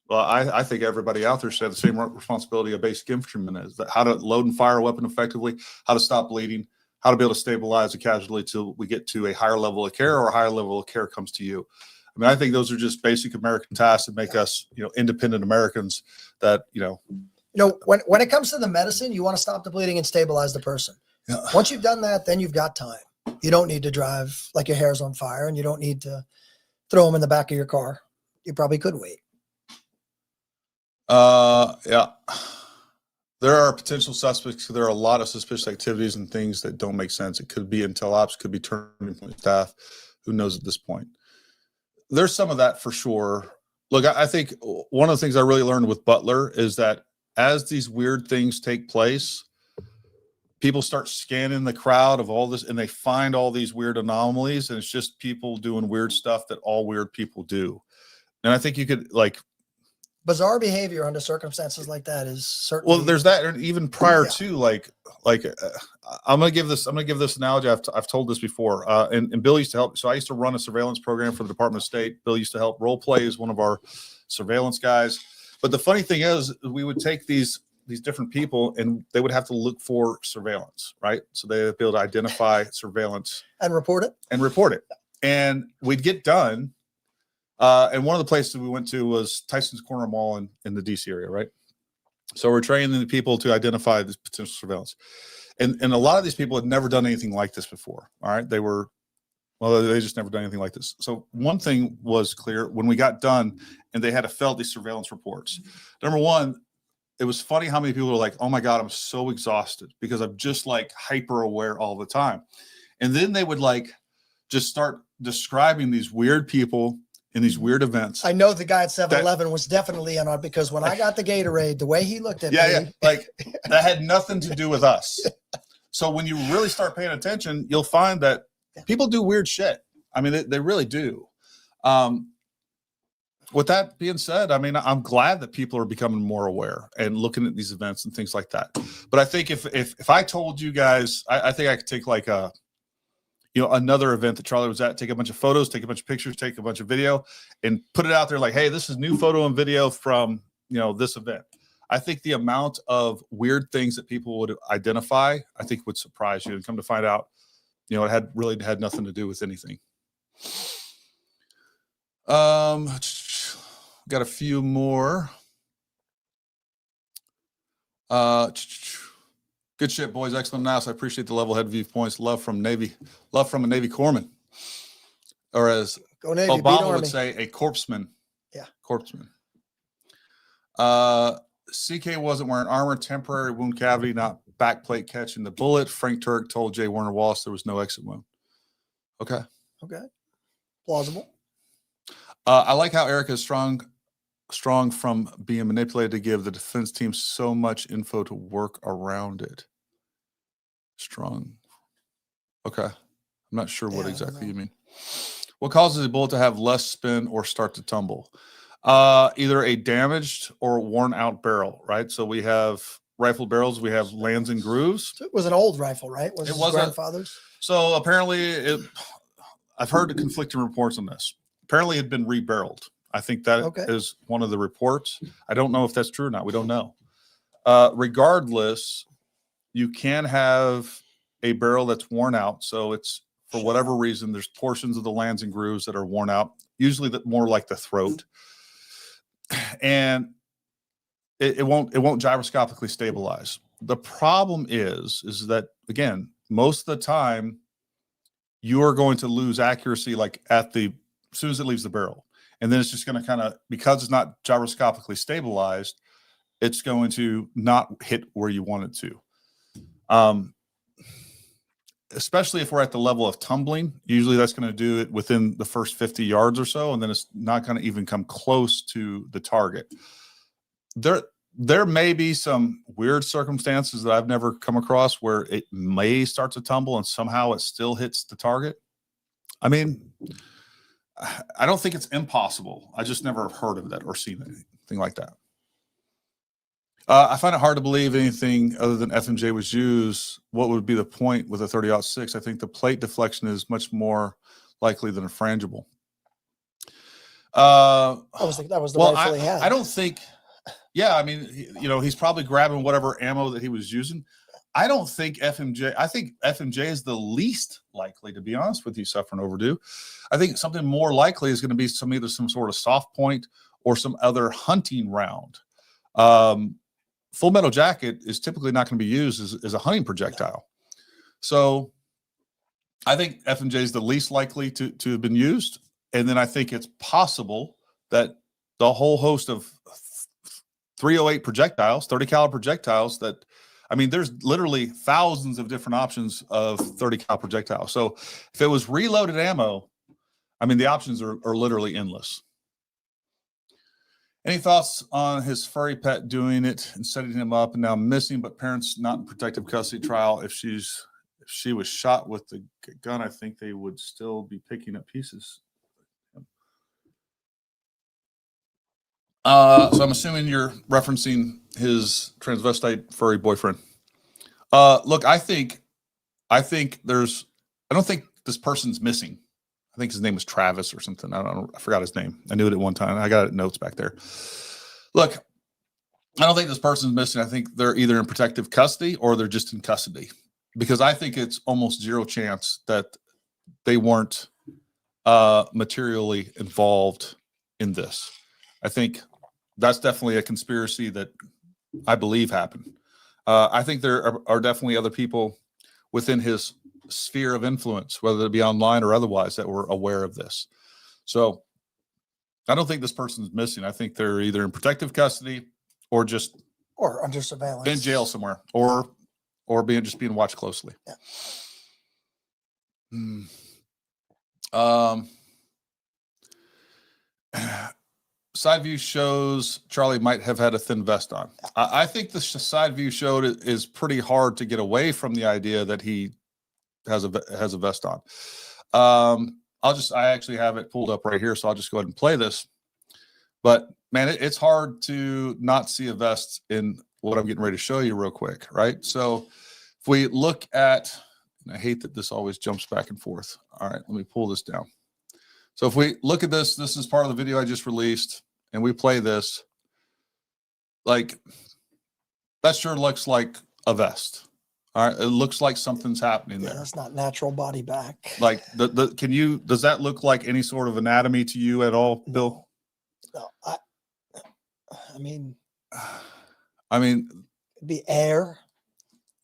Well, I think everybody out there should have the same responsibility a basic infantryman is, that how to load and fire a weapon effectively, how to stop bleeding, how to be able to stabilize a casualty till we get to a higher level of care, or a higher level of care comes to you. I mean, I think those are just basic American tasks that make us, independent Americans that, when it comes to the medicine, you want to stop the bleeding and stabilize the person. Yeah. Once you've done that, then you've got time. You don't need to drive like your hair's on fire, and you don't need to throw them in the back of your car. You probably could wait. Yeah. There are potential suspects. There are a lot of suspicious activities and things that don't make sense. It could be intel ops, could be turning point staff. Who knows at this point? There's some of that for sure. Look, I think one of the things I really learned with Butler is that as these weird things take place, people start scanning the crowd of all this, and they find all these weird anomalies, and it's just people doing weird stuff that all weird people do. And I think you could, like, bizarre behavior under circumstances like that is certainly. Well, there's that, and even prior to like I'm gonna give this analogy. I've told this before, and Bill used to help. So I used to run a surveillance program for the Department of State. Bill used to help role play as one of our surveillance guys. But the funny thing is, we would take these different people, and they would have to look for surveillance, right? So they would be able to identify surveillance and report it. And we'd get done, And one of the places we went to was Tyson's Corner Mall in the DC area, right? So we're training the people to identify this potential surveillance. And a lot of these people had never done anything like this before. All right. They just never done anything like this. So one thing was clear when we got done and they had to fill these surveillance reports. Number one, it was funny how many people were like, oh my God, I'm so exhausted because I'm just like hyper aware all the time. And then they would like just start describing these weird people in these weird events. I know the guy at 7-Eleven was definitely in on it because when I got the Gatorade, the way he looked at me. Yeah. Like that had nothing to do with us. So when you really start paying attention, you'll find that people do weird shit. I mean, they really do. With that being said, I mean, I'm glad that people are becoming more aware and looking at these events and things like that. But I think if I told you guys, I think I could take like another event that Charlie was at, take a bunch of photos, take a bunch of pictures, take a bunch of video and put it out there like, hey, this is new photo and video from, this event. I think the amount of weird things that people would identify, I think would surprise you and come to find out, it had nothing to do with anything. Got a few more. Good shit, boys. Excellent analysis. I appreciate the level-headed viewpoints. Love from a Navy corpsman, or as Go Navy, Obama would say, a corpsman. Yeah, corpsman. CK wasn't wearing armor, temporary wound cavity, not backplate catching the bullet. Frank Turk told Jay Warner Wallace there was no exit wound. Okay. Plausible. I like how Eric is strong from being manipulated to give the defense team so much info to work around it. Strong. Okay. I'm not sure what exactly you mean. What causes a bullet to have less spin or start to tumble? Either a damaged or worn out barrel, right? So we have rifle barrels, we have lands and grooves. So it was an old rifle, right? Was it his grandfather's? So apparently I've heard the conflicting reports on this. Apparently it had been rebarreled. I think that is one of the reports. I don't know if that's true or not. We don't know. Regardless, you can have a barrel that's worn out. So it's, for whatever reason, there's portions of the lands and grooves that are worn out, usually more like the throat. And it won't gyroscopically stabilize. The problem is that, again, most of the time you are going to lose accuracy like as soon as it leaves the barrel. And then it's just going to kind of, because it's not gyroscopically stabilized, it's going to not hit where you want it to. Especially if we're at the level of tumbling, usually that's going to do it within the first 50 yards or so. And then it's not going to even come close to the target. There may be some weird circumstances that I've never come across where it may start to tumble and somehow it still hits the target. I mean, I don't think it's impossible. I just never heard of that or seen anything like that. I find it hard to believe anything other than FMJ was used. What would be the point with a 30-06? I think the plate deflection is much more likely than a frangible. That was the rifle he had. I don't think. Yeah, I mean, he's probably grabbing whatever ammo that he was using. I don't think FMJ. I think FMJ is the least likely, to be honest with you, suffering overdue. I think something more likely is going to be either some sort of soft point or some other hunting round. Full metal jacket is typically not going to be used as a hunting projectile. So I think FMJ is the least likely to have been used. And then I think it's possible that the whole host of 308 projectiles, 30 caliber projectiles there's literally thousands of different options of 30 caliber projectiles. So if it was reloaded ammo, the options are literally endless. Any thoughts on his furry pet doing it and setting him up and now missing, but parents not in protective custody trial? If she was shot with the gun, I think they would still be picking up pieces. So I'm assuming you're referencing his transvestite furry boyfriend. Look, I don't think this person's missing. I think his name was Travis or something. I forgot his name. I knew it at one time. I got notes back there. Look, I don't think this person's missing. I think they're either in protective custody or they're just in custody, because I think it's almost zero chance that they weren't materially involved in this. I think that's definitely a conspiracy that I believe happened. I think there are definitely other people within his sphere of influence, whether it be online or otherwise, that were aware of this. So I don't think this person's missing. I think they're either in protective custody or just Or under surveillance. in jail somewhere, or being watched closely. Yeah. Side view shows Charlie might have had a thin vest on. I think the side view showed it is pretty hard to get away from the idea that he has a vest on. I actually have it pulled up right here, so I'll just go ahead and play this. But man, it's hard to not see a vest in what I'm getting ready to show you real quick, right? So if we look at, and I hate that this always jumps back and forth. All right, let me pull this down. So if we look at this, this is part of the video I just released, and we play this, like, that sure looks like a vest. All right, it looks like something's happening there. That's not natural body back. Like does that look like any sort of anatomy to you at all, Bill? No, I mean, it'd be air.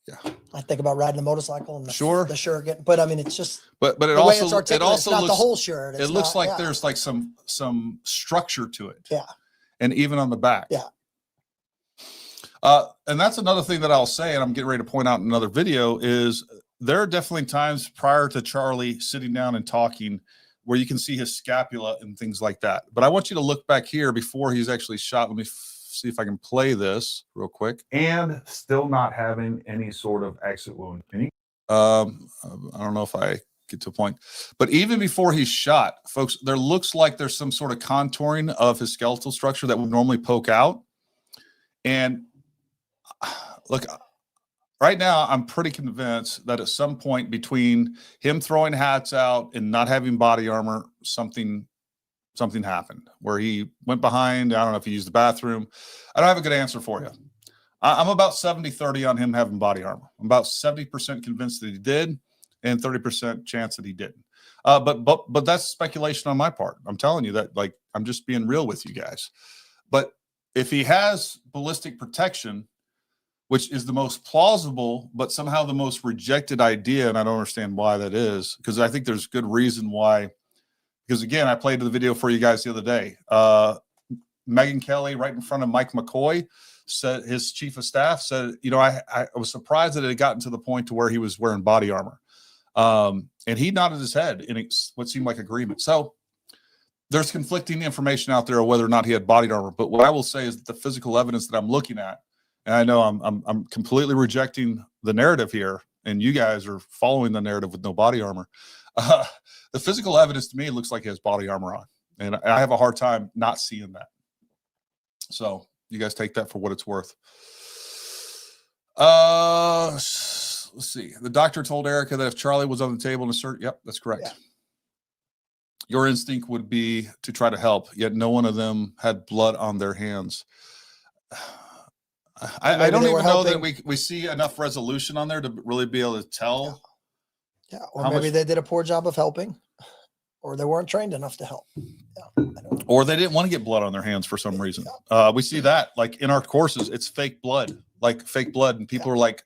Yeah. I think about riding a motorcycle and the shirt getting, but I mean, it's just, but it the way also it's articulated, it's not looks, the whole shirt. It looks like there's like some structure to it. Yeah. And even on the back. Yeah. And that's another thing that I'll say, and I'm getting ready to point out in another video, is there are definitely times prior to Charlie sitting down and talking where you can see his scapula and things like that. But I want you to look back here before he's actually shot. Let me see if I can play this real quick. And still not having any sort of exit wound. I don't know if I get to a point, but even before he's shot, folks, there looks like there's some sort of contouring of his skeletal structure that would normally poke out. And look, right now, I'm pretty convinced that at some point between him throwing hats out and not having body armor, something happened where he went behind. I don't know if he used the bathroom. I don't have a good answer for you. I'm about 70-30 on him having body armor. I'm about 70% convinced that he did and 30% chance that he didn't. But that's speculation on my part. I'm telling you that, like, I'm just being real with you guys. But if he has ballistic protection, which is the most plausible, but somehow the most rejected idea, and I don't understand why that is, because I think there's good reason why. Because again, I played the video for you guys the other day. Megyn Kelly, right in front of Mike McCoy, said, his chief of staff said, you know, I was surprised that it had gotten to the point to where he was wearing body armor. And he nodded his head in what seemed like agreement. So there's conflicting information out there of whether or not he had body armor. But what I will say is that the physical evidence that I'm looking at, and I know I'm completely rejecting the narrative here, and you guys are following the narrative with no body armor. The physical evidence to me looks like he has body armor on, and I have a hard time not seeing that. So you guys take that for what it's worth. Let's see. The doctor told Erica that if Charlie was on the table in a certain, yep, that's correct. Yeah. Your instinct would be to try to help, yet no one of them had blood on their hands. I don't even know that we see enough resolution on there to really be able to tell. Yeah, or maybe they did a poor job of helping, or they weren't trained enough to help. Yeah, I don't know. Or they didn't want to get blood on their hands for some reason. We see that, like in our courses, it's fake blood, and people are like,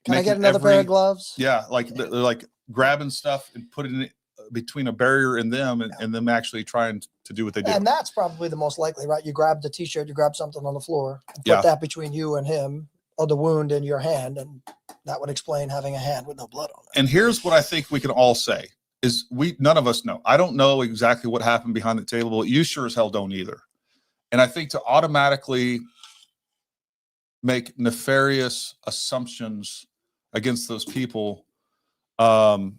"Can I get another pair of gloves?" Yeah, like they're like grabbing stuff and putting it between a barrier and them, and them actually trying to do what they do. And that's probably the most likely, right? You grab the t-shirt, you grab something on the floor, and put that between you and him, or the wound in your hand, and that would explain having a hand with no blood on it. And here's what I think we can all say is none of us know. I don't know exactly what happened behind the table, but you sure as hell don't either. And I think to automatically make nefarious assumptions against those people, you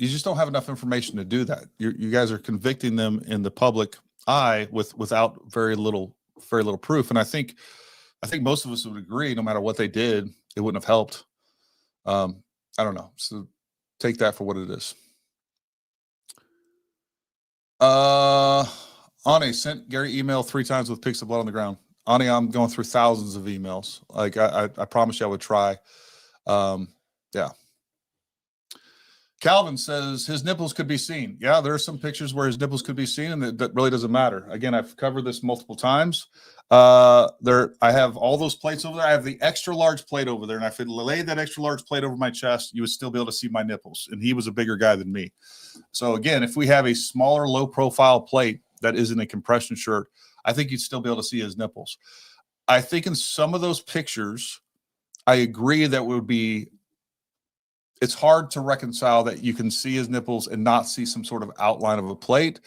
just don't have enough information to do that. You guys are convicting them in the public eye without very little proof. And I think most of us would agree, no matter what they did, it wouldn't have helped. I don't know. So take that for what it is. Ani sent Gary email 3 times with pics of blood on the ground. Ani, I'm going through thousands of emails. Like I promised you I would try. Yeah. Calvin says his nipples could be seen. Yeah, there are some pictures where his nipples could be seen, and that really doesn't matter. Again, I've covered this multiple times. I have all those plates over there. I have the extra large plate over there, and if I laid that extra large plate over my chest, you would still be able to see my nipples. And he was a bigger guy than me. So again, if we have a smaller, low profile plate that isn't a compression shirt, I think you'd still be able to see his nipples. I think in some of those pictures, I agree that would be, it's hard to reconcile that you can see his nipples and not see some sort of outline of a plate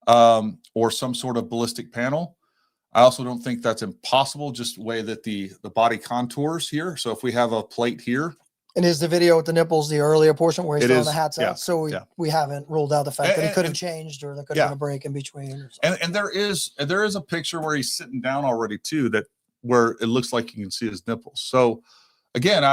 or some sort of ballistic panel. I also don't think that's impossible, just the way that the body contours here. So if we have a plate here. And is the video with the nipples the earlier portion where he's throwing the hats yeah, out? So we haven't ruled out the fact that he could have changed, or there could have been a break in between. Or something. And there is a picture where he's sitting down already too, where it looks like you can see his nipples. So again,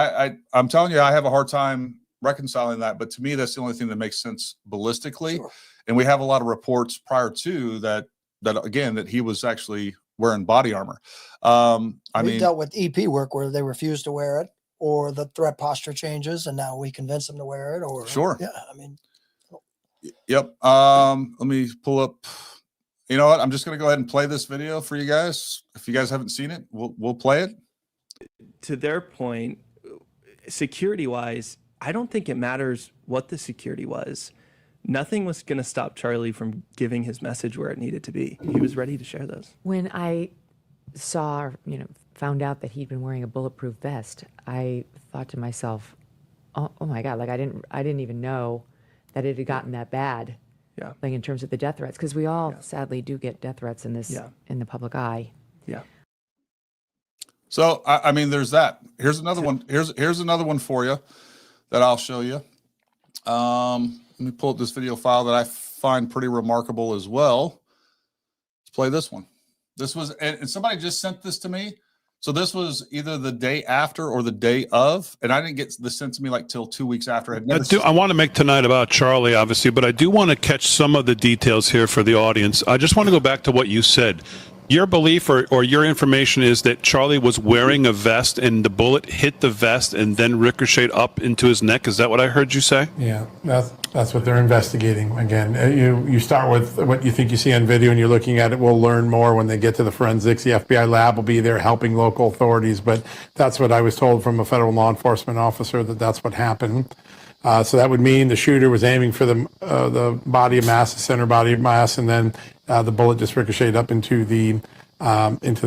I'm telling you, I have a hard time reconciling that, but to me, that's the only thing that makes sense ballistically. Sure. And we have a lot of reports prior to that again, that he was actually wearing body armor. We dealt with EP work where they refused to wear it, or the threat posture changes, and now we convince them to wear it. Or sure, yeah, I mean, yep. Let me pull up. You know what? I'm just going to go ahead and play this video for you guys. If you guys haven't seen it, we'll play it. To their point, security-wise, I don't think it matters what the security was. Nothing was going to stop Charlie from giving his message where it needed to be. He was ready to share those. When I saw, found out that he'd been wearing a bulletproof vest, I thought to myself, oh my God, like I didn't even know that it had gotten that bad. Yeah. Like in terms of the death threats, because we all sadly do get death threats in this, in the public eye. Yeah. So, I mean, there's that. Here's another one. Here's another one for you that I'll show you. Let me pull up this video file that I find pretty remarkable as well. Let's play this one. This was, and somebody just sent this to me. So this was either the day after or the day of, and I didn't get this sent to me like till 2 weeks after. I want to make tonight about Charlie, obviously, but I do want to catch some of the details here for the audience. I just want to go back to what you said. Your belief or your information is that Charlie was wearing a vest and the bullet hit the vest and then ricocheted up into his neck. Is that what I heard you say? Yeah, that's what they're investigating. Again, you start with what you think you see on video and you're looking at it. We'll learn more when they get to the forensics. The FBI lab will be there helping local authorities, but that's what I was told from a federal law enforcement officer, that's what happened. So that would mean the shooter was aiming for the body of mass, the center body of mass, and then the bullet just ricocheted up into the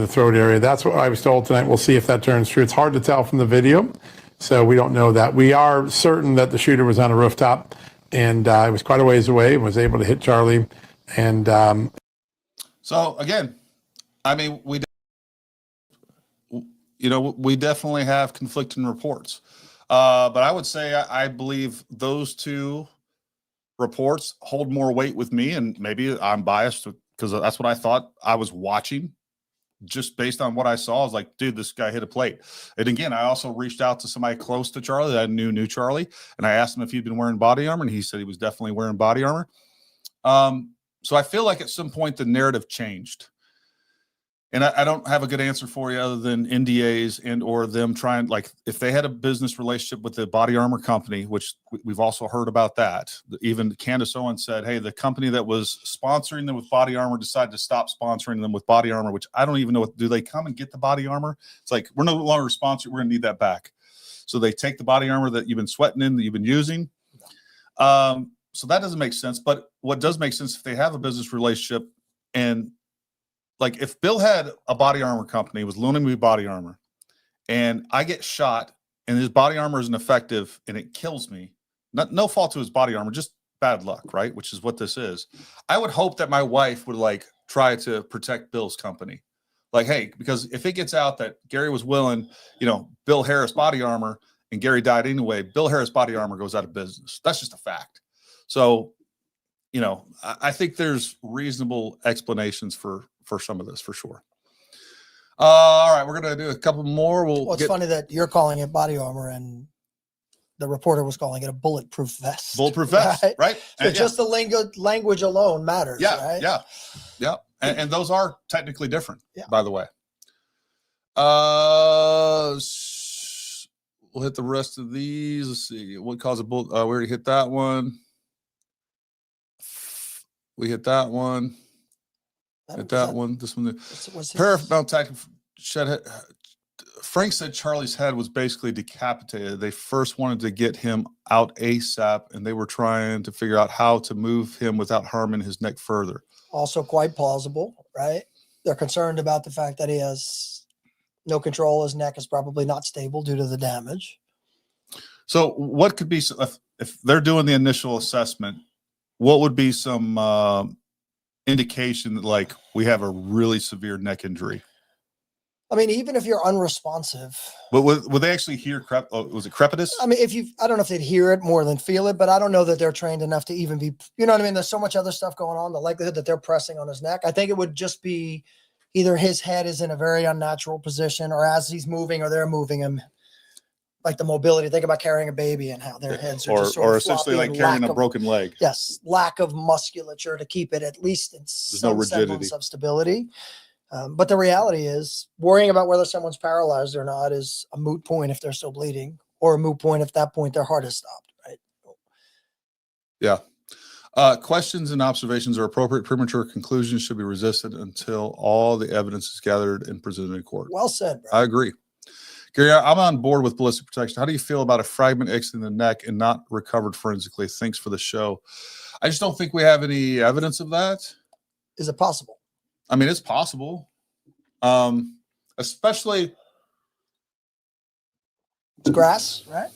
throat area. That's what I was told tonight. We'll see if that turns true. It's hard to tell from the video, so we don't know that. We are certain that the shooter was on a rooftop, and it was quite a ways away and was able to hit Charlie. And so again, I mean, we definitely have conflicting reports. But I would say I believe those two reports hold more weight with me, and maybe I'm biased because that's what I thought I was watching. Just based on what I saw, I was like, dude, this guy hit a plate. And again, I also reached out to somebody close to Charlie that I knew Charlie, and I asked him if he'd been wearing body armor, and he said he was definitely wearing body armor. So I feel like at some point the narrative changed. And I don't have a good answer for you other than NDAs and or them trying, like if they had a business relationship with the body armor company, which we've also heard about that. Even Candace Owens said, hey, the company that was sponsoring them with body armor decided to stop sponsoring them with body armor, which I don't even know. Do they come and get the body armor? It's like, we're no longer sponsored. We're going to need that back. So they take the body armor that you've been sweating in, that you've been using. So that doesn't make sense. But what does make sense if they have a business relationship, and like if Bill had a body armor company, was loaning me body armor, and I get shot and his body armor isn't effective and it kills me, no fault to his body armor, just bad luck, right? Which is what this is. I would hope that my wife would like try to protect Bill's company. Like, hey, because if it gets out that Gary was willing, Bill Harris body armor and Gary died anyway, Bill Harris body armor goes out of business. That's just a fact. So, I think there's reasonable explanations for some of this for sure. All right, we're going to do a couple more. Well, it's funny that you're calling it body armor and the reporter was calling it a bulletproof vest. Bulletproof vest, right? So just the language alone matters. Yeah, right? yeah. And those are technically different, by the way. We'll hit the rest of these. Let's see. What caused a bullet? We already hit that one. We hit that one. Hit that one. This one. Paraffin tactic. Frank said Charlie's head was basically decapitated. They first wanted to get him out ASAP, and they were trying to figure out how to move him without harming his neck further. Also quite plausible, right? They're concerned about the fact that he has no control. His neck is probably not stable due to the damage. So what could be, if they're doing the initial assessment, what would be some indication that like we have a really severe neck injury? I mean, even if you're unresponsive. But would they actually hear was it crepitus? I mean, I don't know if they'd hear it more than feel it, but I don't know that they're trained enough to even be, you know what I mean? There's so much other stuff going on. The likelihood that they're pressing on his neck, I think it would just be either his head is in a very unnatural position, or as he's moving or they're moving him, like the mobility. Think about carrying a baby and how their heads are just sort of essentially like carrying a broken leg. Yes. Lack of musculature to keep it at least in some semblance of stability. But the reality is worrying about whether someone's paralyzed or not is a moot point if they're still bleeding, or a moot point if at that point their heart has stopped, right? Yeah. Questions and observations are appropriate. Premature conclusions should be resisted until all the evidence is gathered and presented in court. Well said, bro. I agree. Gary, I'm on board with ballistic protection. How do you feel about a fragment exiting the neck and not recovered forensically? Thanks for the show. I just don't think we have any evidence of that. Is it possible? I mean, it's possible. Especially it's grass, right?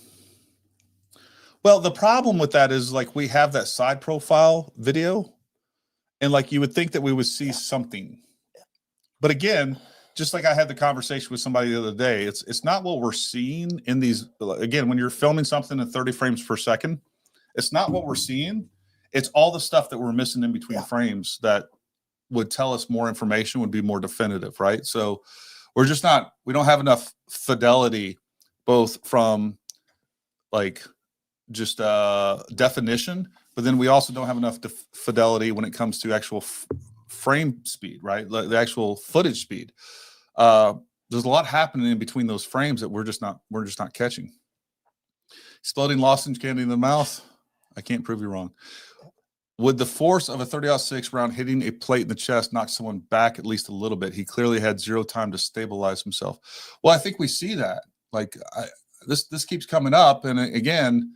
Well, the problem with that is like we have that side profile video, and like you would think that we would see something. But again, just like I had the conversation with somebody the other day, it's not what we're seeing in these. Again, when you're filming something in 30 frames per second, it's not what we're seeing. It's all the stuff that we're missing in between frames that would tell us more information, would be more definitive, right? So we don't have enough fidelity, both from like just definition, but then we also don't have enough fidelity when it comes to actual frame speed, right? The actual footage speed. There's a lot happening in between those frames that we're just not catching. Exploding lozenge candy in the mouth. I can't prove you wrong. Would the force of a 30-06 round hitting a plate in the chest knock someone back at least a little bit? He clearly had zero time to stabilize himself. Well, I think we see that. Like this keeps coming up, and again,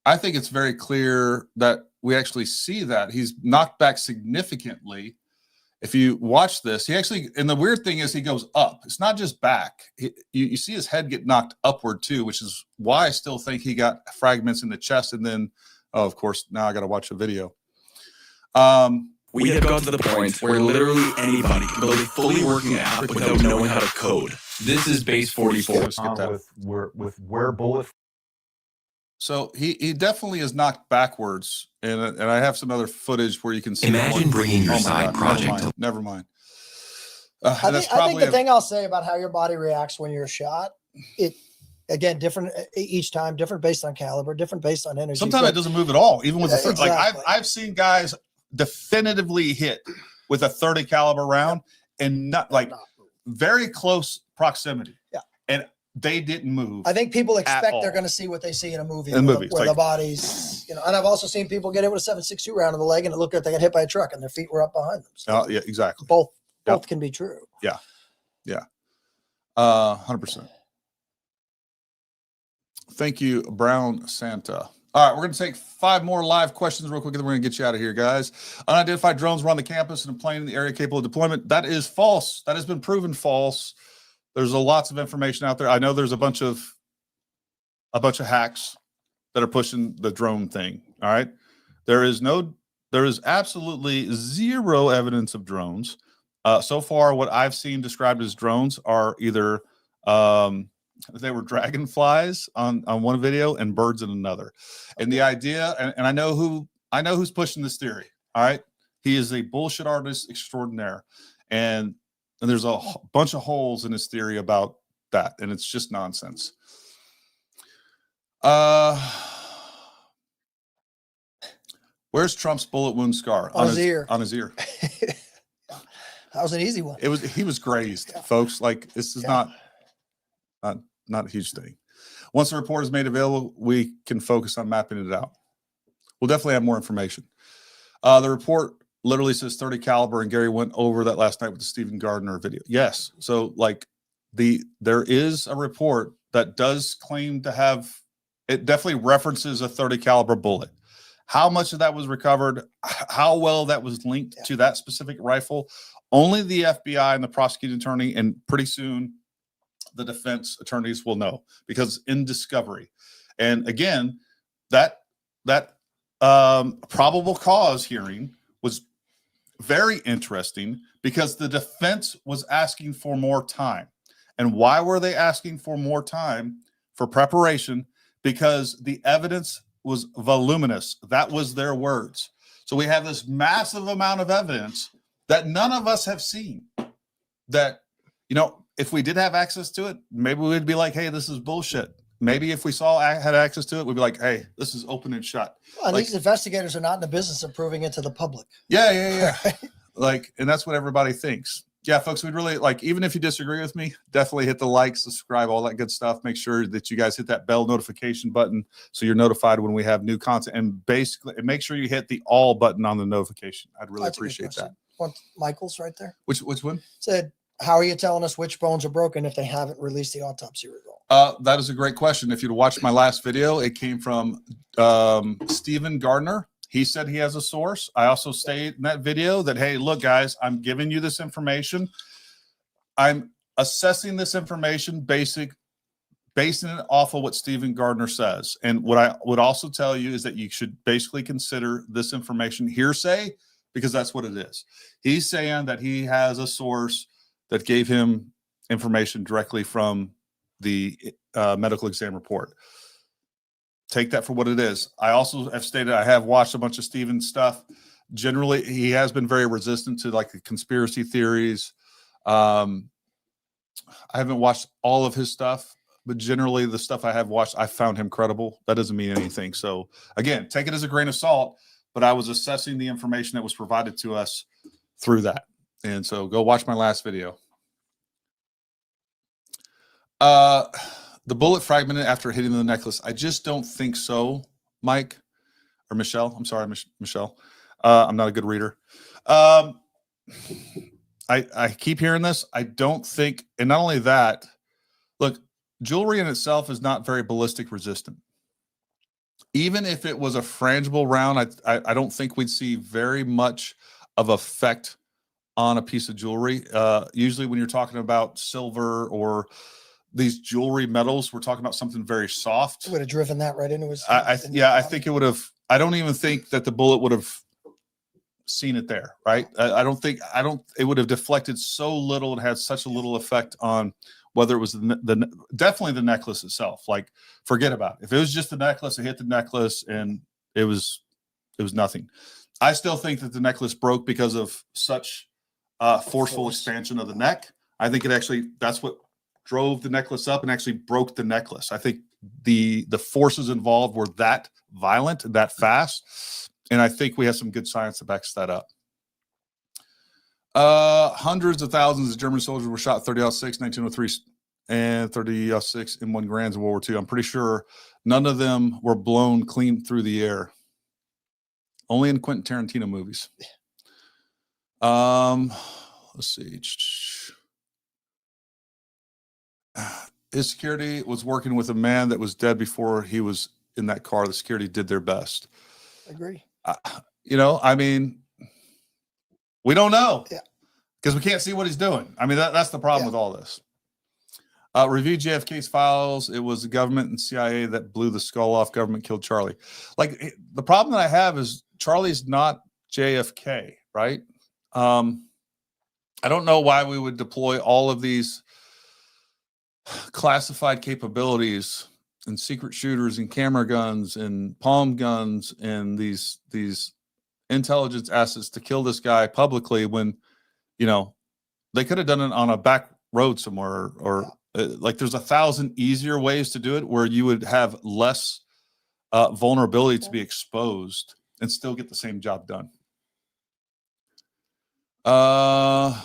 I think it's very clear that we actually see that he's knocked back significantly. If you watch this, he actually, and the weird thing is he goes up. It's not just back. You see his head get knocked upward too, which is why I still think he got fragments in the chest. And then, oh, of course, now I got to watch the video. We have got to the point where literally anybody can build a fully working app without knowing how to code. This is base 44. With where bullet. So he definitely is knocked backwards, and I have some other footage where you can see. Imagine bringing your side project. Never mind. I think the thing I'll say about how your body reacts when you're shot, again, different each time, different based on caliber, different based on energy. Sometimes it doesn't move at all, even with the exactly. Like I've seen guys definitively hit with a 30 caliber round and not like very close proximity. Yeah. And they didn't move. I think people expect they're going to see what they see in a movie where the bodies, and I've also seen people get hit with a 7.62 round in the leg and it looked like they got hit by a truck and their feet were up behind them. So yeah, exactly. Both can be true. Yeah. Yeah. 100%. Thank you, Brown Santa. All right, we're going to take 5 more live questions real quick, and then we're going to get you out of here, guys. Unidentified drones were on the campus and a plane in the area capable of deployment. That is false. That has been proven false. There's lots of information out there. I know there's a bunch of hacks that are pushing the drone thing. All right, there is absolutely zero evidence of drones. So far, what I've seen described as drones are either they were dragonflies on one video and birds in another. And the idea, and I know who's pushing this theory. All right. He is a bullshit artist extraordinaire. And there's a bunch of holes in his theory about that. And it's just nonsense. Where's Trump's bullet wound scar? On his ear. On his ear. That was an easy one. He was grazed, folks. Like this is not a huge thing. Once the report is made available, we can focus on mapping it out. We'll definitely have more information. The report literally says 30 caliber, and Gary went over that last night with the Stephen Gardner video. Yes. So like there is a report that does claim to have, it definitely references a 30 caliber bullet. How much of that was recovered, how well that was linked to that specific rifle, only the FBI and the prosecuting attorney, and pretty soon the defense attorneys will know, because in discovery. And again, that probable cause hearing was very interesting because the defense was asking for more time. And why were they asking for more time for preparation? Because the evidence was voluminous. That was their words. So we have this massive amount of evidence that none of us have seen, that, you know, if we did have access to it, maybe we'd be like, hey, this is bullshit. Maybe if we had access to it, we'd be like, hey, this is open and shut. Well, like, these investigators are not in the business of proving it to the public. Yeah. Like, and that's what everybody thinks. Yeah, folks, we'd really like, even if you disagree with me, definitely hit the like, subscribe, all that good stuff. Make sure that you guys hit that bell notification button so you're notified when we have new content, and basically make sure you hit the all button on the notification. I'd really appreciate that. Michael's right there. Which one? Said, how are you telling us which bones are broken if they haven't released the autopsy result? That is a great question. If you'd watched my last video, it came from Stephen Gardner. He said he has a source. I also stated in that video that, hey, look, guys, I'm giving you this information. I'm assessing this information, basing it off of what Stephen Gardner says. And what I would also tell you is that you should basically consider this information hearsay, because that's what it is. He's saying that he has a source that gave him information directly from the medical exam report. Take that for what it is. I also have stated I have watched a bunch of Stephen's stuff. Generally, he has been very resistant to like the conspiracy theories. I haven't watched all of his stuff, but generally the stuff I have watched, I found him credible. That doesn't mean anything. So again, take it as a grain of salt, but I was assessing the information that was provided to us through that. And so go watch my last video. The bullet fragmented after hitting the necklace. I just don't think so, Mike or Michelle. I'm sorry, Michelle. I'm not a good reader. I keep hearing this. I don't think, and not only that, look, jewelry in itself is not very ballistic resistant. Even if it was a frangible round, I don't think we'd see very much of effect on a piece of jewelry. Usually when you're talking about silver or these jewelry metals, we're talking about something very soft. Would have driven that right into his. I think it would have. I don't even think that the bullet would have seen it there, right? It would have deflected so little and had such a little effect on whether it was definitely the necklace itself. Like, forget about it. If it was just the necklace, it hit the necklace and it was nothing. I still think that the necklace broke because of such forceful expansion of the neck. I think that's what drove the necklace up and actually broke the necklace. I think the forces involved were that violent and that fast, and I think we have some good science that backs that up. Hundreds of thousands of German soldiers were shot 30-06, 1903, and 30-06 in 1 grand in World War II. I'm pretty sure none of them were blown clean through the air. Only in Quentin Tarantino movies. Let's see. His security was working with a man that was dead before he was in that car. The security did their best. Agree. I mean, we don't know. Yeah. Because we can't see what he's doing. I mean, that's the problem with all this. Review JFK's files. It was the government and CIA that blew the skull off. Government killed Charlie. Like, the problem that I have is Charlie's not JFK, right? I don't know why we would deploy all of these classified capabilities and secret shooters and camera guns and palm guns and these intelligence assets to kill this guy publicly when, they could have done it on a back road somewhere, or like there's 1,000 easier ways to do it where you would have less vulnerability to be exposed and still get the same job done. All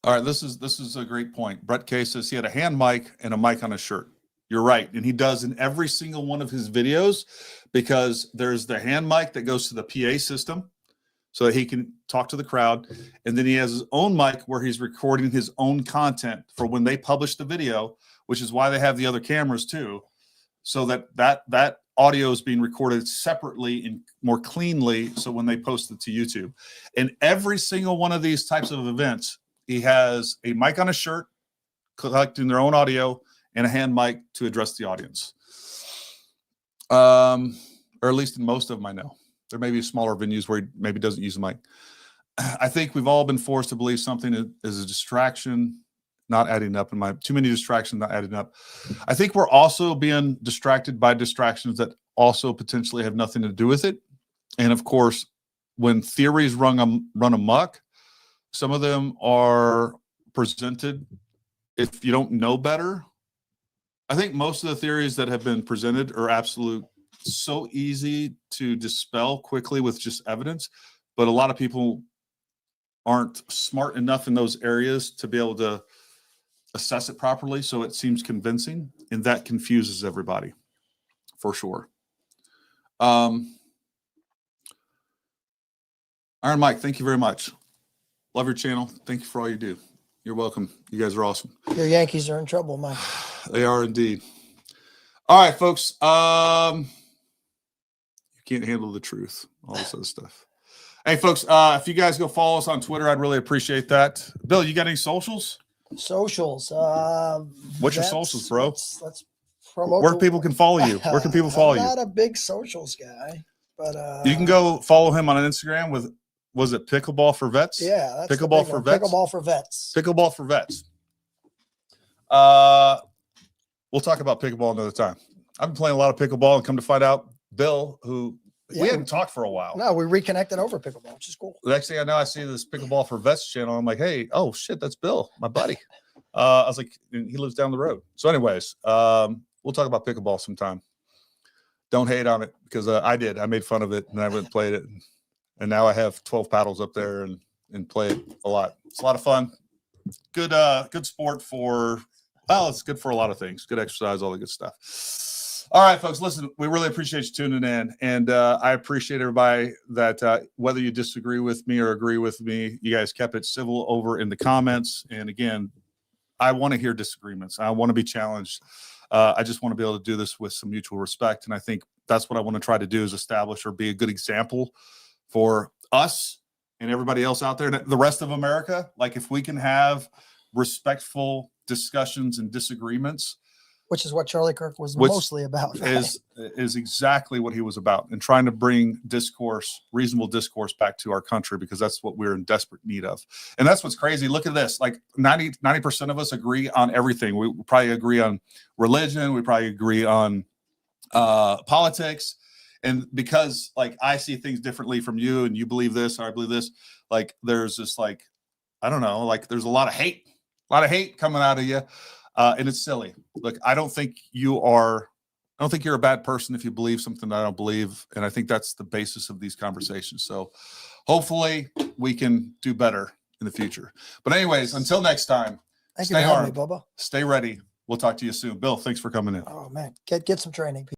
right, this is a great point. Brett K says he had a hand mic and a mic on his shirt. You're right. And he does in every single one of his videos, because there's the hand mic that goes to the PA system so that he can talk to the crowd. And then he has his own mic where he's recording his own content for when they publish the video, which is why they have the other cameras too, so that audio is being recorded separately and more cleanly, so when they post it to YouTube. And every single one of these types of events, he has a mic on his shirt collecting their own audio and a hand mic to address the audience. Or at least in most of them I know. There may be smaller venues where he maybe doesn't use a mic. I think we've all been forced to believe something is a distraction not adding up, too many distractions not adding up. I think we're also being distracted by distractions that also potentially have nothing to do with it. And of course, when theories run amok, some of them are presented if you don't know better. I think most of the theories that have been presented are absolute, so easy to dispel quickly with just evidence, but a lot of people aren't smart enough in those areas to be able to assess it properly, so it seems convincing, and that confuses everybody for sure. Iron Mike, thank you very much. Love your channel. Thank you for all you do. You're welcome. You guys are awesome. Your Yankees are in trouble, Mike. They are indeed. All right, folks. You can't handle the truth. All this other stuff. Hey, folks, if you guys go follow us on Twitter, I'd really appreciate that. Bill, you got any socials? Socials. What's your socials, bro? Let's promote. Where people can follow you? Where can people follow you? I'm not a big socials guy, but you can go follow him on Instagram with, was it Pickleball for Vets? Yeah, that's Pickleball for Vets. Pickleball for Vets. Pickleball for Vets. We'll talk about pickleball another time. I've been playing a lot of pickleball, and come to find out, Bill, who we hadn't talked for a while. No, we reconnected over pickleball, which is cool. The next thing I know, I see this Pickleball for Vets channel. I'm like, hey, oh shit, that's Bill, my buddy. I was like, he lives down the road. So anyways, we'll talk about pickleball sometime. Don't hate on it, because I did. I made fun of it, and I went and played it. And now I have 12 paddles up there and play it a lot. It's a lot of fun. Good sport for, well, it's good for a lot of things. Good exercise, all the good stuff. All right, folks, listen, we really appreciate you tuning in. And I appreciate everybody that whether you disagree with me or agree with me, you guys kept it civil over in the comments. And again, I want to hear disagreements. I want to be challenged. I just want to be able to do this with some mutual respect. And I think that's what I want to try to do, is establish or be a good example for us and everybody else out there, the rest of America. Like, if we can have respectful discussions and disagreements, which is what Charlie Kirk was mostly about, right? is exactly what he was about, and trying to bring discourse, reasonable discourse, back to our country, because that's what we're in desperate need of. And that's what's crazy. Look at this. Like 90% of us agree on everything. We probably agree on religion. We probably agree on politics. And because, like, I see things differently from you, and you believe this or I believe this, like, there's this, like, I don't know, like, there's a lot of hate coming out of you. And it's silly. Look, I don't think you're a bad person if you believe something that I don't believe. And I think that's the basis of these conversations. So hopefully we can do better in the future. But anyways, until next time, stay armed, Bubba. Stay ready. We'll talk to you soon. Bill, thanks for coming in. Oh man, get some training.